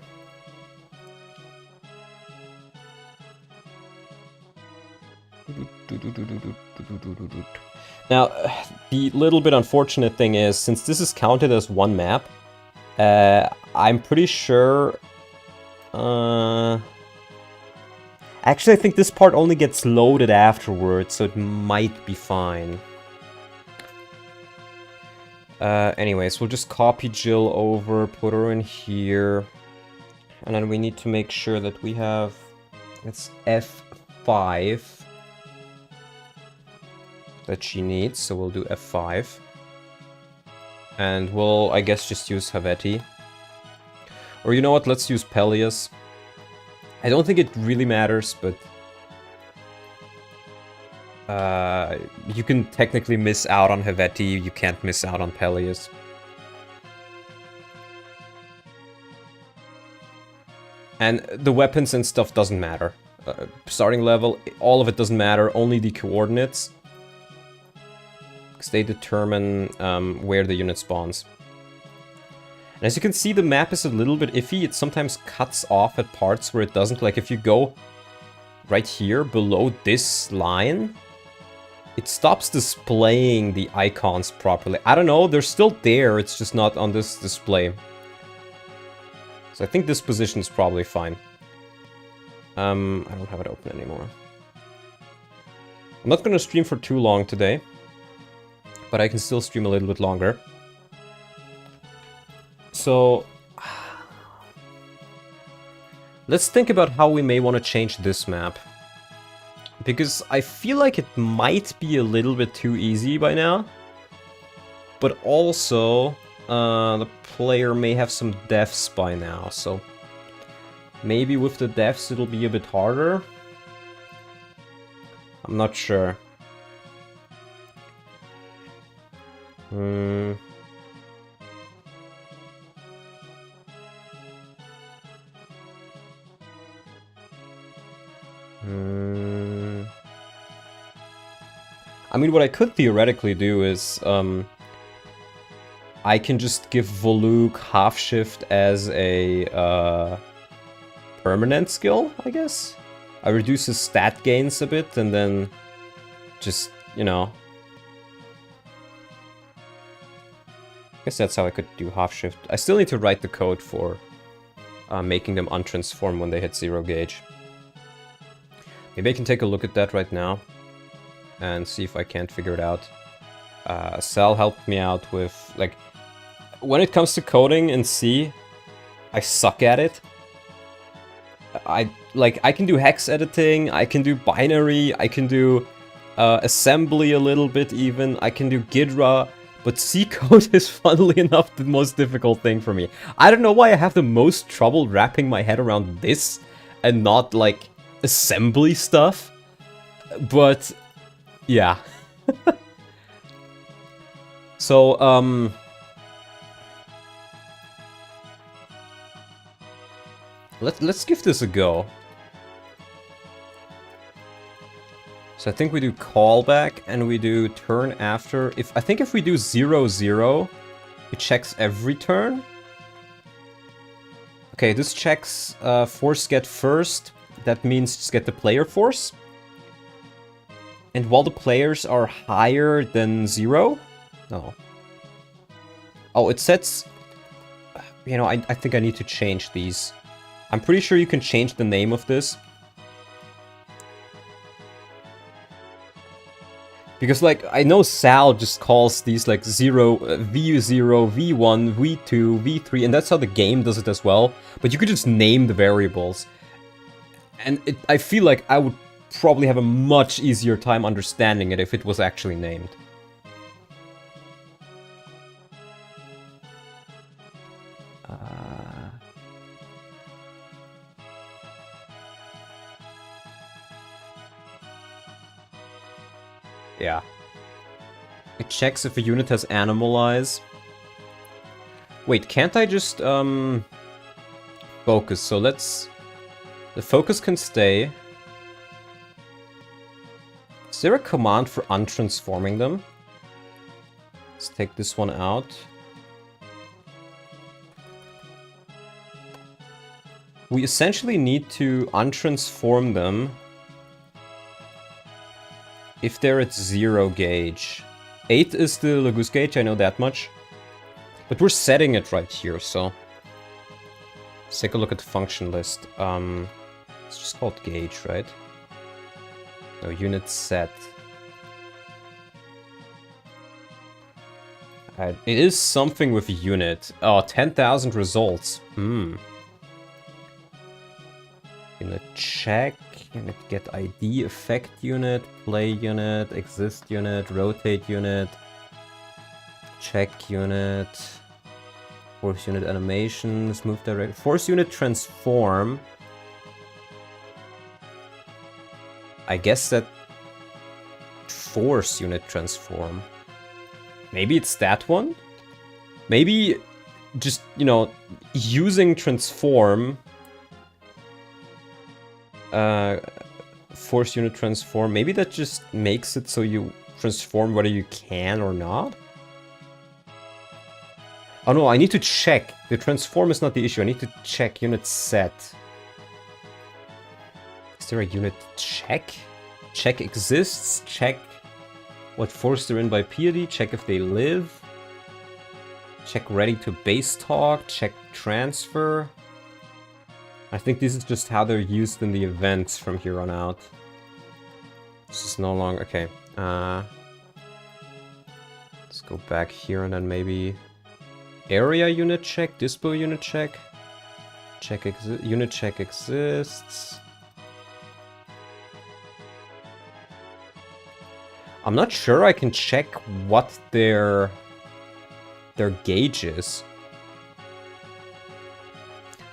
Now, the little bit unfortunate thing is, since this is counted as one map, I'm pretty sure... Actually, I think this part only gets loaded afterwards, so it might be fine. Anyways, we'll just copy Jill over, put her in here. And then we need to make sure that we have... It's F5 that she needs, so we'll do F5. And we'll, I guess, just use Havetti. Or you know what, let's use Peleus. I don't think it really matters, but... you can technically miss out on Havetti, you can't miss out on Peleus. And the weapons and stuff doesn't matter. Starting level, all of it doesn't matter, only the coordinates. Because they determine where the unit spawns. And as you can see, the map is a little bit iffy. It sometimes cuts off at parts where it doesn't. Like if you go right here below this line, it stops displaying the icons properly. I don't know, they're still there, it's just not on this display. So I think this position is probably fine. I don't have it open anymore. I'm not gonna stream for too long today, but I can still stream a little bit longer. So... let's think about how we may want to change this map. Because I feel like it might be a little bit too easy by now. But also, the player may have some deaths by now, so... maybe with the deaths it'll be a bit harder? I'm not sure. I mean, what I could theoretically do is, I can just give Voluk half shift as a, permanent skill, I guess? I reduce his stat gains a bit, and then just, you know... I guess that's how I could do half shift. I still need to write the code for making them untransform when they hit 0 gauge. Maybe I can take a look at that right now and see if I can't figure it out. Sal helped me out with, like, when it comes to coding in C, I suck at it. I can do hex editing, I can do binary, I can do assembly a little bit even, I can do Ghidra, but C code is funnily enough the most difficult thing for me. I don't know why I have the most trouble wrapping my head around this and not like assembly stuff, but yeah. So, let's give this a go. So I think we do callback and we do turn after. I think if we do 0-0, it checks every turn. Okay, this checks force get first. That means just get the player force. And while the players are higher than 0, no. Oh, it sets. You know, I think I need to change these. I'm pretty sure you can change the name of this. Because, like, I know Sal just calls these, like, V0, V1, V2, V3, and that's how the game does it as well. But you could just name the variables. And I feel like I would probably have a much easier time understanding it if it was actually named. Yeah. It checks if a unit has animal eyes. Wait, can't I just, focus? So let's... The focus can stay. Is there a command for untransforming them? Let's take this one out. We essentially need to untransform them if they're at 0 gauge. 8 is the Laguz gauge, I know that much. But we're setting it right here, so... Let's take a look at the function list. It's just called gauge, right? No, unit set. It is something with unit. Oh, 10,000 results. Unit check. Unit get ID, effect unit, play unit, exist unit, rotate unit, check unit, force unit animations, move direct, force unit transform. I guess that force unit transform. Maybe it's that one? Maybe just, you know, using transform. Force unit transform. Maybe that just makes it so you transform whether you can or not. Oh no, I need to check. The transform is not the issue. I need to check unit set. Is there a unit check? Check exists. Check what force they're in by piety. Check if they live. Check ready to base talk. Check transfer. I think this is just how they're used in the events from here on out. This is no longer... Okay. Let's go back here and then maybe... Area unit check, dispo unit check. Unit check exists. I'm not sure I can check what their gauge is.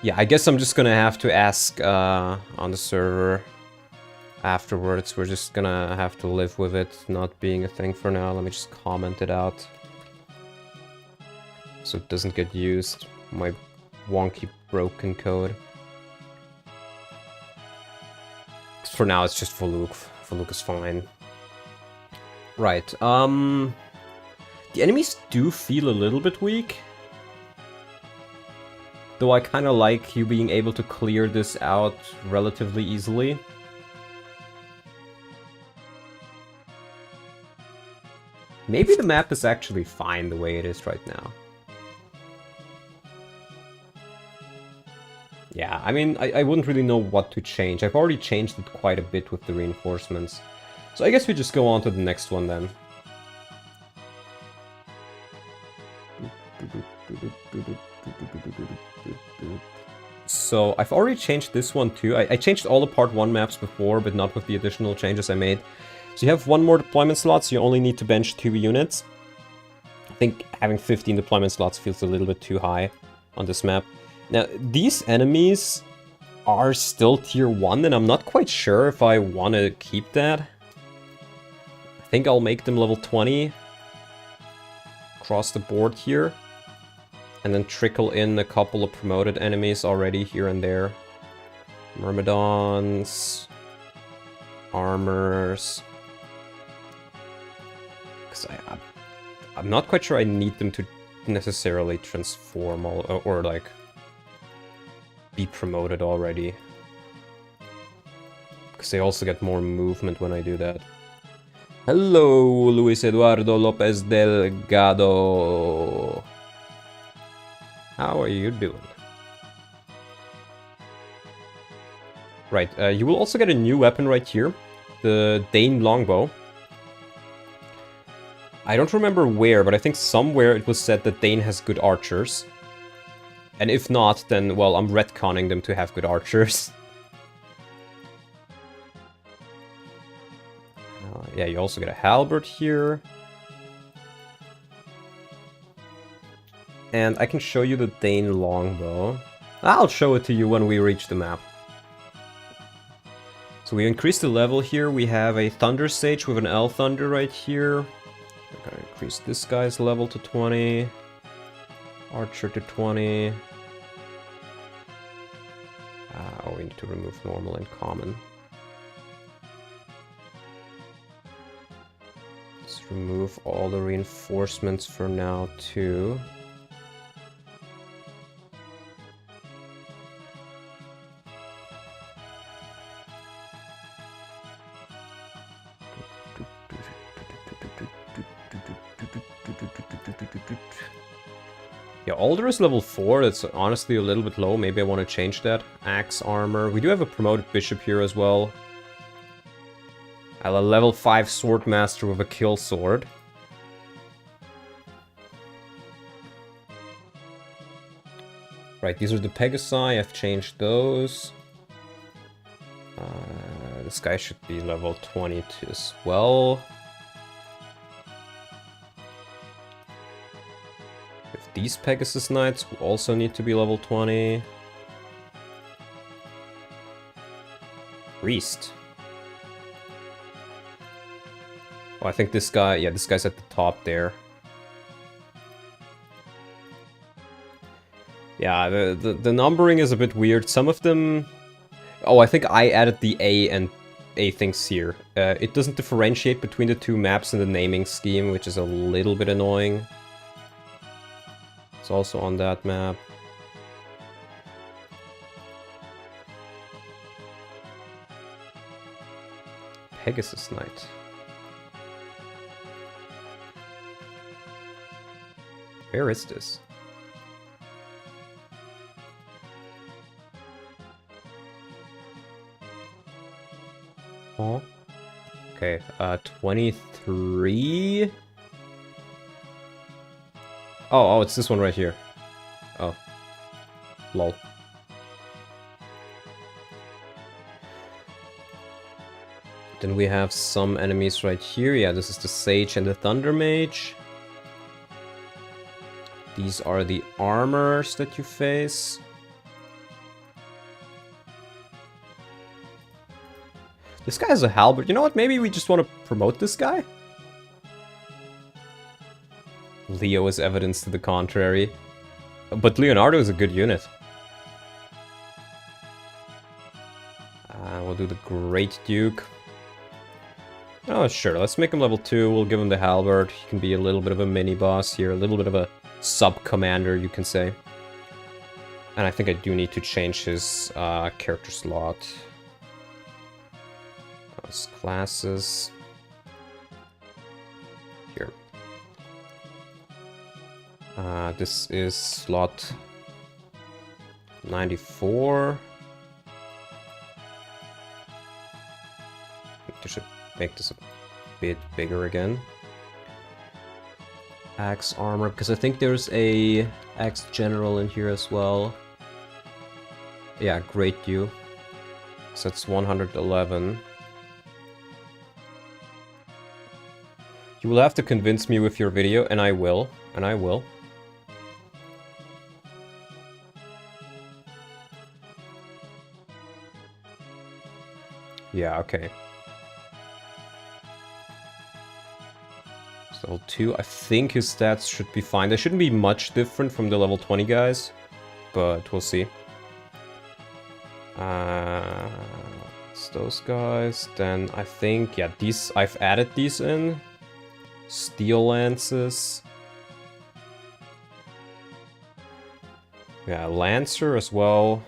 Yeah, I guess I'm just gonna have to ask on the server afterwards. We're just gonna have to live with it not being a thing for now. Let me just comment it out so it doesn't get used. My wonky broken code. For now, it's just Voluk. Voluk is fine. Right, the enemies do feel a little bit weak. Though I kind of like you being able to clear this out relatively easily. Maybe the map is actually fine the way it is right now. Yeah, I mean, I wouldn't really know what to change. I've already changed it quite a bit with the reinforcements. So I guess we just go on to the next one then. So I've already changed this one too. I changed all the part 1 maps before, but not with the additional changes I made. So you have 1 more deployment slot, so you only need to bench 2 units. I think having 15 deployment slots feels a little bit too high on this map. Now, these enemies are still tier 1, and I'm not quite sure if I want to keep that. I think I'll make them level 20 across the board here. And then trickle in a couple of promoted enemies already here and there. Myrmidons. Armors. Because I'm not quite sure I need them to necessarily transform or like be promoted already. Because they also get more movement when I do that. Hello, Luis Eduardo Lopez Delgado. How are you doing? Right, you will also get a new weapon right here. The Dane Longbow. I don't remember where, but I think somewhere it was said that Dane has good archers. And if not, then, well, I'm retconning them to have good archers. Yeah, you also get a halberd here. And I can show you the Dane longbow. I'll show it to you when we reach the map. So we increase the level here. We have a Thunder Sage with an L Thunder right here. We're gonna increase this guy's level to 20. Archer to 20. Oh, we need to remove normal and common. Let's remove all the reinforcements for now too. Yeah, Alder is level 4, that's honestly a little bit low, maybe I want to change that. Axe armor, we do have a promoted bishop here as well. A level 5 swordmaster with a kill sword. Right, these are the Pegasi, I've changed those. This guy should be level 22 as well. These Pegasus Knights will also need to be level 20. Priest. Oh, I think this guy, yeah, this guy's at the top there. Yeah, the numbering is a bit weird. Some of them... Oh, I think I added the A and A things here. It doesn't differentiate between the two maps in the naming scheme, which is a little bit annoying. It's also on that map. Pegasus Knight. Where is this? Oh. Okay, 23... Oh, it's this one right here. Oh. Lol. Then we have some enemies right here. Yeah, this is the Sage and the Thunder Mage. These are the armors that you face. This guy has a halberd. You know what? Maybe we just want to promote this guy? Leo is evidence to the contrary. But Leonardo is a good unit. We'll do the Great Duke. Oh, sure, let's make him level 2. We'll give him the halberd. He can be a little bit of a mini-boss here. A little bit of a sub-commander, you can say. And I think I do need to change his character slot. Those classes. Here. This is slot 94. I should make this a bit bigger again. Axe armor, because I think there's a axe general in here as well. Yeah, great you. So it's 111. You will have to convince me with your video, and I will. And I will. Yeah, okay. So level 2, I think his stats should be fine. They shouldn't be much different from the level 20 guys, but we'll see. It's those guys. Then I think, yeah, these, I've added these in. Steel lances. Yeah, lancer as well.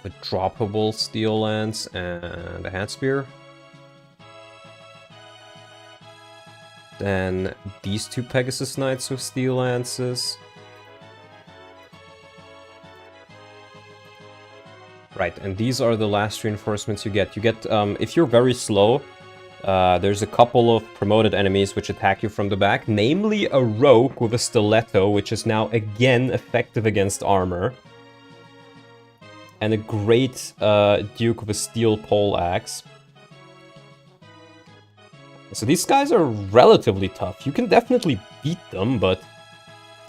A droppable steel lance and a hand spear. Then these two Pegasus Knights with steel lances. Right, and these are the last reinforcements you get. You get, if you're very slow, there's a couple of promoted enemies which attack you from the back, namely a rogue with a stiletto, which is now again effective against armor. And a great duke with a steel pole axe. So these guys are relatively tough. You can definitely beat them, but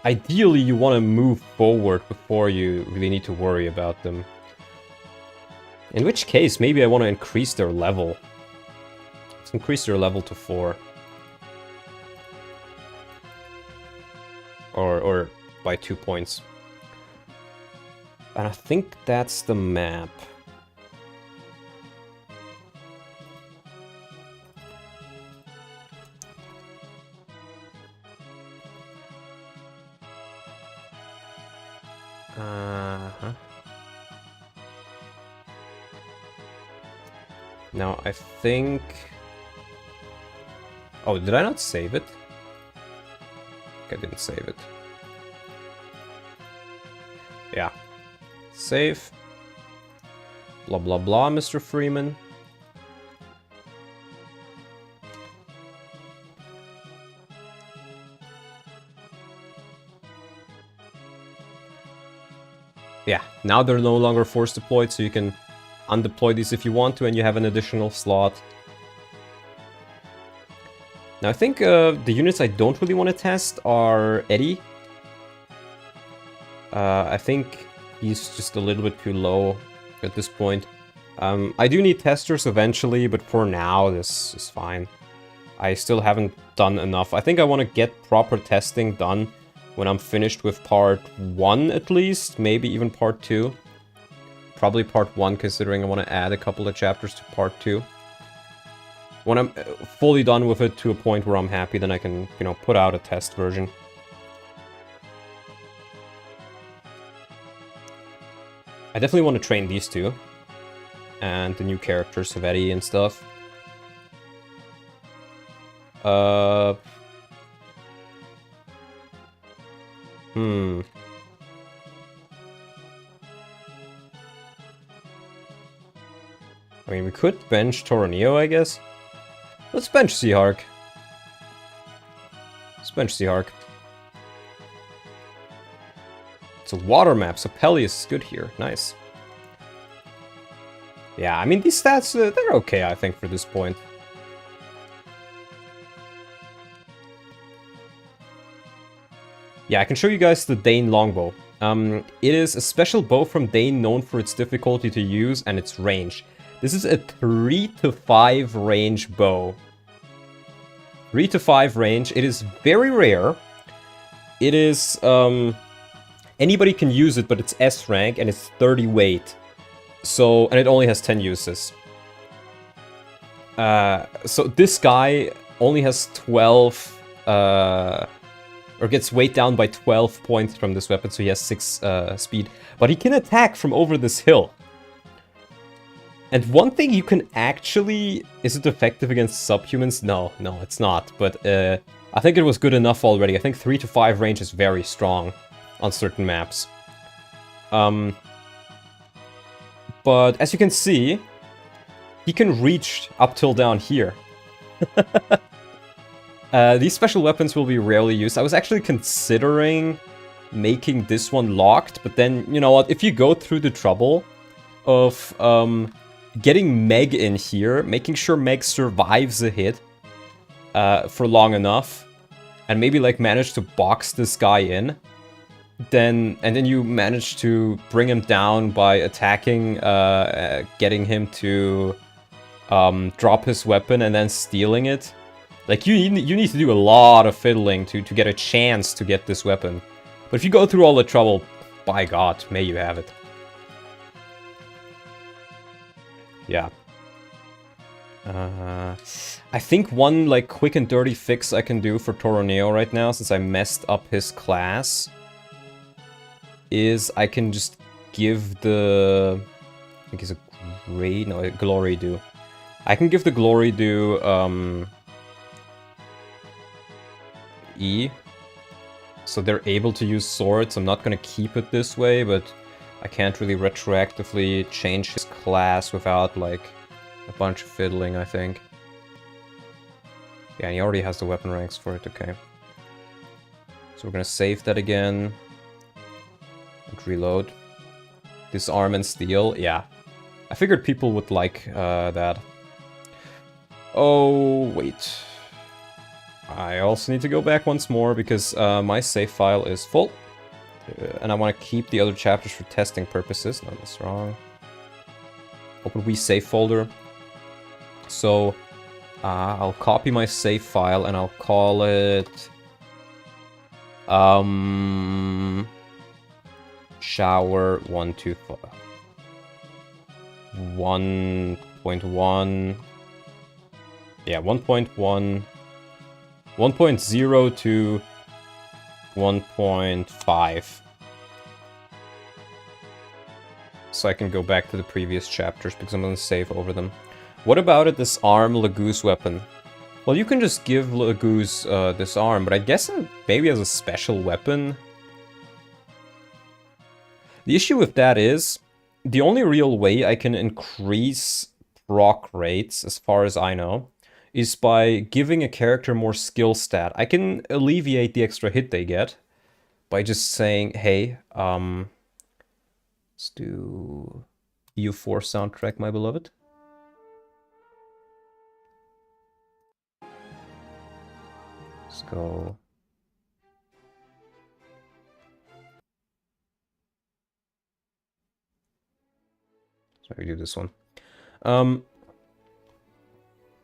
ideally you want to move forward before you really need to worry about them. In which case, maybe I want to increase their level. Let's increase their level to 4. Or by 2 points. And I think that's the map. Now, I think... Oh, did I not save it? I didn't save it. Yeah. Save. Blah, blah, blah, Mr. Freeman. Yeah, now they're no longer force deployed, so you can undeploy these if you want to, and you have an additional slot. Now, I think the units I don't really want to test are Eddie. I think he's just a little bit too low at this point. I do need testers eventually, but for now, this is fine. I still haven't done enough. I think I want to get proper testing done when I'm finished with part 1 at least, maybe even part 2. Probably part 1, considering I want to add a couple of chapters to part 2. When I'm fully done with it to a point where I'm happy, then I can, you know, put out a test version. I definitely want to train these two. And the new characters, Savetti and stuff. I mean, we could bench Toronio, I guess. Let's bench Seahark. Let's bench Seahark. It's a water map, so Peleus is good here. Nice. Yeah, I mean, these stats, they're okay, I think, for this point. Yeah, I can show you guys the Dane longbow. It is a special bow from Dane known for its difficulty to use and its range. This is a 3 to 5 range bow. 3 to 5 range. It is very rare. It is, anybody can use it, but it's S rank and it's 30 weight. So, and it only has 10 uses. So this guy only has 12, or gets weighed down by 12 points from this weapon, so he has 6 speed. But he can attack from over this hill. And one thing you can actually... Is it effective against subhumans? No, it's not. But I think it was good enough already. I think 3 to 5 range is very strong on certain maps. But as you can see, he can reach up till down here. These special weapons will be rarely used. I was actually considering making this one locked, but then, you know what, if you go through the trouble of getting Meg in here, making sure Meg survives a hit for long enough, and maybe like manage to box this guy in, and then you manage to bring him down by attacking, getting him to drop his weapon and then stealing it. Like, you need to do a lot of fiddling to get a chance to get this weapon. But if you go through all the trouble, by God, may you have it. Yeah. I think one, like, quick and dirty fix I can do for Toroneo right now, since I messed up his class, is I can just give the... I think it's a great... No, a Glory Dew. I can give the Glory Dew, E. So they're able to use swords. I'm not gonna keep it this way, but I can't really retroactively change his class without, like, a bunch of fiddling, I think. Yeah, and he already has the weapon ranks for it, okay. So we're gonna save that again. And reload. Disarm and steal, yeah. I figured people would like that. Oh, wait. I also need to go back once more because my save file is full. And I want to keep the other chapters for testing purposes. No, that's wrong. Open We Save folder. So I'll copy my save file and I'll call it shower 125 1.1. Yeah, 1.1 1.0 to 1.5. So I can go back to the previous chapters because I'm going to save over them. What about a disarm Laguz weapon? Well, you can just give Laguz disarm, but I guess maybe as a special weapon. The issue with that is, the only real way I can increase proc rates, as far as I know, is by giving a character more skill stat. I can alleviate the extra hit they get by just saying, hey, let's do EU4 soundtrack, my beloved. Let's go. So we do this one.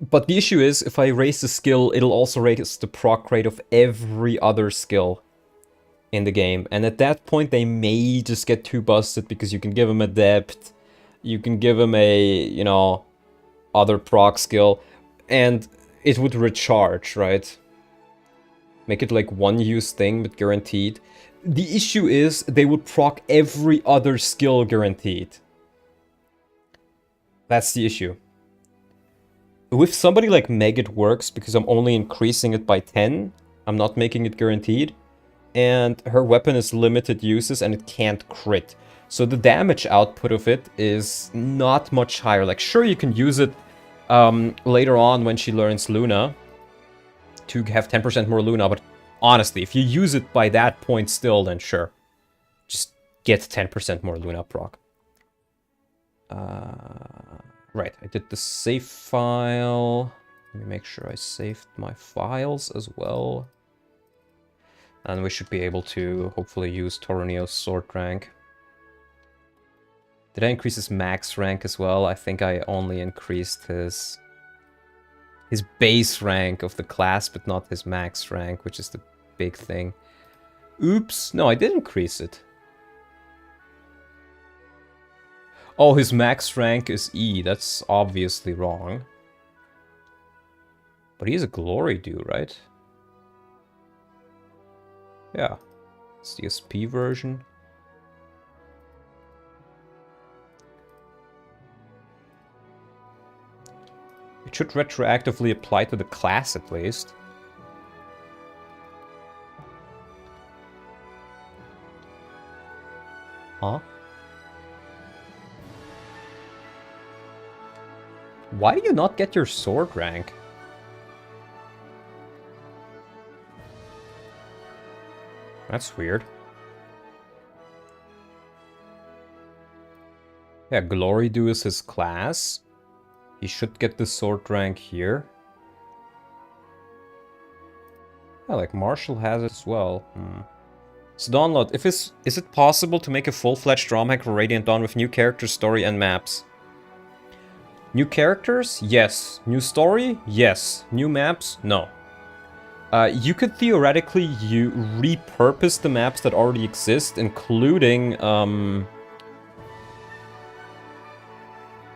But the issue is, if I raise the skill, it'll also raise the proc rate of every other skill in the game. And at that point, they may just get too busted, because you can give them Adept, you can give them a, you know, other proc skill, and it would recharge, right? Make it like one use thing, but guaranteed. The issue is, they would proc every other skill guaranteed. That's the issue. With somebody like Meg, it works because I'm only increasing it by 10. I'm not making it guaranteed. And her weapon is limited uses and it can't crit. So the damage output of it is not much higher. Like, sure, you can use it later on when she learns Luna to have 10% more Luna, but honestly, if you use it by that point still, then sure. Just get 10% more Luna proc. Right, I did the save file. Let me make sure I saved my files as well. And we should be able to hopefully use Toroneo's sword rank. Did I increase his max rank as well? I think I only increased his base rank of the class, but not his max rank, which is the big thing. Oops, no, I did increase it. Oh, his max rank is E. That's obviously wrong. But he's a glory do, right? Yeah. It's the SP version. It should retroactively apply to the class at least. Huh? Why do you not get your sword rank? That's weird. Yeah, Glory Do is his class. He should get the sword rank here. Yeah, like Marshall has it as well. So download. Is it possible to make a full-fledged ROM hack for Radiant Dawn with new characters, story, and maps? New characters? Yes. New story? Yes. New maps? No. You could theoretically repurpose the maps that already exist, including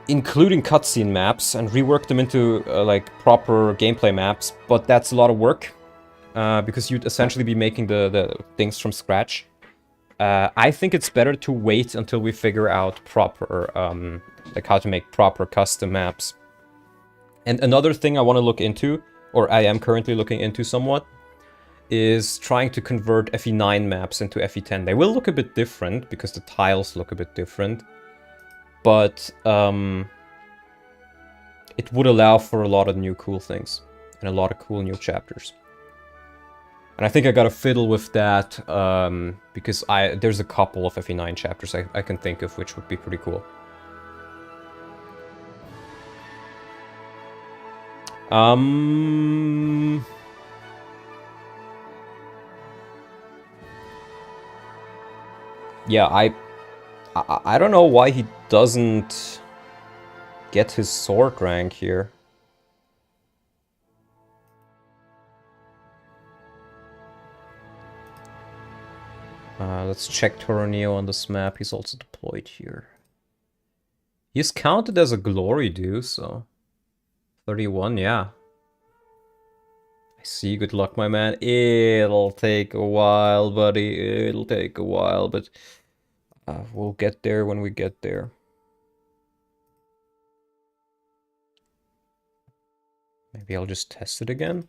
cutscene maps, and rework them into like proper gameplay maps. But that's a lot of work because you'd essentially be making the things from scratch. I think it's better to wait until we figure out proper like how to make proper custom maps. And another thing I want to look into, or I am currently looking into somewhat, is trying to convert FE9 maps into FE10. They will look a bit different, because the tiles look a bit different. But it would allow for a lot of new cool things, and a lot of cool new chapters. And I think I gotta fiddle with that, because there's a couple of FE9 chapters I can think of which would be pretty cool. Yeah, I don't know why he doesn't get his sword rank here. Let's check Toroneo on this map. He's also deployed here. He's counted as a glory do, so 31, yeah. I see. Good luck, my man. It'll take a while, buddy. It'll take a while, but we'll get there when we get there. Maybe I'll just test it again.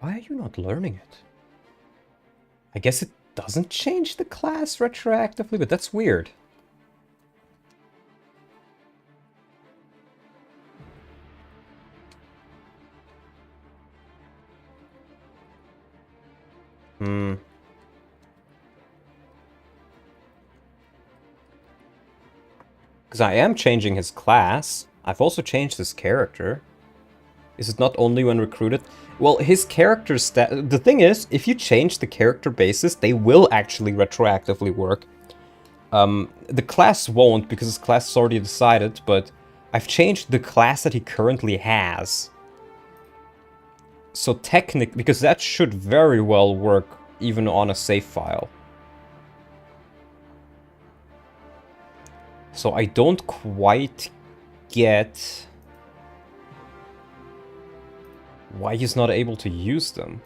Why are you not learning it? I guess it doesn't change the class retroactively, but that's weird. Because I am changing his class. I've also changed his character. Is it not only when recruited? Well, his character stat... The thing is, if you change the character basis, they will actually retroactively work. The class won't, because his class is already decided, but I've changed the class that he currently has. So technically, because that should very well work even on a save file. So I don't quite get why he's not able to use them.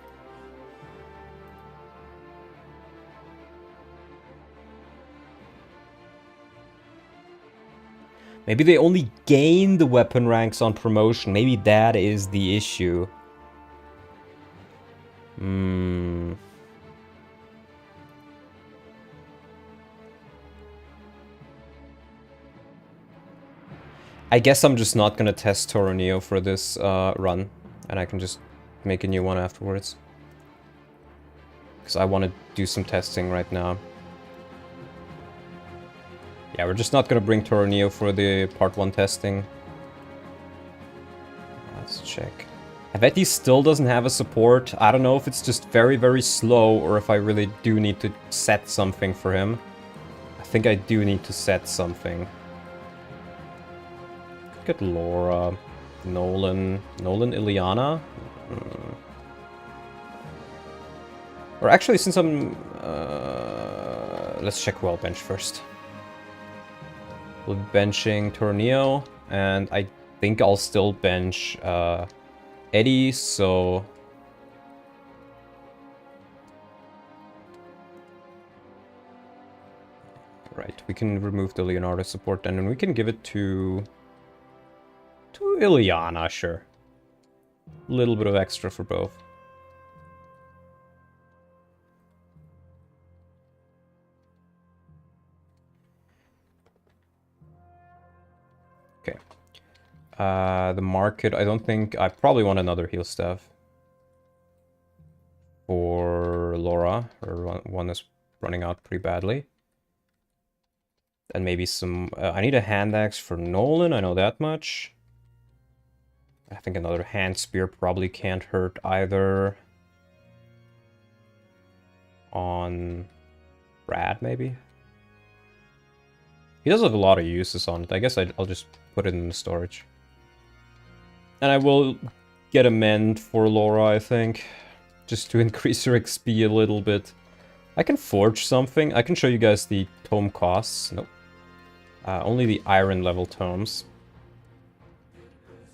Maybe they only gain the weapon ranks on promotion. Maybe that is the issue. I guess I'm just not gonna test Toroneo for this run, and I can just make a new one afterwards. Because I want to do some testing right now. Yeah, we're just not gonna bring Toroneo for the part 1 testing. Let's check. Haveti still doesn't have a support. I don't know if it's just very, very slow, or if I really do need to set something for him. I think I do need to set something. Get Laura, Nolan, Ileana. Or actually, since I'm let's check who I'll bench first. We'll be benching Torneo, and I think I'll still bench Eddie, so... Right, we can remove the Leonardo support then, and we can give it to Ilyana, sure. A little bit of extra for both. Okay. The market, I don't think... I probably want another heal staff. For Laura, her one is running out pretty badly. And maybe some... I need a hand axe for Nolan, I know that much. I think another hand spear probably can't hurt either. On Brad, maybe? He does have a lot of uses on it. I guess I'll just put it in the storage. And I will get a mend for Laura, I think. Just to increase her XP a little bit. I can forge something. I can show you guys the tome costs. Nope. Only the iron level tomes.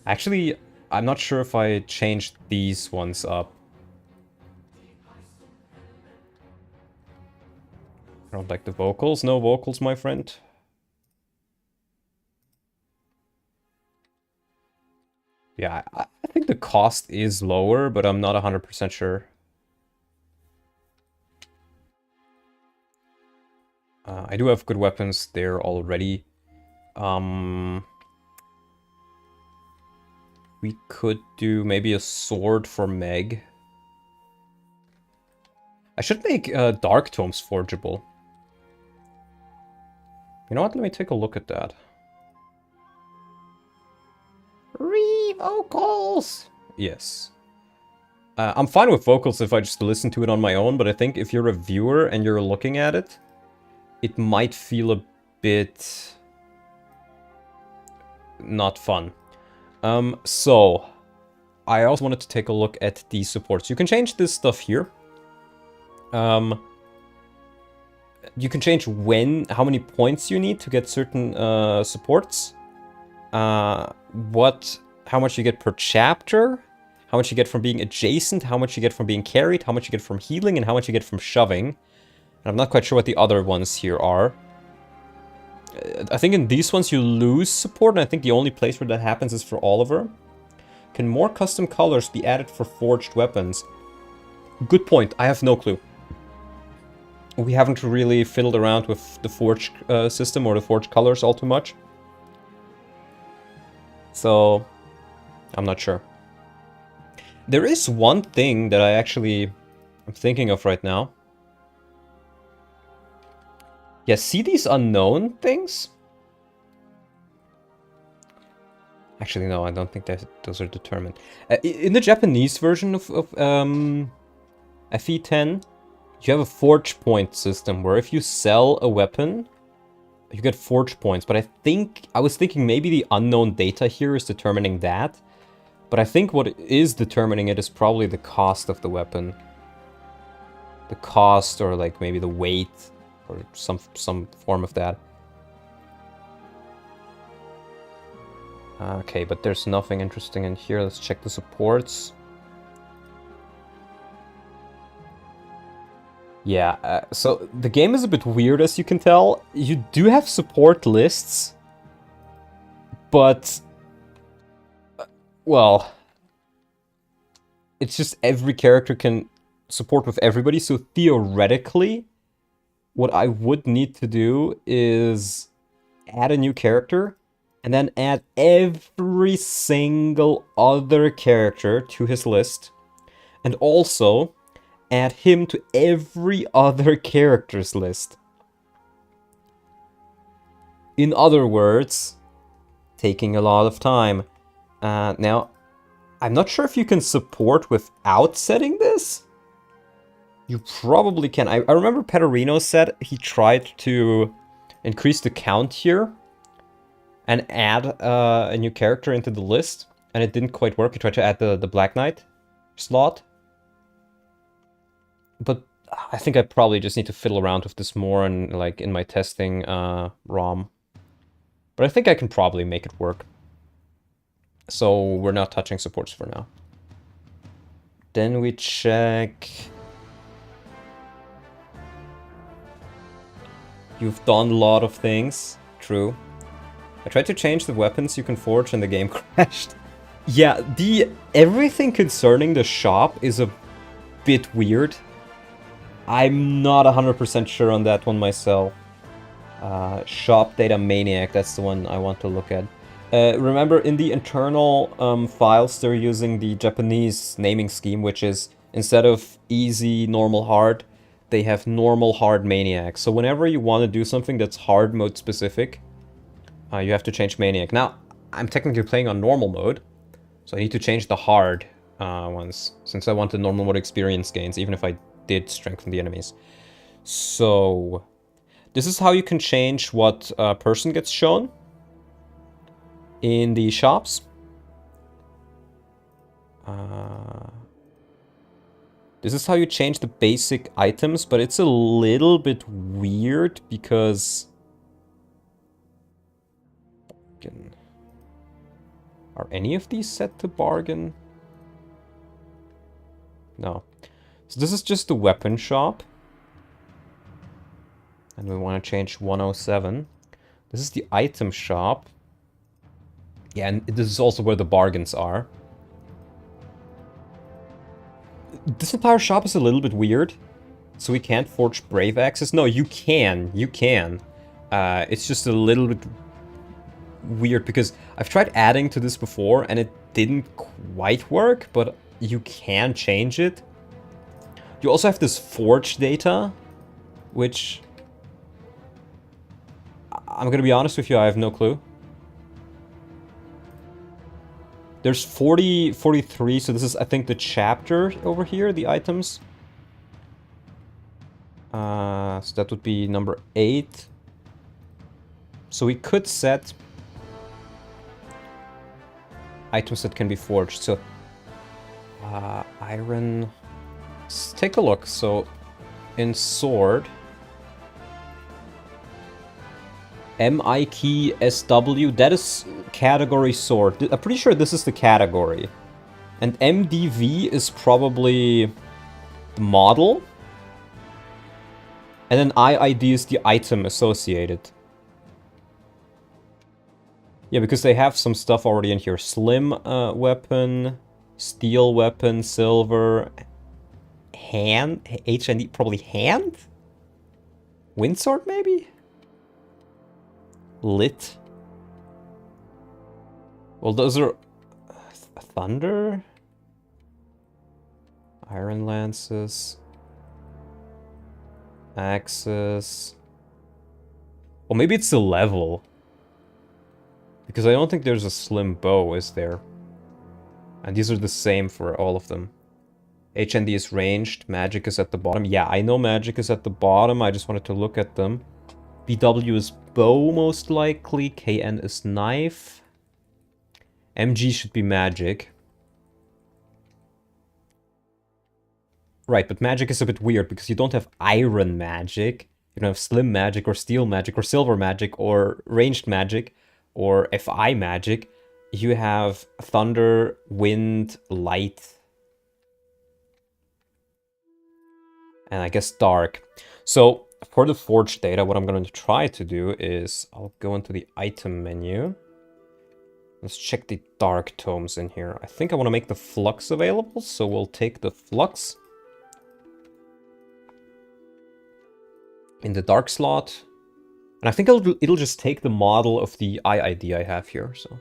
Actually, I'm not sure if I changed these ones up. I don't like the vocals. No vocals, my friend. Yeah, I think the cost is lower, but I'm not 100% sure. I do have good weapons there already. We could do maybe a sword for Meg. I should make Dark Tomes forgeable. You know what? Let me take a look at that. Vocals! Yes. I'm fine with vocals if I just listen to it on my own, but I think if you're a viewer and you're looking at it, it might feel a bit... not fun. So, I also wanted to take a look at these supports. You can change this stuff here. You can change how many points you need to get certain supports. How much you get per chapter, how much you get from being adjacent, how much you get from being carried, how much you get from healing, and how much you get from shoving. And I'm not quite sure what the other ones here are. I think in these ones you lose support, and I think the only place where that happens is for Oliver. Can more custom colors be added for forged weapons? Good point, I have no clue. We haven't really fiddled around with the forged system or the forged colors all too much. So, I'm not sure. There is one thing that I'm thinking of right now. Yeah, see these unknown things? Actually, no, I don't think that those are determined. In the Japanese version of FE10, you have a forge point system where if you sell a weapon, you get forge points. But I was thinking maybe the unknown data here is determining that. But I think what is determining it is probably the cost of the weapon. The cost, or like maybe the weight, or some form of that. Okay, but there's nothing interesting in here. Let's check the supports. Yeah, so the game is a bit weird, as you can tell. You do have support lists, but... well... it's just every character can support with everybody, so theoretically, what I would need to do is add a new character, and then add every single other character to his list, and also add him to every other character's list. In other words, taking a lot of time. Now, I'm not sure if you can support without setting this. You probably can. I remember Pederino said he tried to increase the count here and add a new character into the list, and it didn't quite work. He tried to add the Black Knight slot. But I think I probably just need to fiddle around with this more and like in my testing ROM. But I think I can probably make it work. So we're not touching supports for now. Then we check... You've done a lot of things. True. I tried to change the weapons you can forge and the game crashed. Yeah, everything concerning the shop is a bit weird. I'm not 100% sure on that one myself. Shop Data Maniac, that's the one I want to look at. Remember, in the internal files, they're using the Japanese naming scheme, which is, instead of easy, normal, hard, they have normal, hard, maniac. So whenever you want to do something that's hard mode specific, you have to change maniac. Now, I'm technically playing on normal mode, so I need to change the hard ones, since I want the normal mode experience gains, even if I did strengthen the enemies. So, this is how you can change what person gets shown in the shops. This is how you change the basic items, but it's a little bit weird because... Are any of these set to bargain? No. So this is just the weapon shop. And we want to change 107. This is the item shop. Yeah, and this is also where the bargains are. This entire shop is a little bit weird. So we can't forge Brave Axes? No, you can. You can. It's just a little bit weird because I've tried adding to this before and it didn't quite work, but you can change it. You also have this forge data, which... I'm gonna be honest with you, I have no clue. There's 43, so this is, I think, the chapter over here, the items. So that would be number 8. So we could set items that can be forged. So, iron... Let's take a look. So, in sword... MIKSW, that is category sword. I'm pretty sure this is the category. And MDV is probably the model. And then IID is the item associated. Yeah, because they have some stuff already in here. Slim weapon, steel weapon, silver, hand, HND, probably hand? Windsword maybe? Lit. Well, those are thunder, iron lances, axes. Well, maybe it's the level, because I don't think there's a slim bow, is there? And these are the same for all of them. HND is ranged, magic is at the bottom. Yeah, I know magic is at the bottom, I just wanted to look at them. BW is bow, most likely. KN is knife. MG should be magic. Right, but magic is a bit weird, because you don't have iron magic. You don't have slim magic, or steel magic, or silver magic, or ranged magic, or FI magic. You have thunder, wind, light, and I guess dark. So, for the forge data, what I'm going to try to do is I'll go into the item menu. Let's check the dark tomes in here. I think I want to make the flux available, so we'll take the flux in the dark slot. And I think it'll just take the model of the IID I have here. So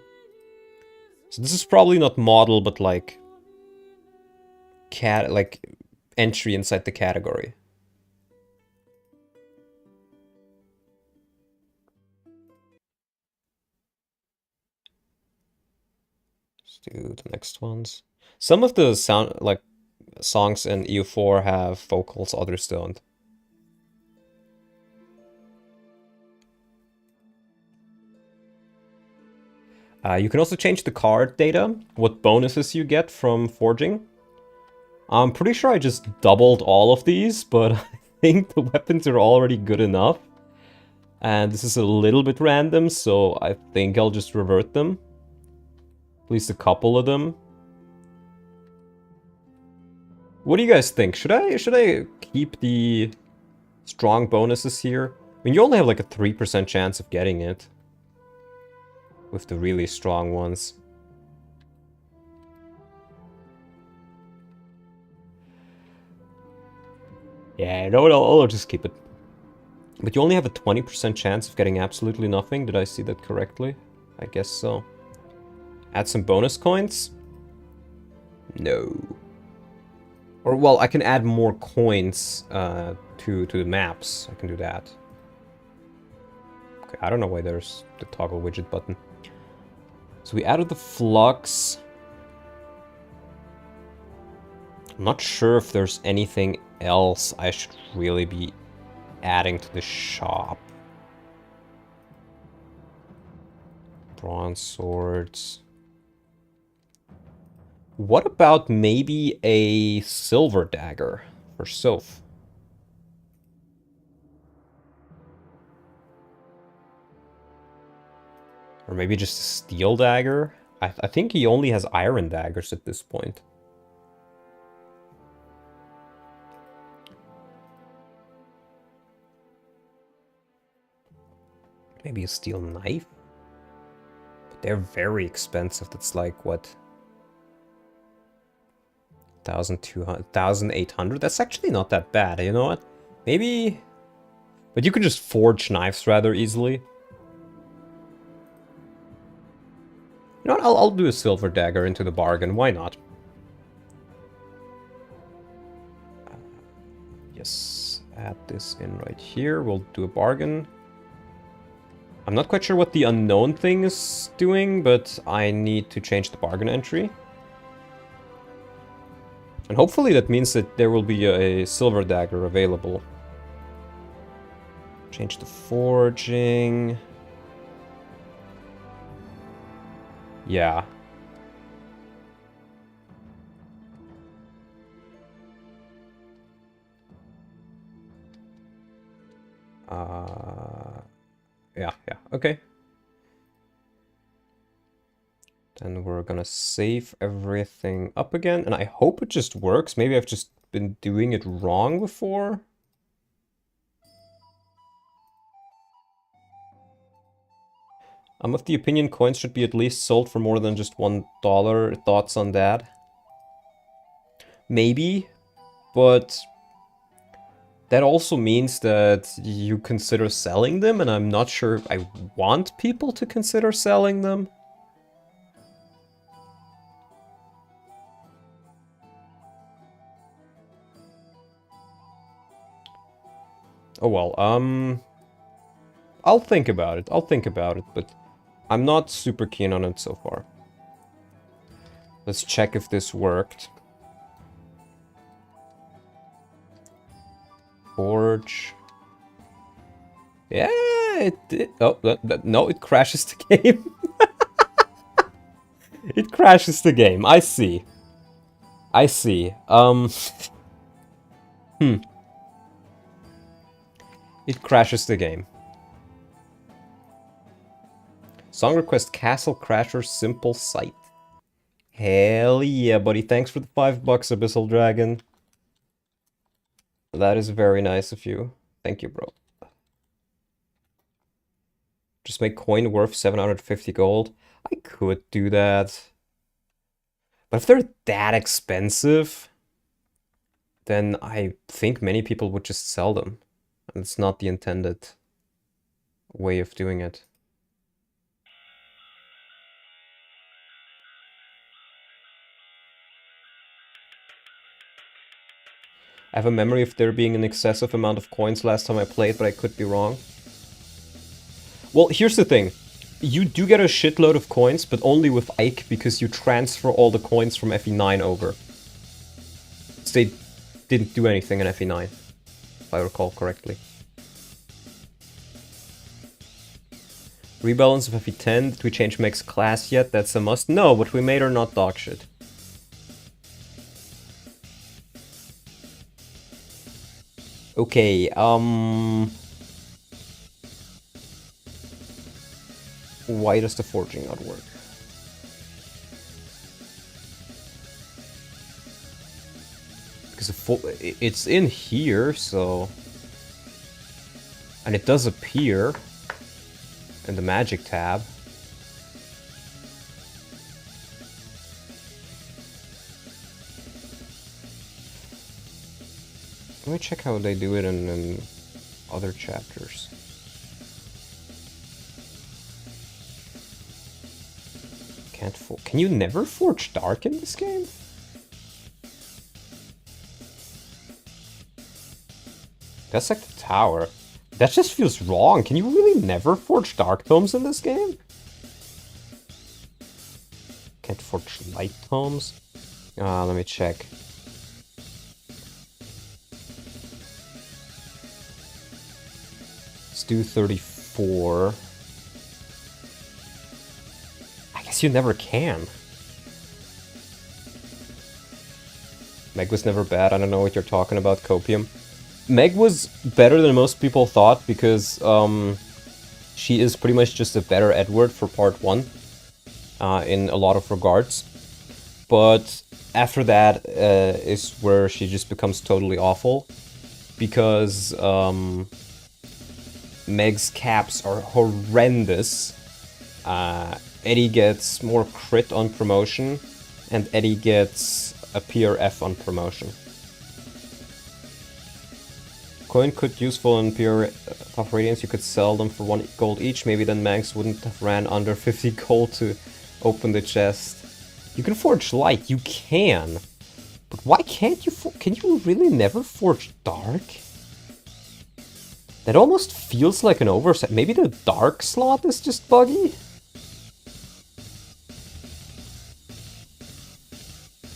this is probably not model, but like entry inside the category. Do the next ones. Some of the songs in EU4 have vocals, others don't. You can also change the card data, what bonuses you get from forging. I'm pretty sure I just doubled all of these, but I think the weapons are already good enough. And this is a little bit random, so I think I'll just revert them. At least a couple of them. What do you guys think? Should I keep the strong bonuses here? I mean, you only have like a 3% chance of getting it. With the really strong ones. Yeah, no, I'll just keep it. But you only have a 20% chance of getting absolutely nothing. Did I see that correctly? I guess so. Add some bonus coins? No. Or, well, I can add more coins to the maps. I can do that. Okay, I don't know why there's the toggle widget button. So we added the flux. I'm not sure if there's anything else I should really be adding to the shop. Bronze swords. What about maybe a silver dagger for Soph? Or maybe just a steel dagger? I think he only has iron daggers at this point. Maybe a steel knife? But they're very expensive. That's like, what? 1,800? That's actually not that bad, you know what? Maybe... But you can just forge knives rather easily. You know what? I'll do a silver dagger into the bargain. Why not? Yes. Add this in right here. We'll do a bargain. I'm not quite sure what the unknown thing is doing, but I need to change the bargain entry. And hopefully that means that there will be a silver dagger available. Change the forging. Yeah. Yeah, okay. Then we're gonna save everything up again, and I hope it just works. Maybe I've just been doing it wrong before. I'm of the opinion coins should be at least sold for more than just $1. Thoughts on that? Maybe, but that also means that you consider selling them, and I'm not sure I want people to consider selling them. Oh well, I'll think about it. I'll think about it, but I'm not super keen on it so far. Let's check if this worked. Forge. Yeah, it did. Oh, no, it crashes the game. It crashes the game. I see. I see. It crashes the game. Song request Castle Crasher Simple Sight. Hell yeah, buddy. Thanks for the $5, Abyssal Dragon. That is very nice of you. Thank you, bro. Just make coin worth 750 gold. I could do that. But if they're that expensive, then I think many people would just sell them. And it's not the intended way of doing it. I have a memory of there being an excessive amount of coins last time I played, but I could be wrong. Well, here's the thing. You do get a shitload of coins, but only with Ike, because you transfer all the coins from FE9 over. So they didn't do anything in FE9, if I recall correctly. Rebalance of FE10, did we change Meg's class yet? That's a must. No, but we made her not dog shit. Okay, why does the forging not work? Because it's in here, so... And it does appear in the magic tab. Let me check how they do it in other chapters. Can you never forge dark in this game? That's like the tower. That just feels wrong. Can you really never forge dark tomes in this game? Can't forge light tomes? Let me check. Let's do 34. I guess you never can. Meg was never bad. I don't know what you're talking about, Copium. Meg was better than most people thought because she is pretty much just a better Edward for part 1 in a lot of regards. But after that is where she just becomes totally awful because Meg's caps are horrendous. Eddie gets more crit on promotion and Eddie gets a PRF on promotion. Coin could useful in pure top radiance. You could sell them for 1 gold each. Maybe then Mags wouldn't have ran under 50 gold to open the chest. You can forge light. You can. But why can't you can you really never forge dark? That almost feels like an oversight. Maybe the dark slot is just buggy?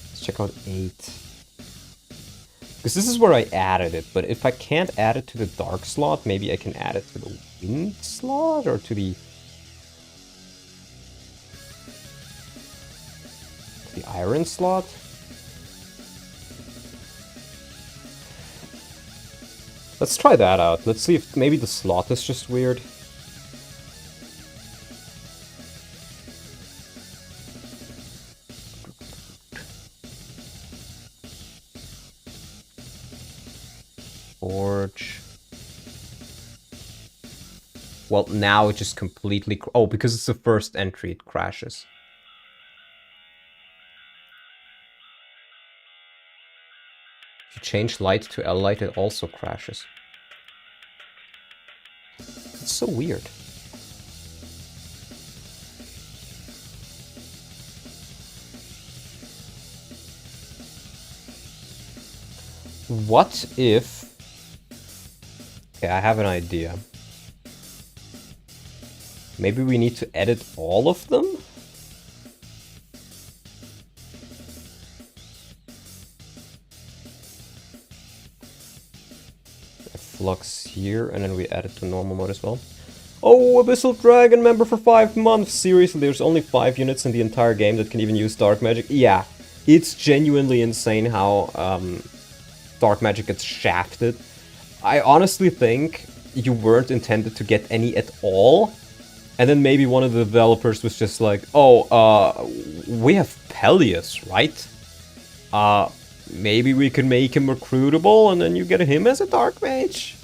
Let's check out 8. Because this is where I added it, but if I can't add it to the dark slot, maybe I can add it to the wind slot or to the iron slot. Let's try that out. Let's see if maybe the slot is just weird. Forge. Well, now it just completely... Oh, because it's the first entry, it crashes. If you change light to L light, it also crashes. It's so weird. What if... Okay, I have an idea. Maybe we need to edit all of them? Flux here, and then we add it to normal mode as well. Oh, Abyssal Dragon member for 5 months! Seriously, there's only 5 units in the entire game that can even use Dark Magic? Yeah, it's genuinely insane how Dark Magic gets shafted. I honestly think you weren't intended to get any at all. And then maybe one of the developers was just like, oh, we have Peleus, right? Maybe we can make him recruitable and then you get him as a Dark Mage?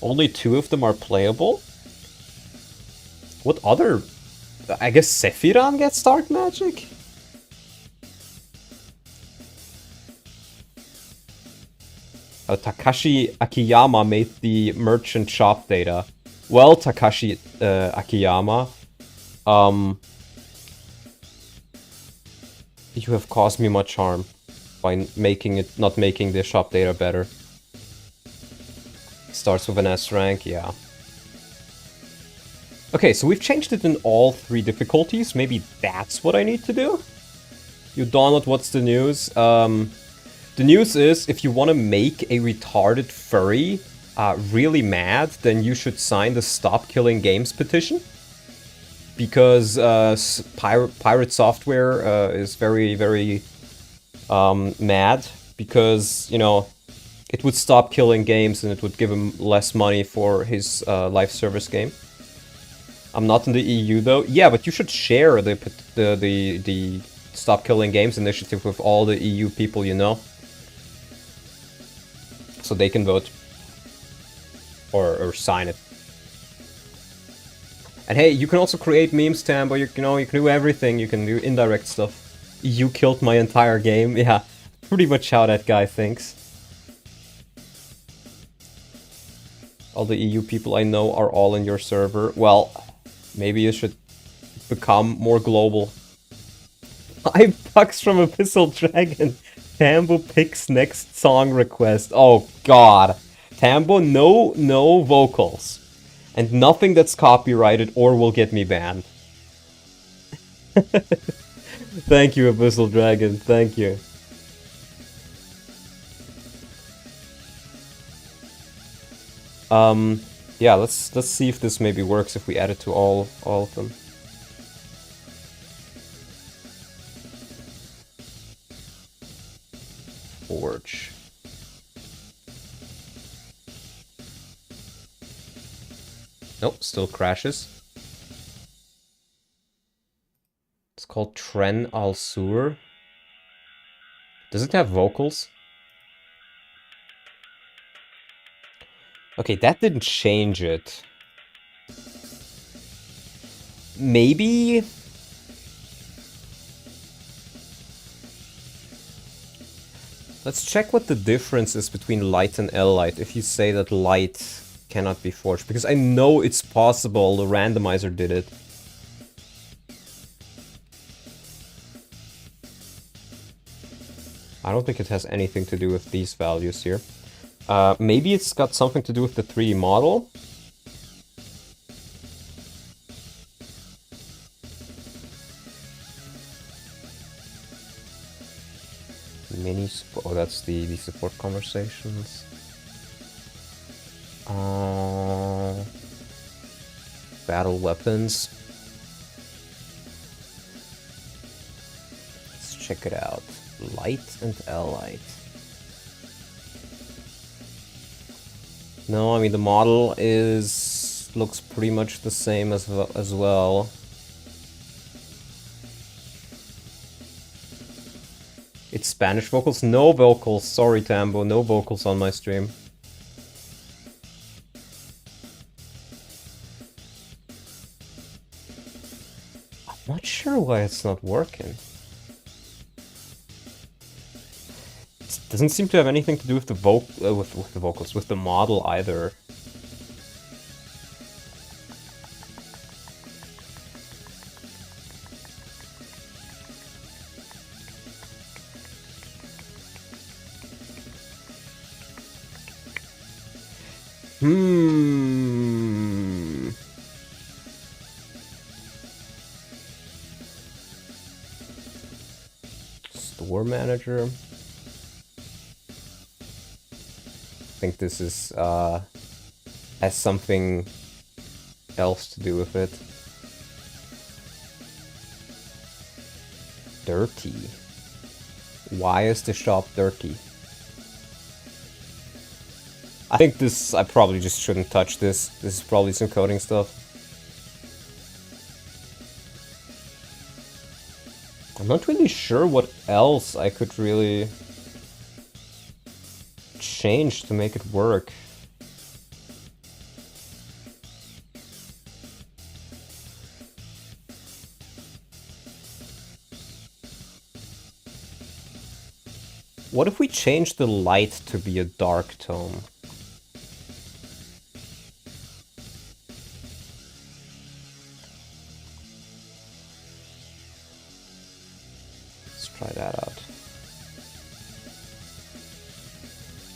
Only 2 of them are playable? What other... I guess Sephiron gets Dark Magic? Takashi Akiyama made the merchant shop data. Well, Takashi Akiyama, you have caused me much harm by not making the shop data better. Starts with an S rank, yeah. Okay, so we've changed it in all 3 difficulties. Maybe that's what I need to do? You download what's the news? The news is, if you want to make a retarded furry really mad, then you should sign the Stop Killing Games petition. Because Pirate Software is very, very mad. Because, you know, it would stop killing games and it would give him less money for his live service game. I'm not in the EU though. Yeah, but you should share the Stop Killing Games initiative with all the EU people you know. So they can vote. Or sign it. And hey, you can also create memes, Tambo. You know, you can do everything. You can do indirect stuff. You killed my entire game. Yeah, pretty much how that guy thinks. All the EU people I know are all in your server. Well, maybe you should become more global. 5 bucks from Abyssal Dragon. Tambo picks next song request. Oh god. Tambo, no vocals. And nothing that's copyrighted or will get me banned. Thank you, Abyssal Dragon. Thank you. Yeah, let's see if this maybe works if we add it to all of them. Forge. Nope, still crashes. It's called Tren Al Sur. Does it have vocals? Okay, that didn't change it. Maybe? Let's check what the difference is between light and L-light if you say that light cannot be forged. Because I know it's possible, the randomizer did it. I don't think it has anything to do with these values here. Maybe it's got something to do with the 3D model. Oh, that's the support conversations. Battle weapons. Let's check it out. Light and L-light. No, I mean the model looks pretty much the same as well. It's Spanish vocals? No vocals. Sorry, Tambo. No vocals on my stream. I'm not sure why it's not working. It doesn't seem to have anything to do with the vocals, with the model either. Store manager. I think this is has something else to do with it. Dirty. Why is the shop dirty? I think I probably just shouldn't touch this. This is probably some coding stuff. I'm not really sure what else I could really change to make it work. What if we change the light to be a dark tone? Try that out.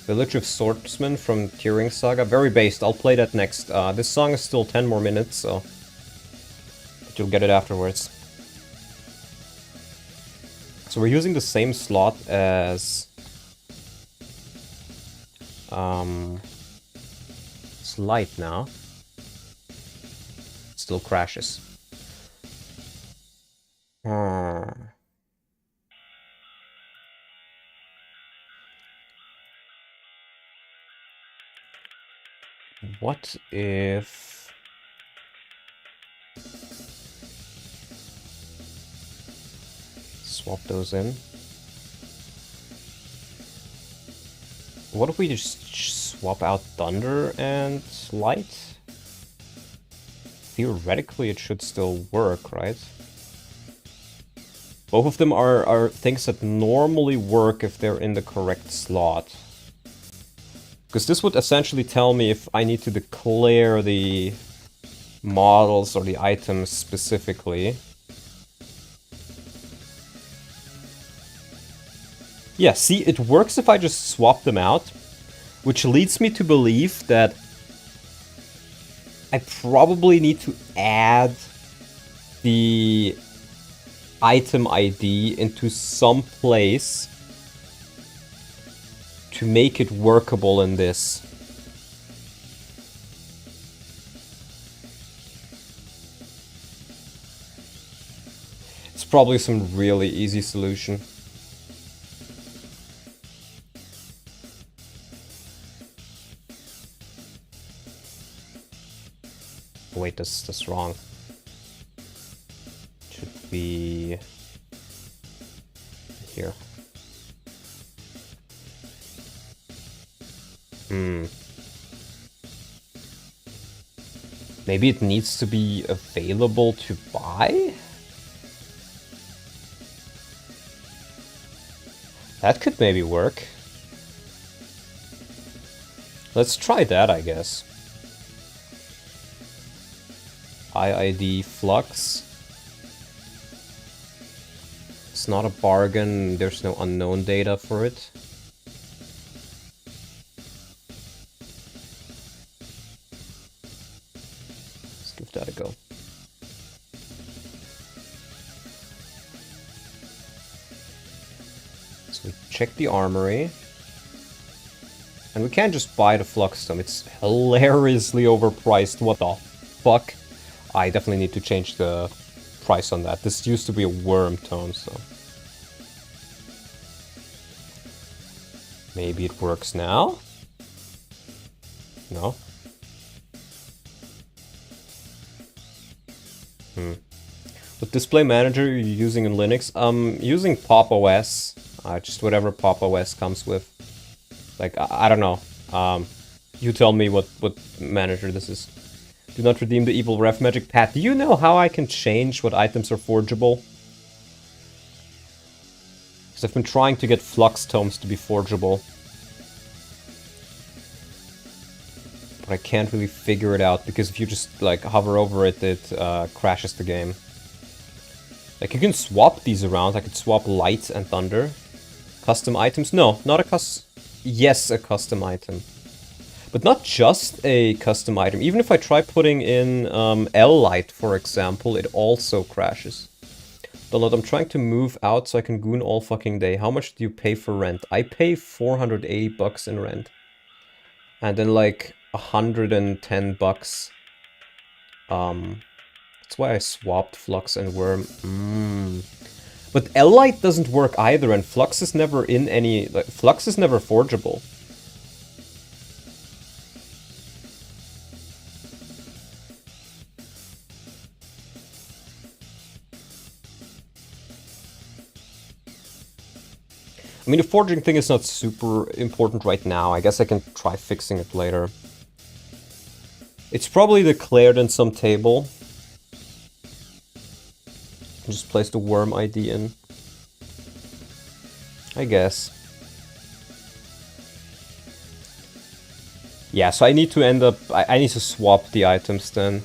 Village of Swordsmen from Turing Saga. Very based. I'll play that next. This song is still 10 more minutes, so... But you'll get it afterwards. So we're using the same slot as... It's light now. It still crashes. What if... swap those in. What if we just swap out Thunder and Light? Theoretically, it should still work, right? Both of them are things that normally work if they're in the correct slot. Because this would essentially tell me if I need to declare the models or the items specifically. Yeah, see, it works if I just swap them out, which leads me to believe that I probably need to add the item ID into some place to make it workable in this. It's probably some really easy solution. Wait, that's wrong. Should be here. Maybe it needs to be available to buy? That could maybe work. Let's try that, I guess. IID Flux. It's not a bargain, there's no unknown data for it. Let's give that a go. So we check the armory. And we can't just buy the Flux Tome, it's hilariously overpriced, what the fuck? I definitely need to change the price on that. This used to be a worm tome, so... maybe it works now? No? What display manager are you using in Linux? Using Pop! OS. Just whatever Pop! OS comes with. Like, I don't know. You tell me what manager this is. Do not redeem the evil ref magic. Pat, do you know how I can change what items are forgeable? Because I've been trying to get Flux Tomes to be forgeable. But I can't really figure it out, because if you just, like, hover over it, it crashes the game. Like, you can swap these around. I could swap Light and Thunder. Custom items? No, not a custom... yes, a custom item. But not just a custom item. Even if I try putting in L-Light, for example, it also crashes. Donald, I'm trying to move out so I can goon all fucking day. How much do you pay for rent? I pay 480 bucks in rent. And then like 110 bucks. That's why I swapped Flux and Worm. But L-Light doesn't work either, and Flux is never in any... like, Flux is never forgeable. I mean, the forging thing is not super important right now. I guess I can try fixing it later. It's probably declared in some table. Just place the worm ID in. I guess. Yeah, so I need to end up... I need to swap the items then.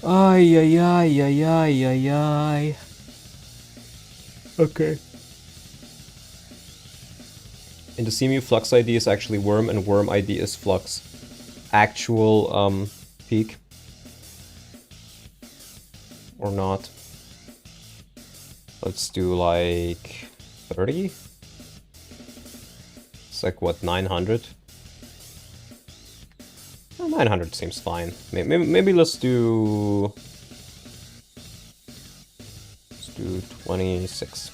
Ay, ay, ay, ay, ay, ay, ay. Okay. In the CMU, Flux ID is actually Worm, and Worm ID is Flux. Actual, peak. Or not. Let's do, like, 30? It's like, what, 900? 900 seems fine. Maybe let's do 26.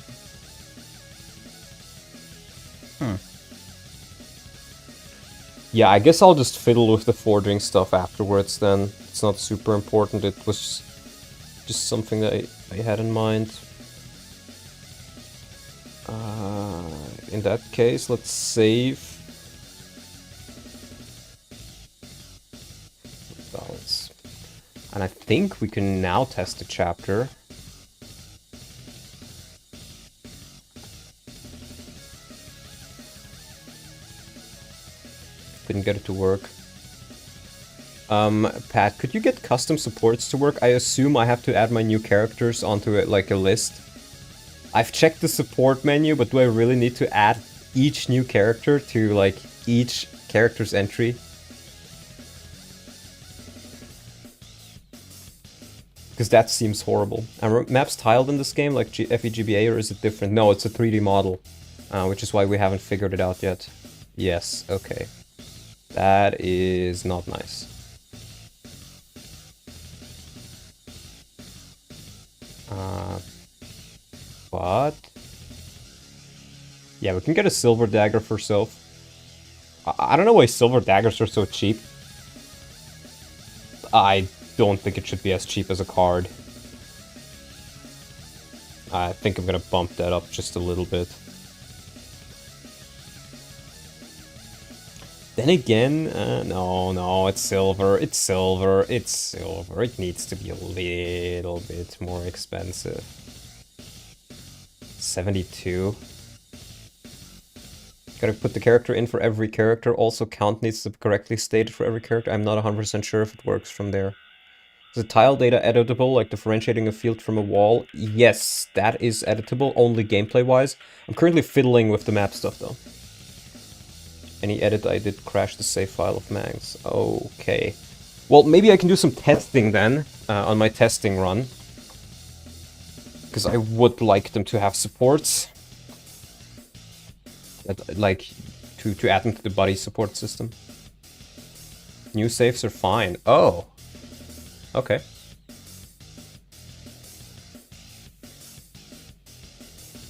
Yeah, I guess I'll just fiddle with the forging stuff afterwards then. It's not super important, it was just something that I had in mind. In that case, let's save. Balance. And I think we can now test the chapter. Couldn't get it to work. Pat, could you get custom supports to work? I assume I have to add my new characters onto it, like a list. I've checked the support menu, but do I really need to add each new character to, like, each character's entry? Because that seems horrible. Are maps tiled in this game, like FEGBA, or is it different? No, it's a 3D model, which is why we haven't figured it out yet. Yes, okay. That is not nice. But yeah, we can get a silver dagger for Soph. I don't know why silver daggers are so cheap. I don't think it should be as cheap as a card. I think I'm gonna bump that up just a little bit. Then again, no, it's silver, it's silver, it's silver. It needs to be a little bit more expensive. 72. Gotta put the character in for every character. Also, count needs to be correctly stated for every character. I'm not 100% sure if it works from there. Is the tile data editable, like differentiating a field from a wall? Yes, that is editable, only gameplay-wise. I'm currently fiddling with the map stuff, though. Any edit I did crash the save file of Mangs. Okay. Well, maybe I can do some testing then, on my testing run. Because I would like them to have supports. Like, to add them to the buddy support system. New saves are fine. Oh. Okay.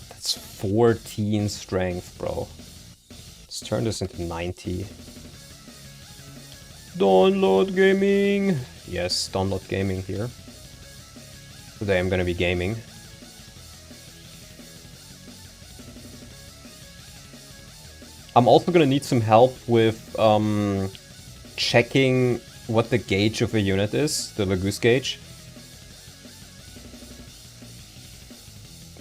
That's 14 strength, bro. Let's turn this into 90. Download gaming! Yes, download gaming here. Today I'm gonna be gaming. I'm also gonna need some help with checking what the gauge of a unit is, the Laguz gauge.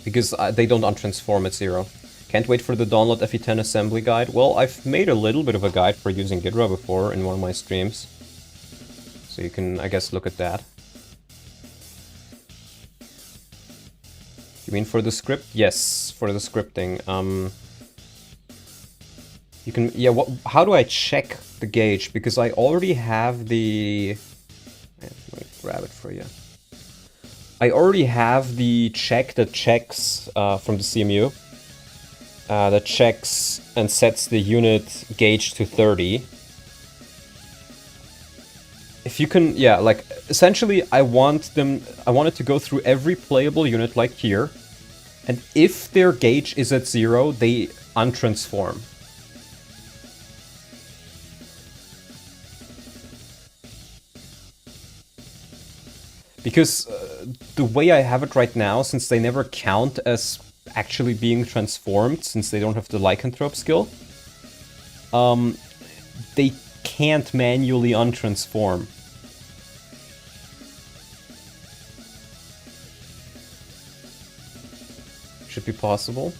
Because they don't untransform at 0. Can't wait for the download FE10 assembly guide. Well, I've made a little bit of a guide for using Ghidra before in one of my streams. So you can, I guess, look at that. You mean for the script? Yes, for the scripting. You can, yeah, how do I check the gauge? Because I already have the... Let me grab it for you. I already have the check that checks from the CMU. That checks and sets the unit gauge to 30. If you can, yeah, like, essentially I want it to go through every playable unit like here. And if their gauge is at 0, they untransform. Because the way I have it right now, since they never count as actually being transformed, since they don't have the lycanthrope skill, they can't manually untransform. Should be possible.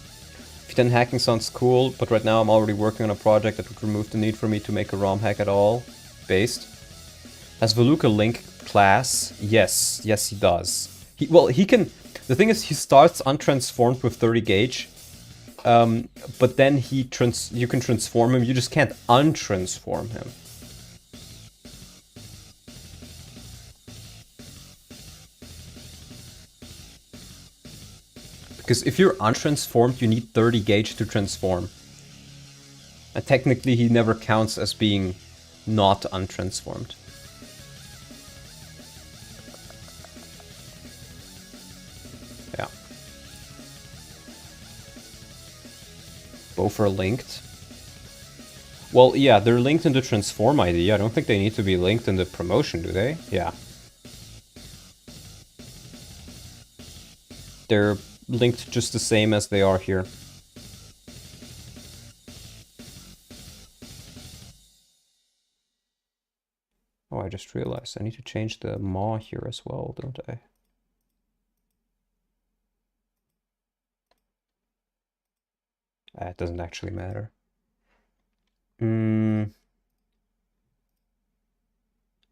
FE10 hacking sounds cool, but right now I'm already working on a project that would remove the need for me to make a ROM hack at all. Based. Has Veluca Link class? Yes, yes he does. He can... The thing is, he starts untransformed with 30 gauge, but then you can transform him, you just can't untransform him. Because if you're untransformed, you need 30 gauge to transform. And technically he never counts as being not untransformed. for linked. Well, yeah, they're linked in the transform ID. I don't think they need to be linked in the promotion, do they? Yeah. They're linked just the same as they are here. Oh, I just realized I need to change the maw here as well, don't I? It doesn't actually matter.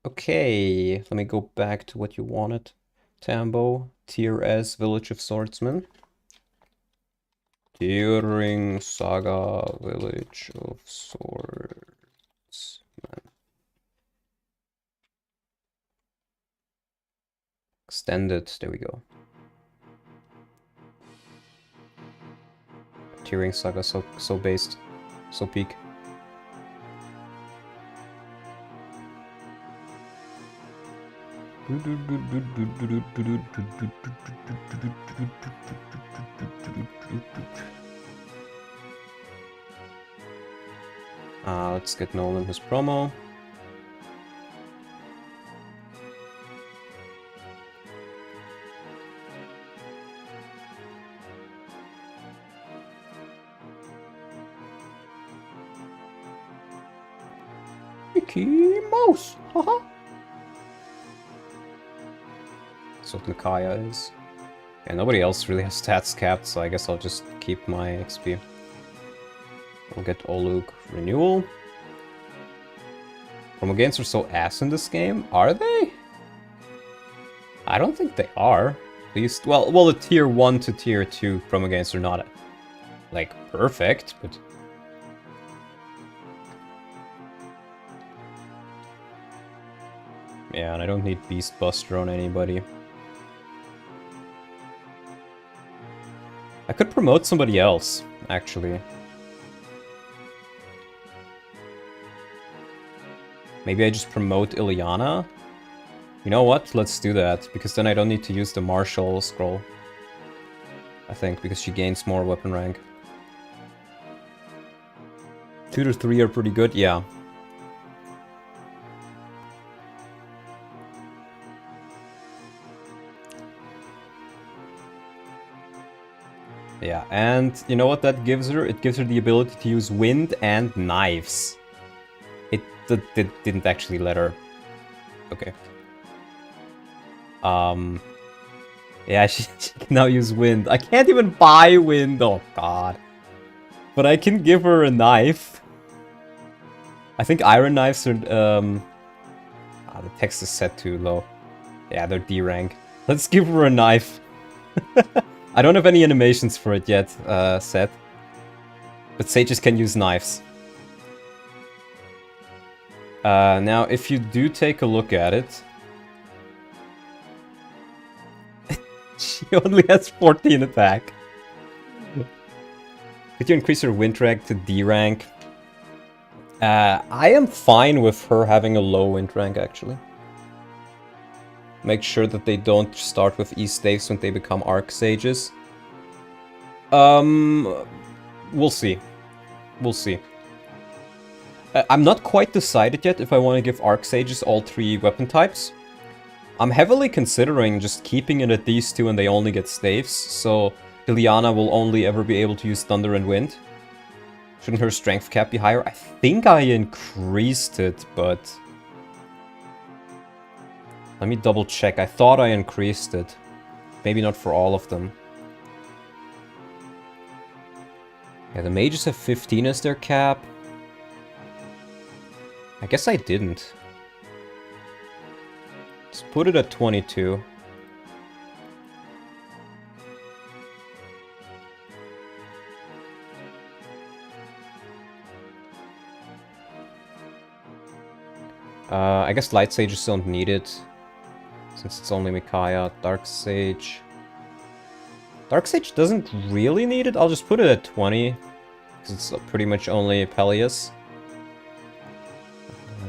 Okay, let me go back to what you wanted. Tambo, Tier S, Village of Swordsmen. During Saga, Village of Swordsmen. Extended, there we go. Tearing Saga, so based, so peak. Let's get Nolan his promo. Mickey Mouse! Haha! That's what Micaiah is. Yeah, nobody else really has stats capped, so I guess I'll just keep my XP. We'll get Olug Renewal. Promo gains are so ass in this game. Are they? I don't think they are. At least, well, the tier 1 to tier 2 promo gains are not, like, perfect, but... Yeah, and I don't need Beast Buster on anybody. I could promote somebody else, actually. Maybe I just promote Ilyana? You know what? Let's do that, because then I don't need to use the Martial scroll. I think, because she gains more weapon rank. 2 to 3 are pretty good, yeah. Yeah, and you know what that gives her? It gives her the ability to use wind and knives. It didn't actually let her... Okay. Yeah, she can now use wind. I can't even buy wind, oh god. But I can give her a knife. I think iron knives are, the text is set too low. Yeah, they're D rank. Let's give her a knife. I don't have any animations for it yet, set. But sages can use knives. Now, if you do take a look at it... She only has 14 attack. Could you increase her wind rank to D rank? I am fine with her having a low wind rank, actually. Make sure that they don't start with E-staves when they become Arc Sages. We'll see. We'll see. I'm not quite decided yet if I want to give Arc Sages all 3 weapon types. I'm heavily considering just keeping it at these 2 and they only get staves, so Ilyana will only ever be able to use Thunder and Wind. Shouldn't her strength cap be higher? I think I increased it, but... Let me double check. I thought I increased it. Maybe not for all of them. Yeah, the mages have 15 as their cap. I guess I didn't. Let's put it at 22. I guess Light Sages don't need it, since it's only Micaiah. Dark Sage... Dark Sage doesn't really need it, I'll just put it at 20, because it's pretty much only Peleus.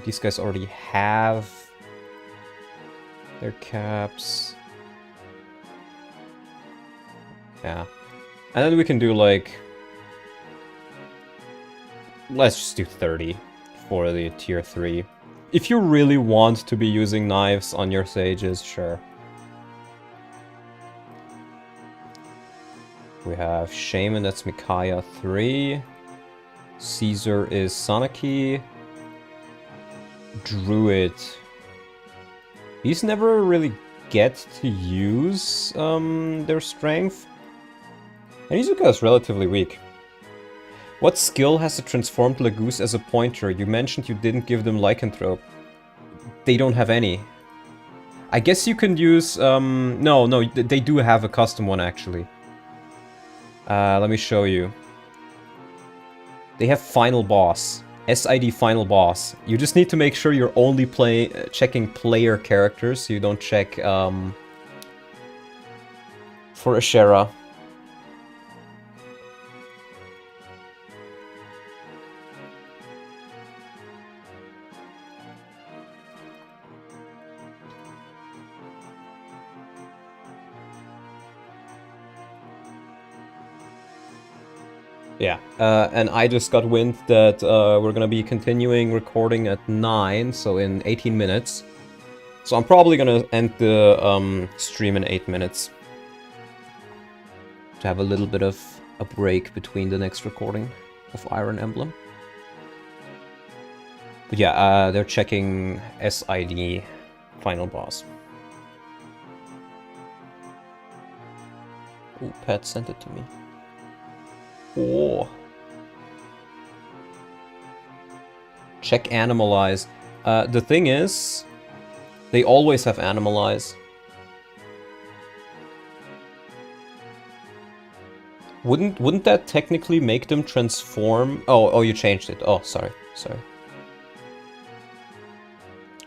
These guys already have their caps. Yeah. And then we can do like... let's just do 30 for the tier 3. If you really want to be using knives on your sages, sure. We have Shaman, that's Micaiah 3. Caesar is Sanaki. Druid. These never really get to use their strength. And Izuka is relatively weak. What skill has a transformed Laguz as a pointer? You mentioned you didn't give them Lycanthrope. They don't have any. I guess you can use... no, they do have a custom one, actually. Let me show you. They have Final Boss. SID Final Boss. You just need to make sure you're only checking player characters, so you don't check for Ashera. Yeah, and I just got wind that we're gonna be continuing recording at 9, so in 18 minutes. So I'm probably gonna end the stream in 8 minutes. To have a little bit of a break between the next recording of Iron Emblem. But yeah, they're checking SID Final Boss. Oh, Pat sent it to me. Oh. Check Animalize. The thing is, they always have Animalize. Wouldn't that technically make them transform? Oh, you changed it. Oh, sorry.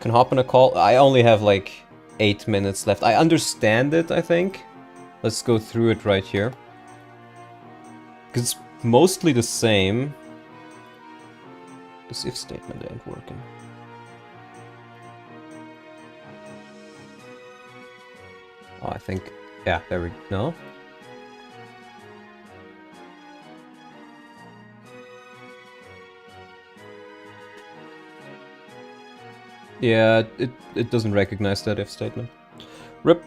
Can hop on a call. I only have like 8 minutes left. I understand it, I think. Let's go through it right here. Because it's mostly the same. This if statement ain't working. Oh, I think... yeah, there we go. No? Yeah, it doesn't recognize that if statement. RIP.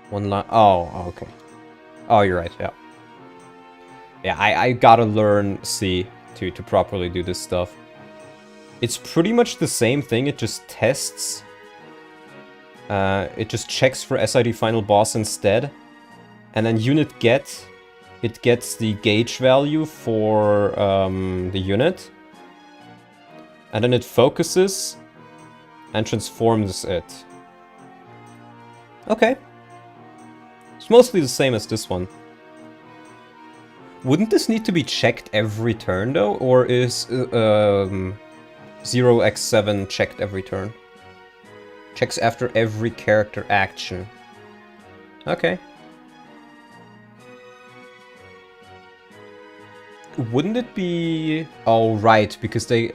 One line. Oh, okay. Oh, you're right. Yeah. Yeah, I gotta learn C to properly do this stuff. It's pretty much the same thing. It just tests. It just checks for SID Final Boss instead, and then unit get. It gets the gauge value for the unit, and then it focuses and transforms it. Okay. It's mostly the same as this one. Wouldn't this need to be checked every turn, though? Or is 0x7 checked every turn? Checks after every character action. Okay. Wouldn't it be... oh, right, because they...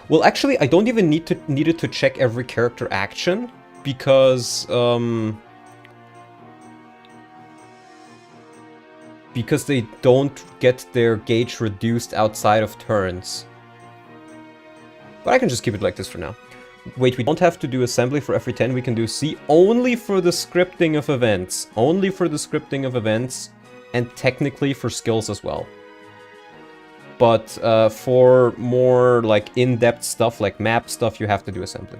well, actually, I don't even need it to check every character action, because... because they don't get their gauge reduced outside of turns. But I can just keep it like this for now. Wait, we don't have to do assembly for FE10, we can do C only for the scripting of events. Only for the scripting of events, and technically for skills as well. But for more like in-depth stuff, like map stuff, you have to do assembly.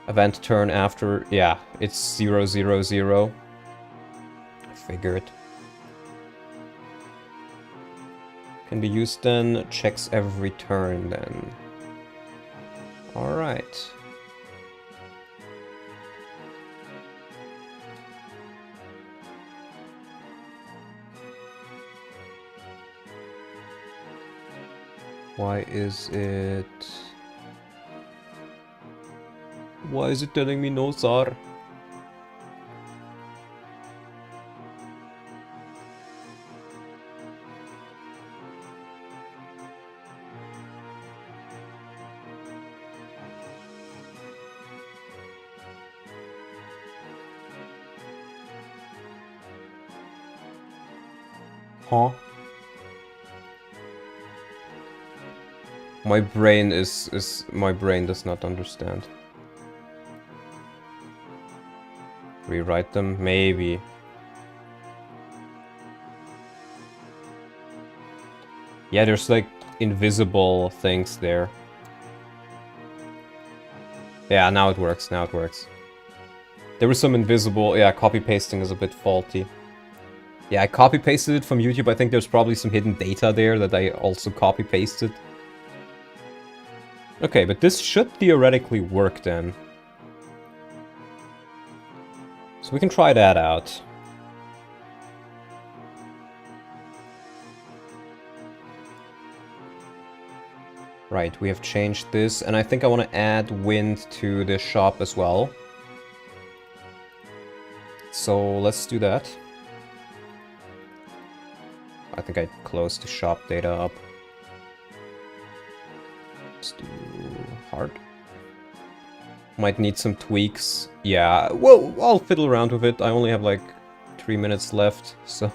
Event turn after, yeah, it's 0, 0, 0. I figured. Can be used then, checks every turn then. Alright. Why is it telling me no, sir? Huh? My brain my brain does not understand. Rewrite them? Maybe. Yeah, there's like invisible things there. Yeah, now it works, now it works. There was some invisible... Yeah, copy-pasting is a bit faulty. Yeah, I copy-pasted it from YouTube. I think there's probably some hidden data there that I also copy-pasted. Okay, but this should theoretically work then. So we can try that out. Right, we have changed this, and I think I want to add wind to the shop as well. So let's do that. I think I closed the shop data up. Let's do hard. Might need some tweaks. Yeah, well, I'll fiddle around with it. I only have like 3 minutes left, so...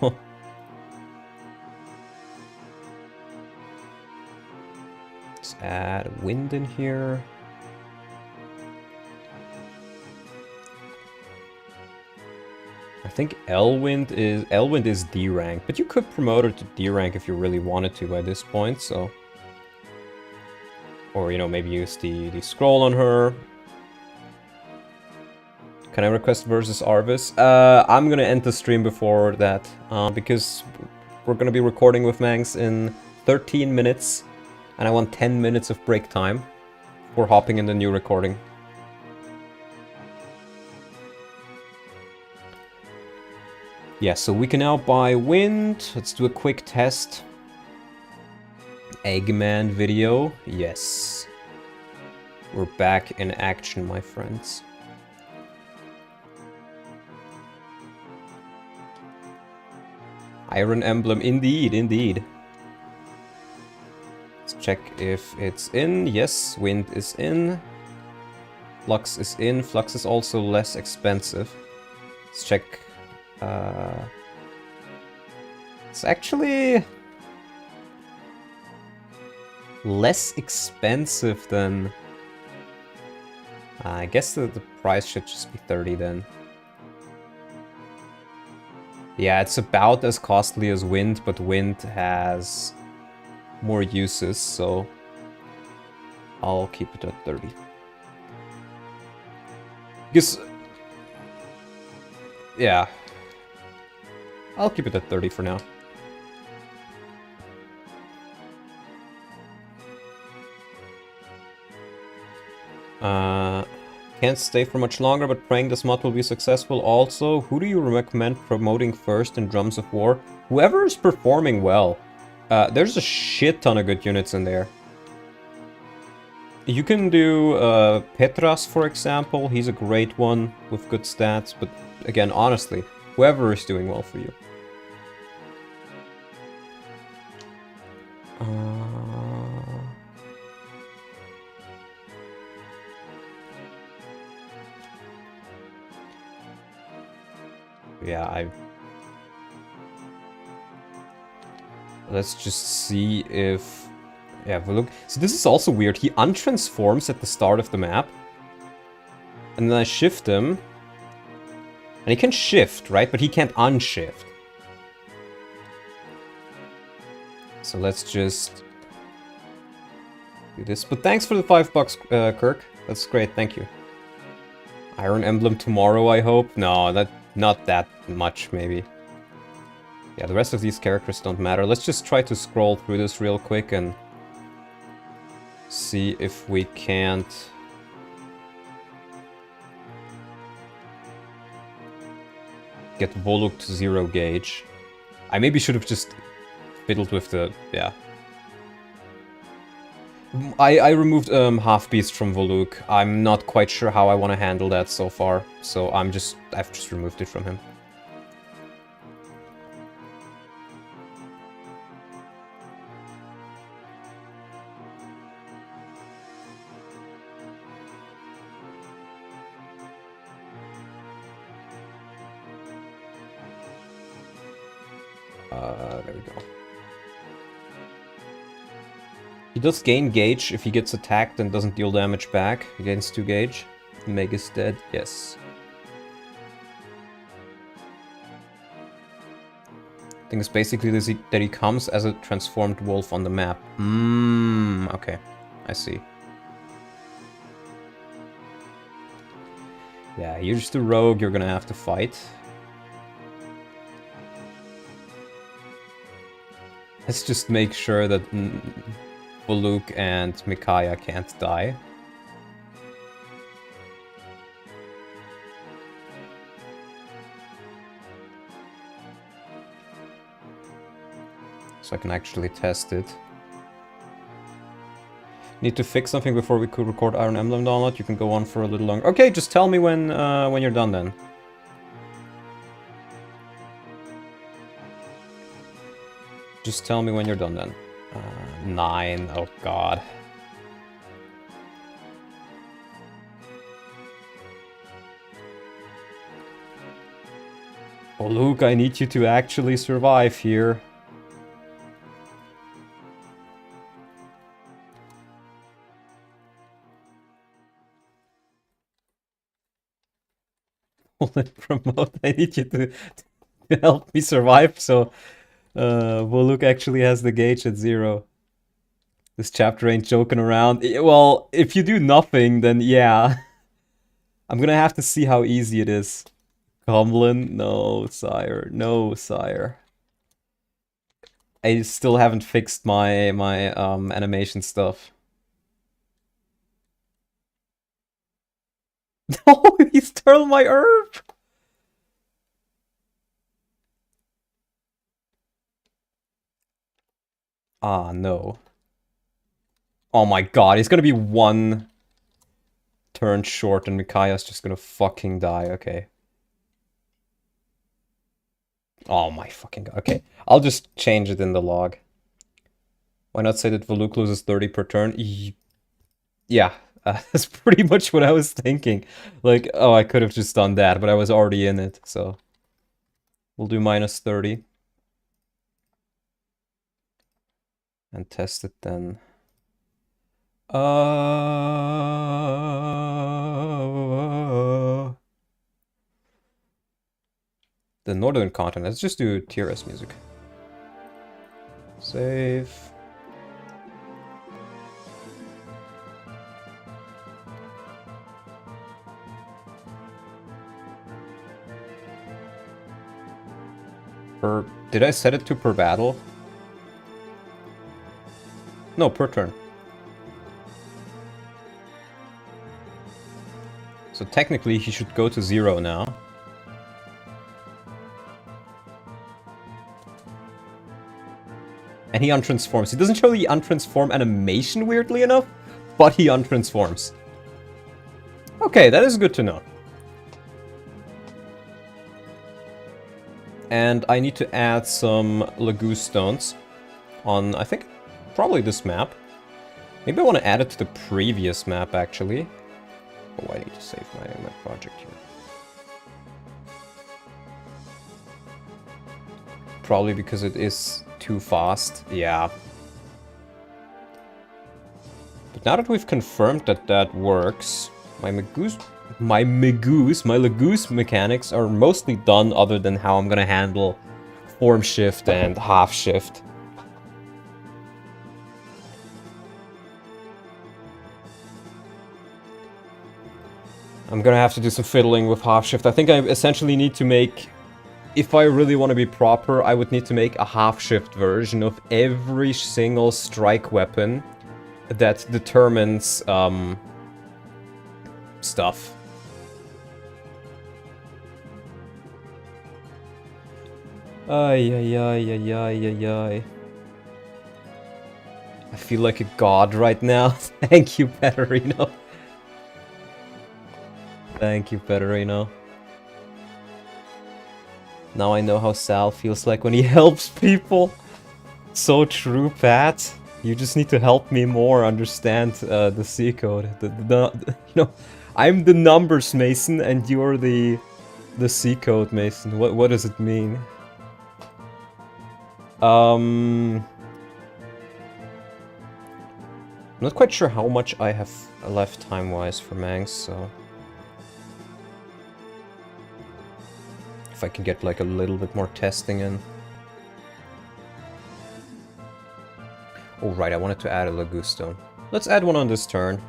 Let's add wind in here. I think Elwind is D rank, but you could promote her to D rank if you really wanted to by this point, so... Or, you know, maybe use the scroll on her. Can I request versus Arvis? I'm gonna end the stream before that, because we're gonna be recording with Mangs in 13 minutes, and I want 10 minutes of break time for hopping in the new recording. Yeah, so we can now buy wind. Let's do a quick test. Eggman video. Yes. We're back in action, my friends. Iron Emblem, indeed, indeed. Let's check if it's in. Yes, wind is in. Flux is in. Flux is also less expensive. Let's check. It's actually less expensive than... I guess the price should just be 30 then. Yeah, it's about as costly as wind, but wind has more uses, so I'll keep it at 30. Because... yeah. I'll keep it at 30 for now. Can't stay for much longer, but praying this mod will be successful. Also, who do you recommend promoting first in Drums of War? Whoever is performing well. There's a shit ton of good units in there. You can do Petras, for example. He's a great one with good stats, but again, honestly, whoever is doing well for you. Yeah, let's just see if... Yeah, but look. So this is also weird. He untransforms at the start of the map. And then I shift him. And he can shift, right? But he can't unshift. So let's just do this. But thanks for the $5, Kirk. That's great, thank you. Iron Emblem tomorrow, I hope? No, not that much, maybe. Yeah, the rest of these characters don't matter. Let's just try to scroll through this real quick and see if we can't... get Voluk to 0 gauge. I maybe should have just fiddled with the... yeah. I removed Half Beast from Voluk. I'm not quite sure how I want to handle that so far, so I've just removed it from him. There we go. He does gain gauge if he gets attacked and doesn't deal damage back. He gains 2 gauge. Meg is dead, yes. I think it's basically this, that he comes as a transformed wolf on the map. Okay. I see. Yeah, you're just a rogue you're gonna have to fight. Let's just make sure that Voluk and Micaiah can't die. So I can actually test it. Need to fix something before we could record Iron Emblem download. You can go on for a little longer. Okay, just tell me when you're done then. Just tell me when you're done then. 9. Oh god. Oh Luke, I need you to actually survive here. Promote. I need you to help me survive, so Voluk actually has the gauge at 0. This chapter ain't joking around. Well, if you do nothing, then yeah. I'm gonna have to see how easy it is. Comlin? No, sire. No, sire. I still haven't fixed my animation stuff. No, he stole my herb! Ah, no. Oh my god, he's gonna be 1 turn short and Micaiah's just gonna fucking die, okay. Oh my fucking god, okay. I'll just change it in the log. Why not say that Voluk loses 30 per turn? Yeah, that's pretty much what I was thinking. Like, oh, I could have just done that, but I was already in it, so... We'll do minus 30. And test it then. The northern continent. Let's just do TRS music. Save. Did I set it to per battle? No, per turn. So technically he should go to 0 now. And he untransforms. He doesn't show the untransform animation weirdly enough, but he untransforms. Okay, that is good to know. And I need to add some Laguz stones on, I think, probably this map. Maybe I want to add it to the previous map, actually. Oh, I need to save my project here. Probably because it is too fast, yeah. But now that we've confirmed that that works, my Laguz mechanics are mostly done other than how I'm gonna handle form shift and half shift. I'm gonna have to do some fiddling with half shift. I think I essentially need to make, if I really want to be proper, I would need to make a half shift version of every single strike weapon that determines stuff. Ay, ay, ay, ay, ay, ay, ay. I feel like a god right now. Thank you, Petterino. Thank you, Petterino. Now I know how Sal feels like when he helps people. So true, Pat. You just need to help me more understand the C code. You know, I'm the numbers Mason, and you're the C code Mason. What does it mean? I'm not quite sure how much I have left time-wise for Mangs, so... If I can get like a little bit more testing in. Oh right, I wanted to add a Laguz stone. Let's add one on this turn.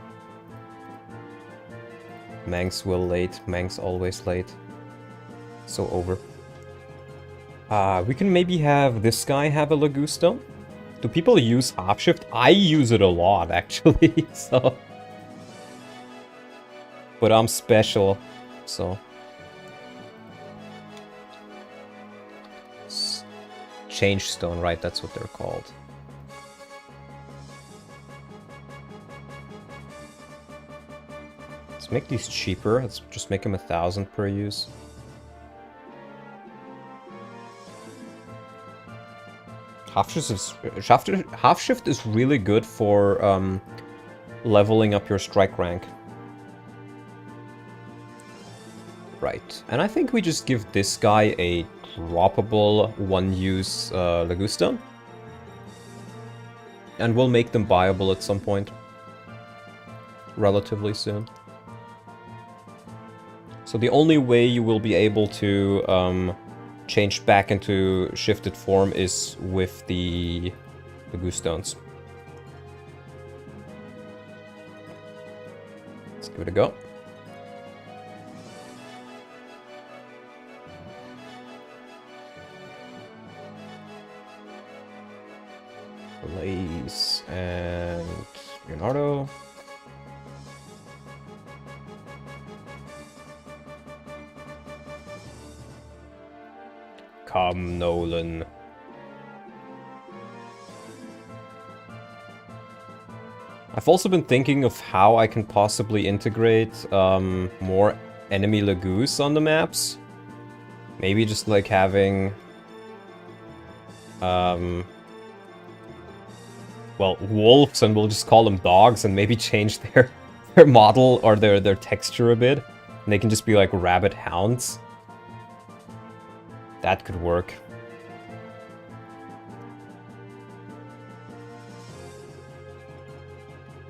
Mangs will late, Mangs always late. So over. We can maybe have this guy have a Laguz stone. Do people use half shift? I use it a lot actually, so... But I'm special, so... Change stone, right, that's what they're called. Let's make these cheaper. Let's just make them 1,000 per use. Half shift is really good for leveling up your strike rank. Right, and I think we just give this guy a droppable one-use Laguz stone. And we'll make them buyable at some point. Relatively soon. So the only way you will be able to change back into shifted form is with the Laguz stones. Let's give it a go. Blaze and Leonardo. Come, Nolan. I've also been thinking of how I can possibly integrate more enemy Laguz on the maps. Maybe just like having... well, wolves, and we'll just call them dogs, and maybe change their model or their texture a bit. And they can just be like rabbit hounds. That could work.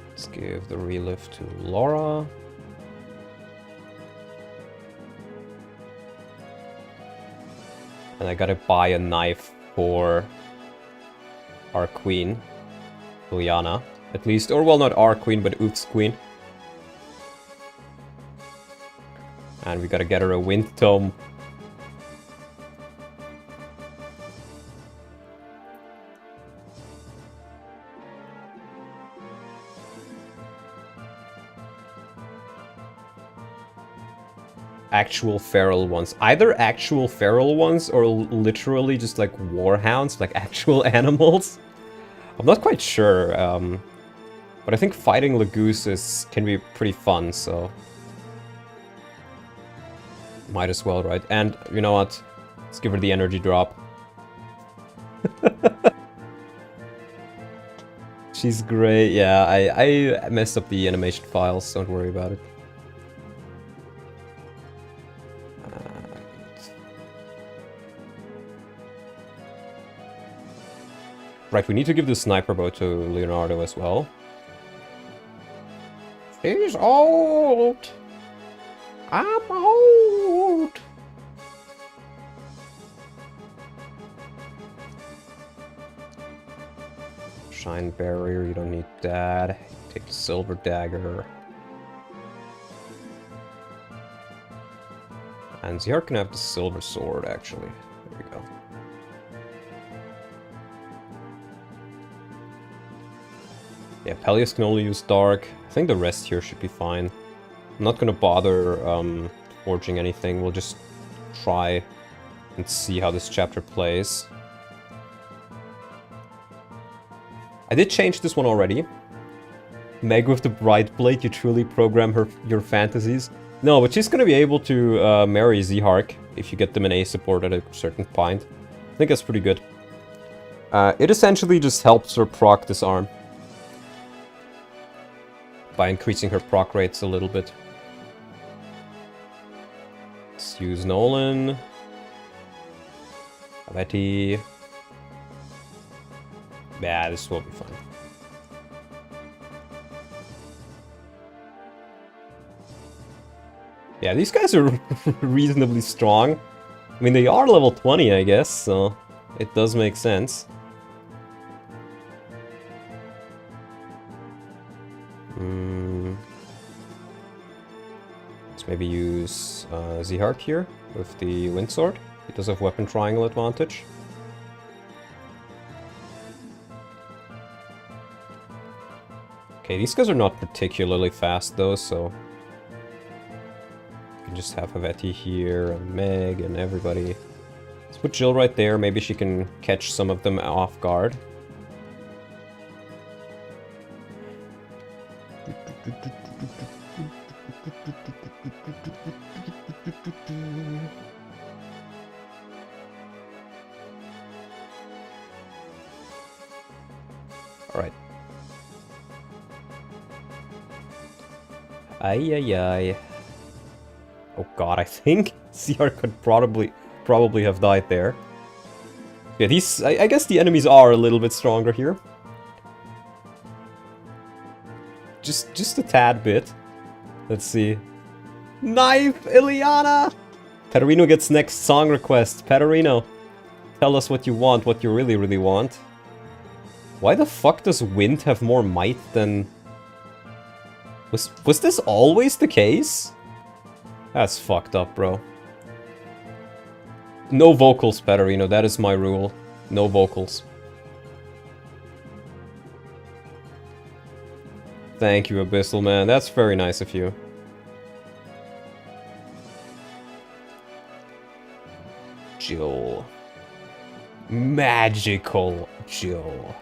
Let's give the relift to Laura. And I gotta buy a knife for our queen, Liliana, at least. Or, well, not our queen, but Uth's queen. And we gotta get her a wind tome. Actual feral ones. Either actual feral ones or literally just like warhounds, like actual animals. I'm not quite sure, but I think fighting Laguz can be pretty fun, so... Might as well, right? And, you know what? Let's give her the energy drop. She's great, yeah, I messed up the animation files, don't worry about it. Right, we need to give the sniper bow to Leonardo as well. She's old! I'm old! Shine barrier, you don't need that. Take the silver dagger. And Ziar can have the silver sword, actually. There we go. Yeah, Peleus can only use dark. I think the rest here should be fine. I'm not gonna bother forging anything. We'll just try and see how this chapter plays. I did change this one already. Meg with the bright blade, you truly program your fantasies. No, but she's gonna be able to marry Zihark if you get them in A support at a certain point. I think that's pretty good. It essentially just helps her proc this arm by increasing her proc rates a little bit. Let's use Nolan. Betty. Yeah, this will be fine. Yeah, these guys are reasonably strong. I mean, they are level 20, I guess, so it does make sense. Let's maybe use Zhark here with the Wind Sword. He does have weapon triangle advantage. Okay, these guys are not particularly fast though, so you can just have Haveti here and Meg and everybody. Let's put Jill right there. Maybe she can catch some of them off guard. Alright. Ay ay ay. Oh god, I think CR could probably have died there. Yeah, these I guess the enemies are a little bit stronger here. Just a tad bit. Let's see. Knife Ileana! Paterino gets next song request. Paterino, tell us what you want, what you really want. Why the fuck does Wind have more might than... Was this always the case? That's fucked up, bro. No vocals, Paterino, that is my rule. No vocals. Thank you, Abyssal Man. That's very nice of you. Jill. Magical Jill.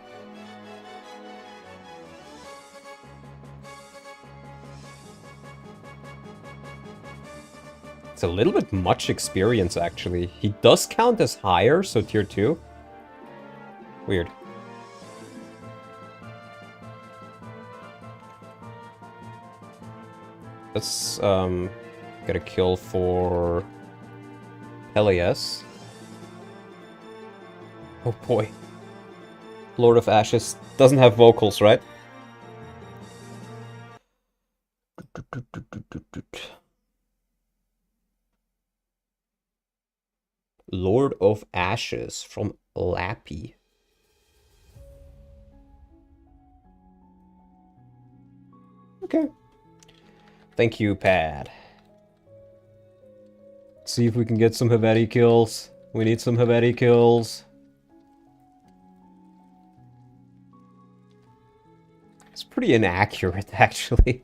It's a little bit much experience, actually. He does count as higher, so tier 2. Weird. Let's get a kill for Elias. Oh boy. Lord of Ashes doesn't have vocals, right? Lord of Ashes from Lappy. Okay. Thank you, Pad. Let's see if we can get some Haveti kills. We need some Haveti kills. It's pretty inaccurate, actually.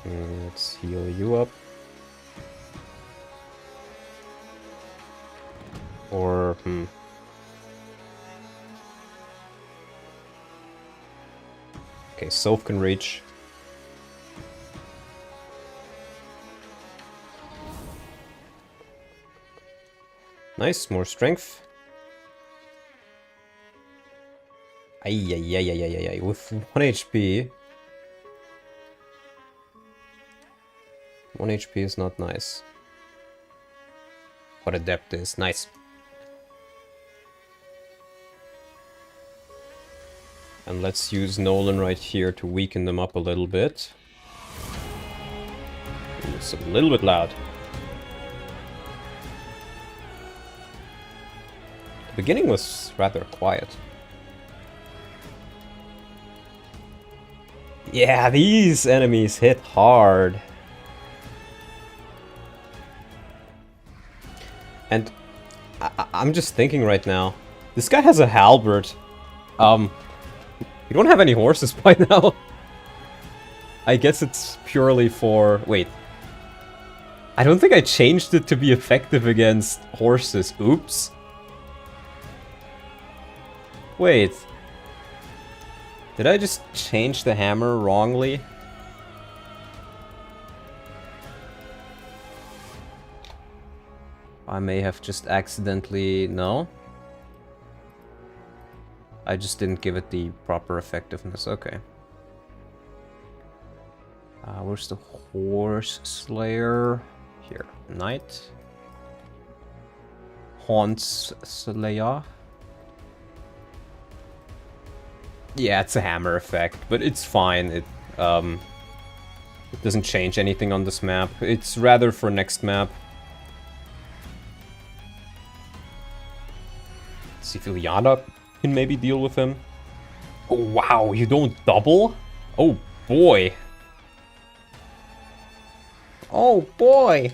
Let's heal you up. Or, Okay, Soph can reach. Nice, more strength. Ay. With 1 HP. 1 HP is not nice. What Adept is. Nice. And let's use Nolan right here to weaken them up a little bit. It's a little bit loud. The beginning was rather quiet. Yeah, these enemies hit hard. And I'm just thinking right now, this guy has a halberd. We don't have any horses by now. I guess it's purely for... Wait. I don't think I changed it to be effective against horses. Oops. Wait. Did I just change the hammer wrongly? I may have just accidentally... No? I just didn't give it the proper effectiveness. Okay. Where's the Horse Slayer? Here, Knight. Haunts Slayer. Yeah, it's a hammer effect, but it's fine. It doesn't change anything on this map. It's rather for next map. Let's see if Ilyana can maybe deal with him. Oh, wow, you don't double? Oh, boy. Oh, boy.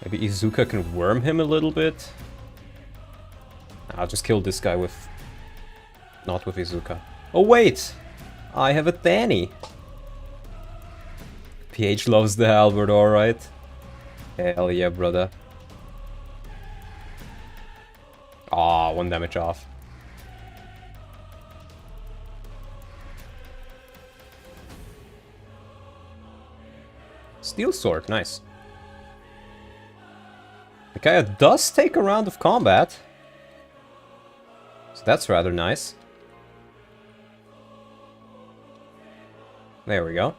Maybe Izuka can worm him a little bit. I'll just kill this guy with... not with Izuka. Oh, wait! I have a Danny. PH loves the halberd, alright. Hell yeah, brother. Ah, 1 damage off. Steel sword, nice. Micaiah does take a round of combat. So that's rather nice. There we go.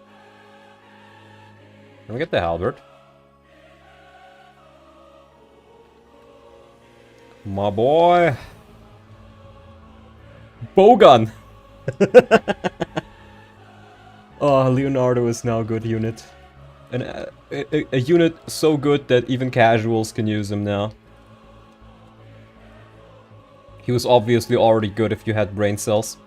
Can we get the halberd? My boy. Bowgun! Oh, Leonardo is now a good unit. And a unit so good that even casuals can use him now. He was obviously already good if you had brain cells.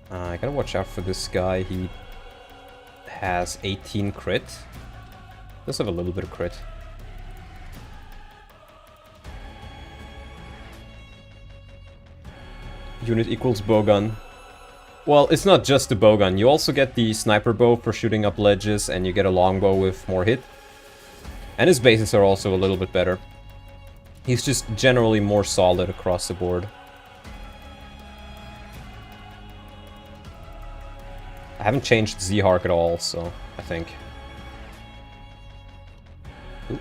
I gotta watch out for this guy. He has 18 crit. Does have a little bit of crit. Unit equals bowgun. Well, it's not just the bowgun. You also get the sniper bow for shooting up ledges, and you get a longbow with more hit. And his bases are also a little bit better. He's just generally more solid across the board. I haven't changed Z-Hark at all, so I think. Ooh.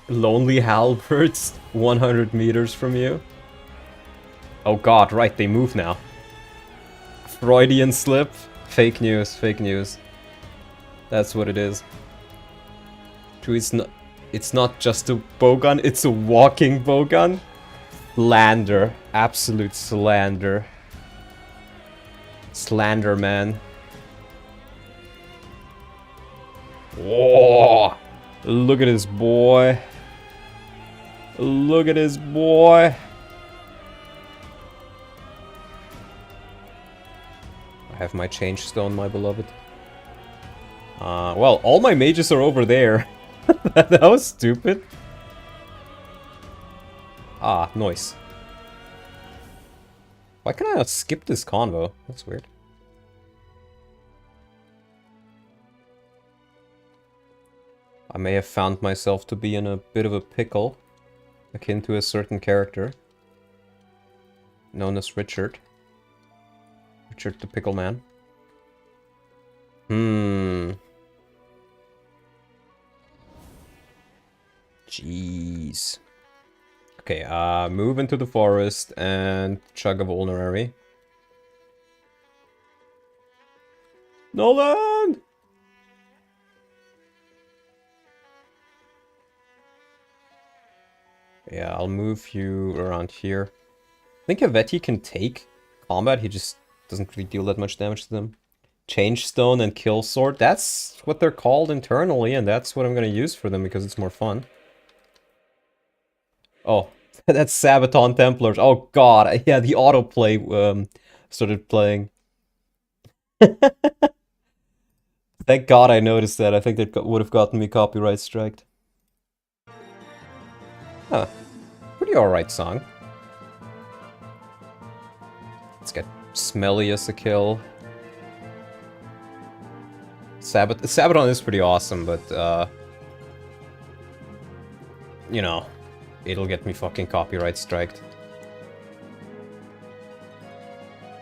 Lonely halberds 100 meters from you. Oh god, right, they move now. Freudian slip. Fake news, fake news. That's what it is. True, it's not just a bowgun, it's a walking bowgun. Slander. Absolute slander. Slander, man. Whoa! Look at this boy. Look at this boy. I have my change stone, my beloved. Well, all my mages are over there. That was stupid. Ah, nice. Why can I not skip this convo? That's weird. I may have found myself to be in a bit of a pickle, akin to a certain character, known as Richard. Richard the Pickle Man. Jeez. Okay, move into the forest and chug a vulnerary. Nolan! Yeah, I'll move you around here. I think Helvetii can take combat, he just doesn't really deal that much damage to them. Change Stone and Kill Sword, that's what they're called internally, and that's what I'm gonna use for them because it's more fun. Oh, that's Sabaton Templars. Oh god, yeah, the autoplay started playing. Thank god I noticed that. I think that would have gotten me copyright striked. Huh. Pretty alright song. Let's get Smelly as a kill. Sabaton is pretty awesome, but you know, it'll get me fucking copyright striked.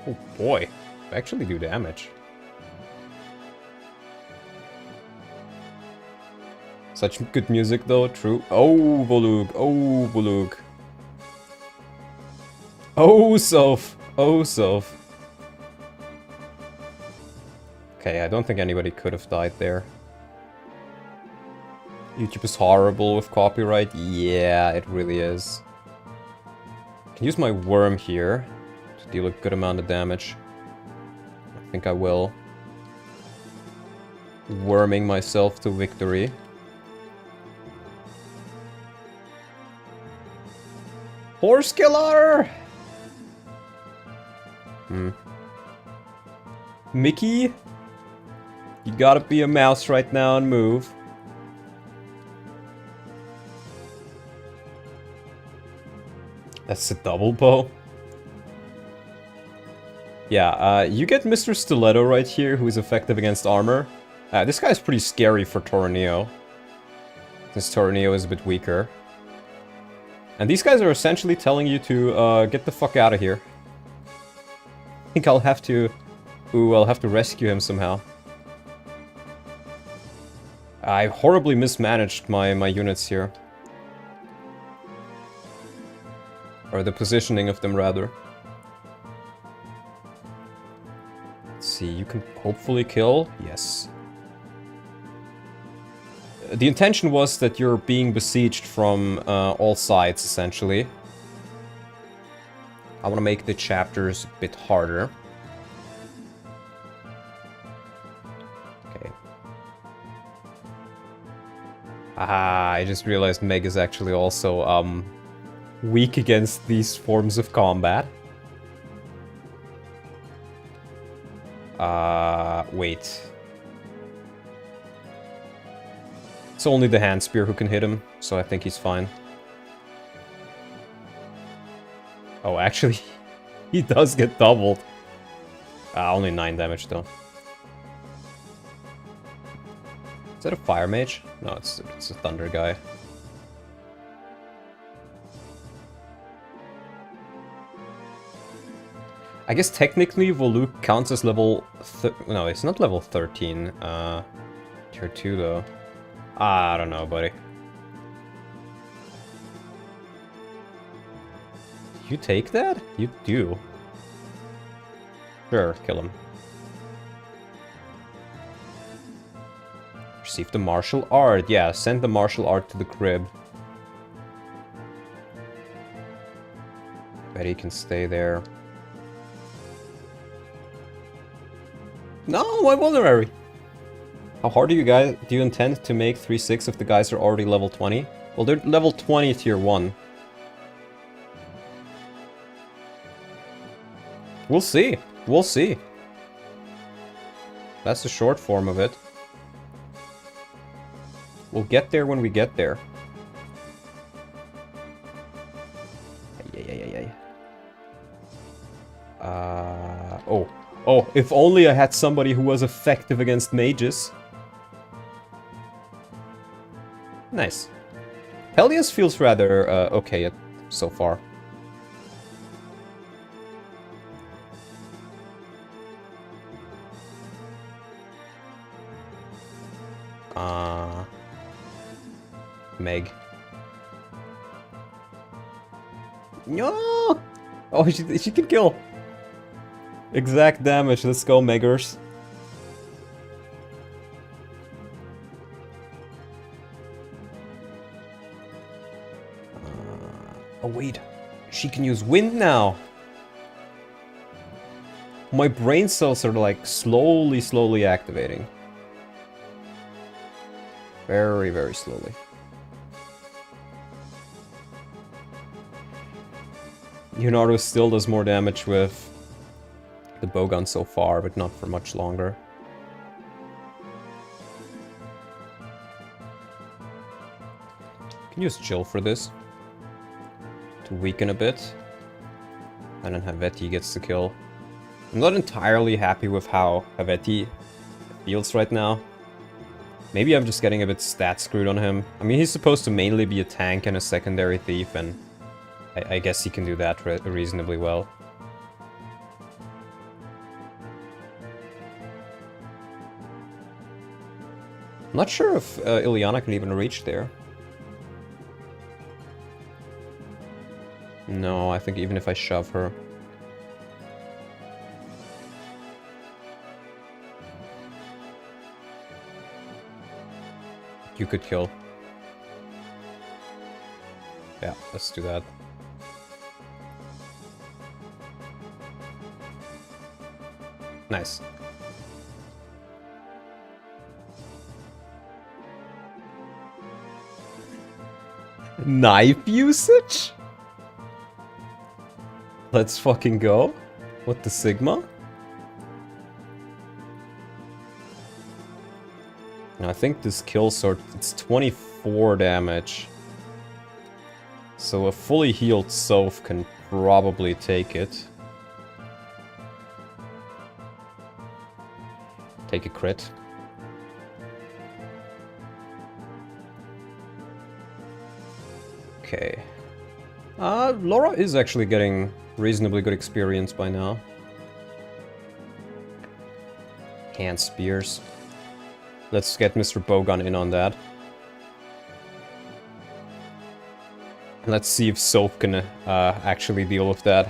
Oh boy, I actually do damage. Such good music though, true. Oh, Volug. Oh, Volug. Oh, Soph. Oh, Soph. Okay, I don't think anybody could have died there. YouTube is horrible with copyright. Yeah, it really is. I can use my worm here to deal a good amount of damage. I think I will. Worming myself to victory. Horse killer! Mickey? You gotta be a mouse right now and move. That's a double bow. Yeah, you get Mr. Stiletto right here, who is effective against armor. This guy's pretty scary for Torneo. Since Torneo is a bit weaker. And these guys are essentially telling you to get the fuck out of here. I think I'll have to... Ooh, I'll have to rescue him somehow. I horribly mismanaged my units here. Or the positioning of them, rather. Let's see, you can hopefully kill. Yes. The intention was that you're being besieged from all sides, essentially. I want to make the chapters a bit harder. Okay. Ah, I just realized Meg is actually also weak against these forms of combat. Wait. It's only the hand spear who can hit him, so I think he's fine. Oh, actually, he does get doubled. Only 9 damage though. Is that a fire mage? No, it's a thunder guy. I guess technically Voluk counts as level... No, it's not level 13. Tier 2 though. I don't know, buddy. You take that? You do. Sure, kill him. Receive the martial art. Yeah, send the martial art to the crib. Bet he can stay there. No, why vulnerary? How hard do you intend to make 3-6 if the guys are already level 20? Well, they're level 20 tier 1. We'll see. We'll see. That's the short form of it. We'll get there when we get there. Oh, if only I had somebody who was effective against mages. Nice. Pelias feels rather okay so far. Meg. No! Oh, she can kill. Exact damage. Let's go, Meggers. Oh, wait. She can use wind now. My brain cells are like slowly activating. Very, very slowly. Leonardo still does more damage with the bowgun so far, but not for much longer. Can use Jill for this. To weaken a bit. And then Haveti gets the kill. I'm not entirely happy with how Haveti feels right now. Maybe I'm just getting a bit stat screwed on him. I mean, he's supposed to mainly be a tank and a secondary thief, and I guess he can do that reasonably well. I'm not sure if Ilyana can even reach there. No, I think even if I shove her. You could kill. Yeah, let's do that. Nice. Knife usage? Let's fucking go. What the Sigma? I think this kill sword, it's 24 damage. So a fully healed Soph can probably take it. Take a crit. Okay. Laura is actually getting reasonably good experience by now. Hand spears. Let's get Mr. Bowgun in on that. Let's see if Soph can actually deal with that.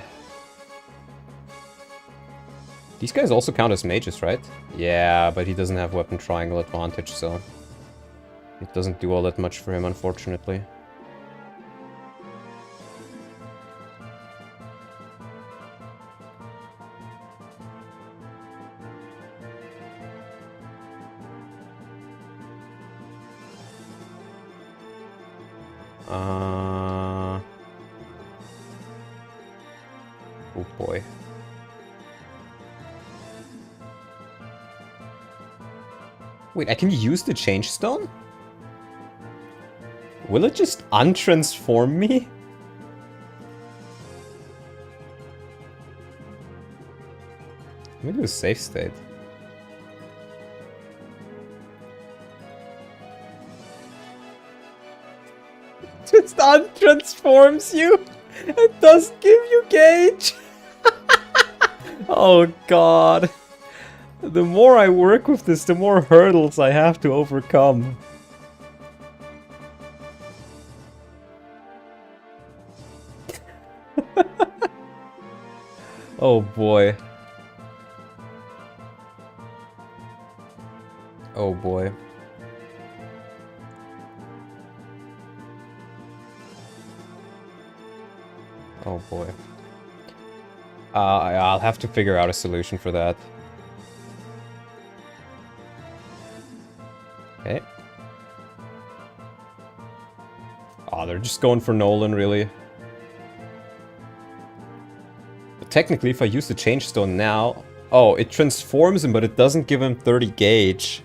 These guys also count as mages, right? Yeah, but he doesn't have weapon triangle advantage, so it doesn't do all that much for him, unfortunately. Oh boy. Wait, I can use the Change Stone? Will it just untransform me? Let me do a safe state. Just untransforms you! It doesn't give you gauge! Oh god. The more I work with this, the more hurdles I have to overcome. Oh boy. Oh boy. Oh boy. I'll have to figure out a solution for that. Okay. Oh, they're just going for Nolan, really. But technically, if I use the Change Stone now... Oh, it transforms him, but it doesn't give him 30 gauge.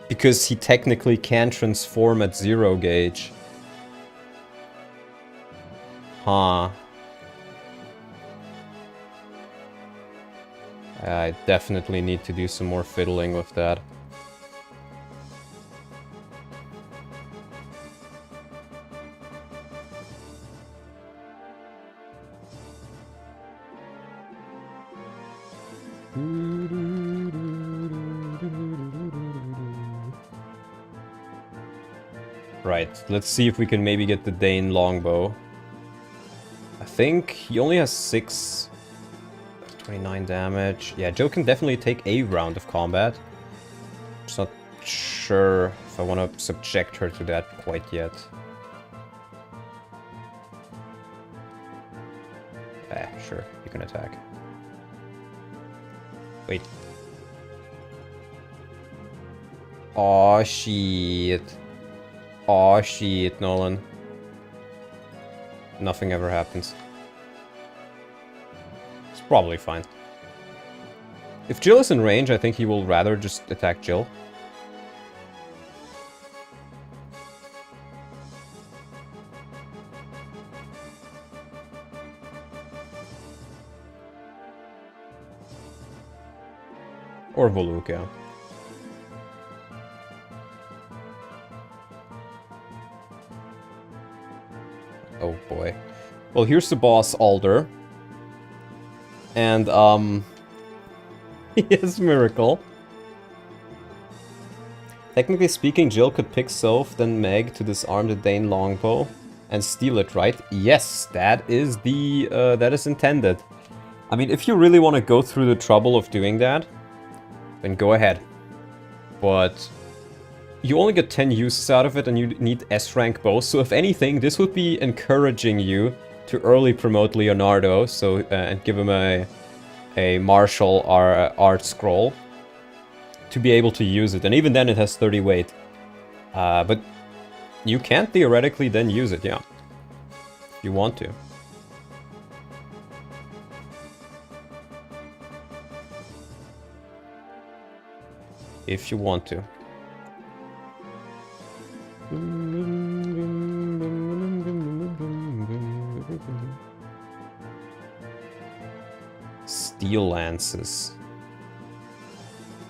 Because he technically can transform at 0 gauge. Huh. I definitely need to do some more fiddling with that. Right, let's see if we can maybe get the Dane longbow. I think he only has 29 damage. Yeah, Joe can definitely take a round of combat. Just not sure if I want to subject her to that quite yet. Sure, you can attack. Wait. Aw, shit. Aw, shit, Nolan. Nothing ever happens. It's probably fine. If Jill is in range, I think he will rather just attack Jill. Or Voluk, yeah. Oh boy. Well, here's the boss, Alder. And, he has Miracle. Technically speaking, Jill could pick Soph, then Meg to disarm the Dane longbow and steal it, right? Yes, that is the that is intended. I mean, if you really want to go through the trouble of doing that, then go ahead. But you only get 10 uses out of it, and you need S rank bows. So if anything, this would be encouraging you to early promote Leonardo, so and give him a martial art scroll to be able to use it. And even then, it has 30 weight. But you can theoretically then use it, yeah, if you want to. If you want to. Steel lances.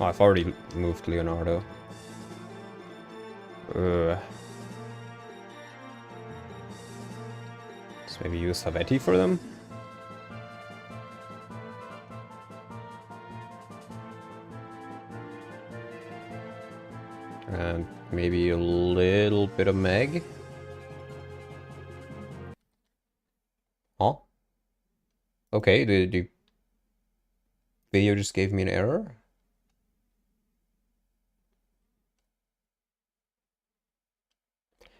Oh, I've already moved Leonardo. Let's maybe use Havetti for them. And maybe a little bit of Meg. Huh? Okay, the video just gave me an error.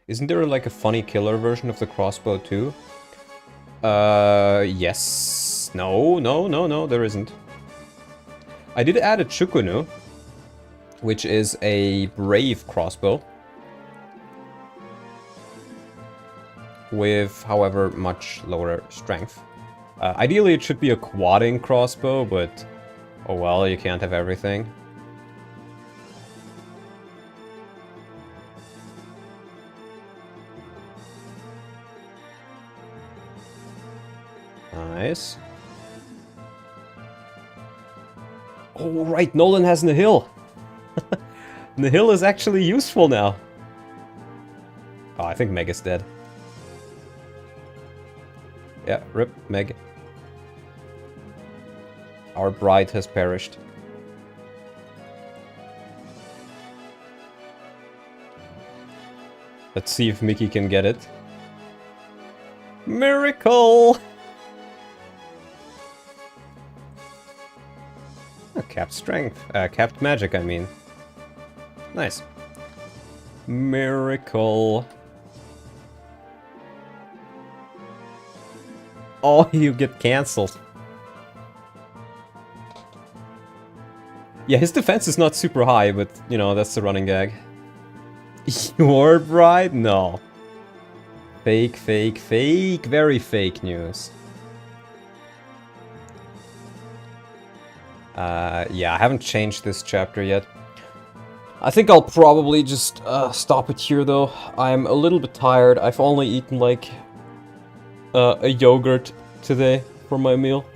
Isn't there like a funny killer version of the crossbow too? Yes. No, there isn't. I did add a Chukunu, which is a brave crossbow. With, however, much lower strength. Ideally it should be a quadding crossbow, but oh well, you can't have everything. Nice. Oh right, Nolan has Nihil. Nihil is actually useful now. Oh, I think Meg is dead. Yeah, rip, Meg. Our bride has perished. Let's see if Mickey can get it. Miracle! Oh, capped strength. Capped magic, I mean. Nice. Miracle. Oh, you get cancelled. Yeah, his defense is not super high, but, you know, that's the running gag. Your bride? No. Fake, fake, fake. Very fake news. Yeah, I haven't changed this chapter yet. I think I'll probably just stop it here, though. I'm a little bit tired. I've only eaten, like, a yogurt today for my meal.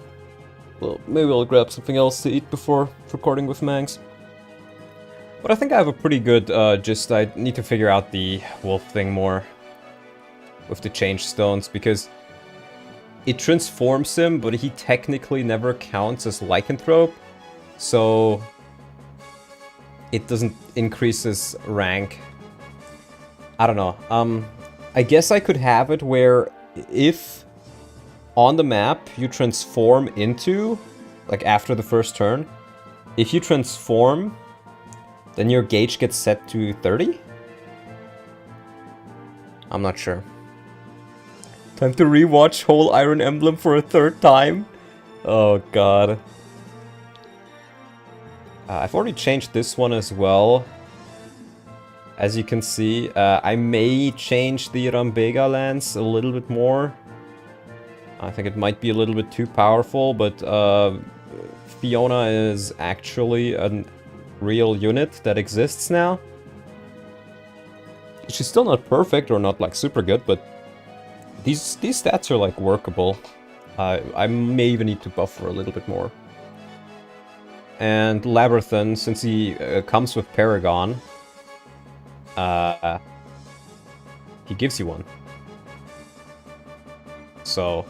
Well, maybe I'll grab something else to eat before recording with Mangs. But I think I have a pretty good gist. I need to figure out the wolf thing more with the change stones, because it transforms him, but he technically never counts as lycanthrope, so it doesn't increase his rank. I don't know. I guess I could have it where if on the map you transform into, like after the first turn, if you transform, then your gauge gets set to 30? I'm not sure. Time to rewatch Whole Iron Emblem for a third time? Oh god. I've already changed this one as well. As you can see, I may change the Rambega lance a little bit more. I think it might be a little bit too powerful, but Fiona is actually a real unit that exists now. She's still not perfect or not like super good, but these stats are like workable. I may even need to buff her a little bit more. And Labyrinthine, since he comes with Paragon, he gives you one. So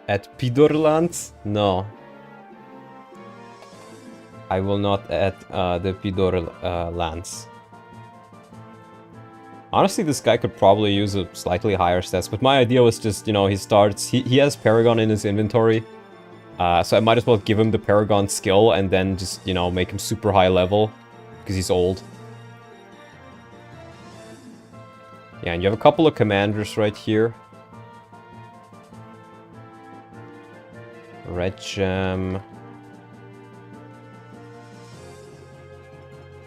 at Pidorland? No. I will not add the Pidor lance. Honestly, this guy could probably use a slightly higher stats, but my idea was just, you know, he has Paragon in his inventory. So I might as well give him the Paragon skill and then just, you know, make him super high level, because he's old. Yeah, and you have a couple of commanders right here. Red Gem.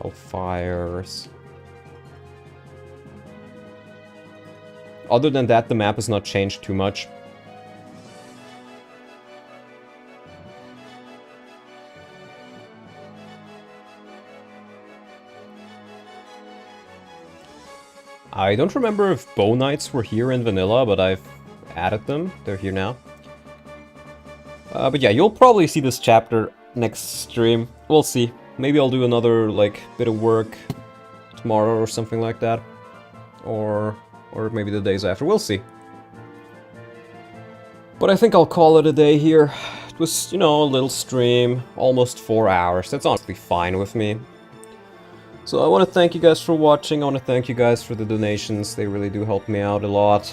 Hellfires. Other than that, the map has not changed too much. I don't remember if Bow Knights were here in vanilla, but I've added them. They're here now. But yeah, you'll probably see this chapter next stream. We'll see. Maybe I'll do another, like, bit of work tomorrow or something like that. Or maybe the days after. We'll see. But I think I'll call it a day here. It was, you know, a little stream. Almost 4 hours. That's honestly fine with me. So I want to thank you guys for watching. I want to thank you guys for the donations. They really do help me out a lot.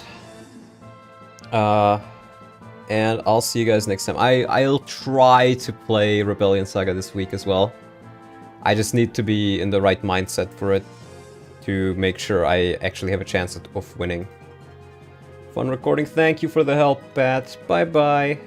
And I'll see you guys next time. I'll try to play Rebellion Saga this week as well. I just need to be in the right mindset for it to make sure I actually have a chance of winning. Fun recording. Thank you for the help, Pat. Bye-bye.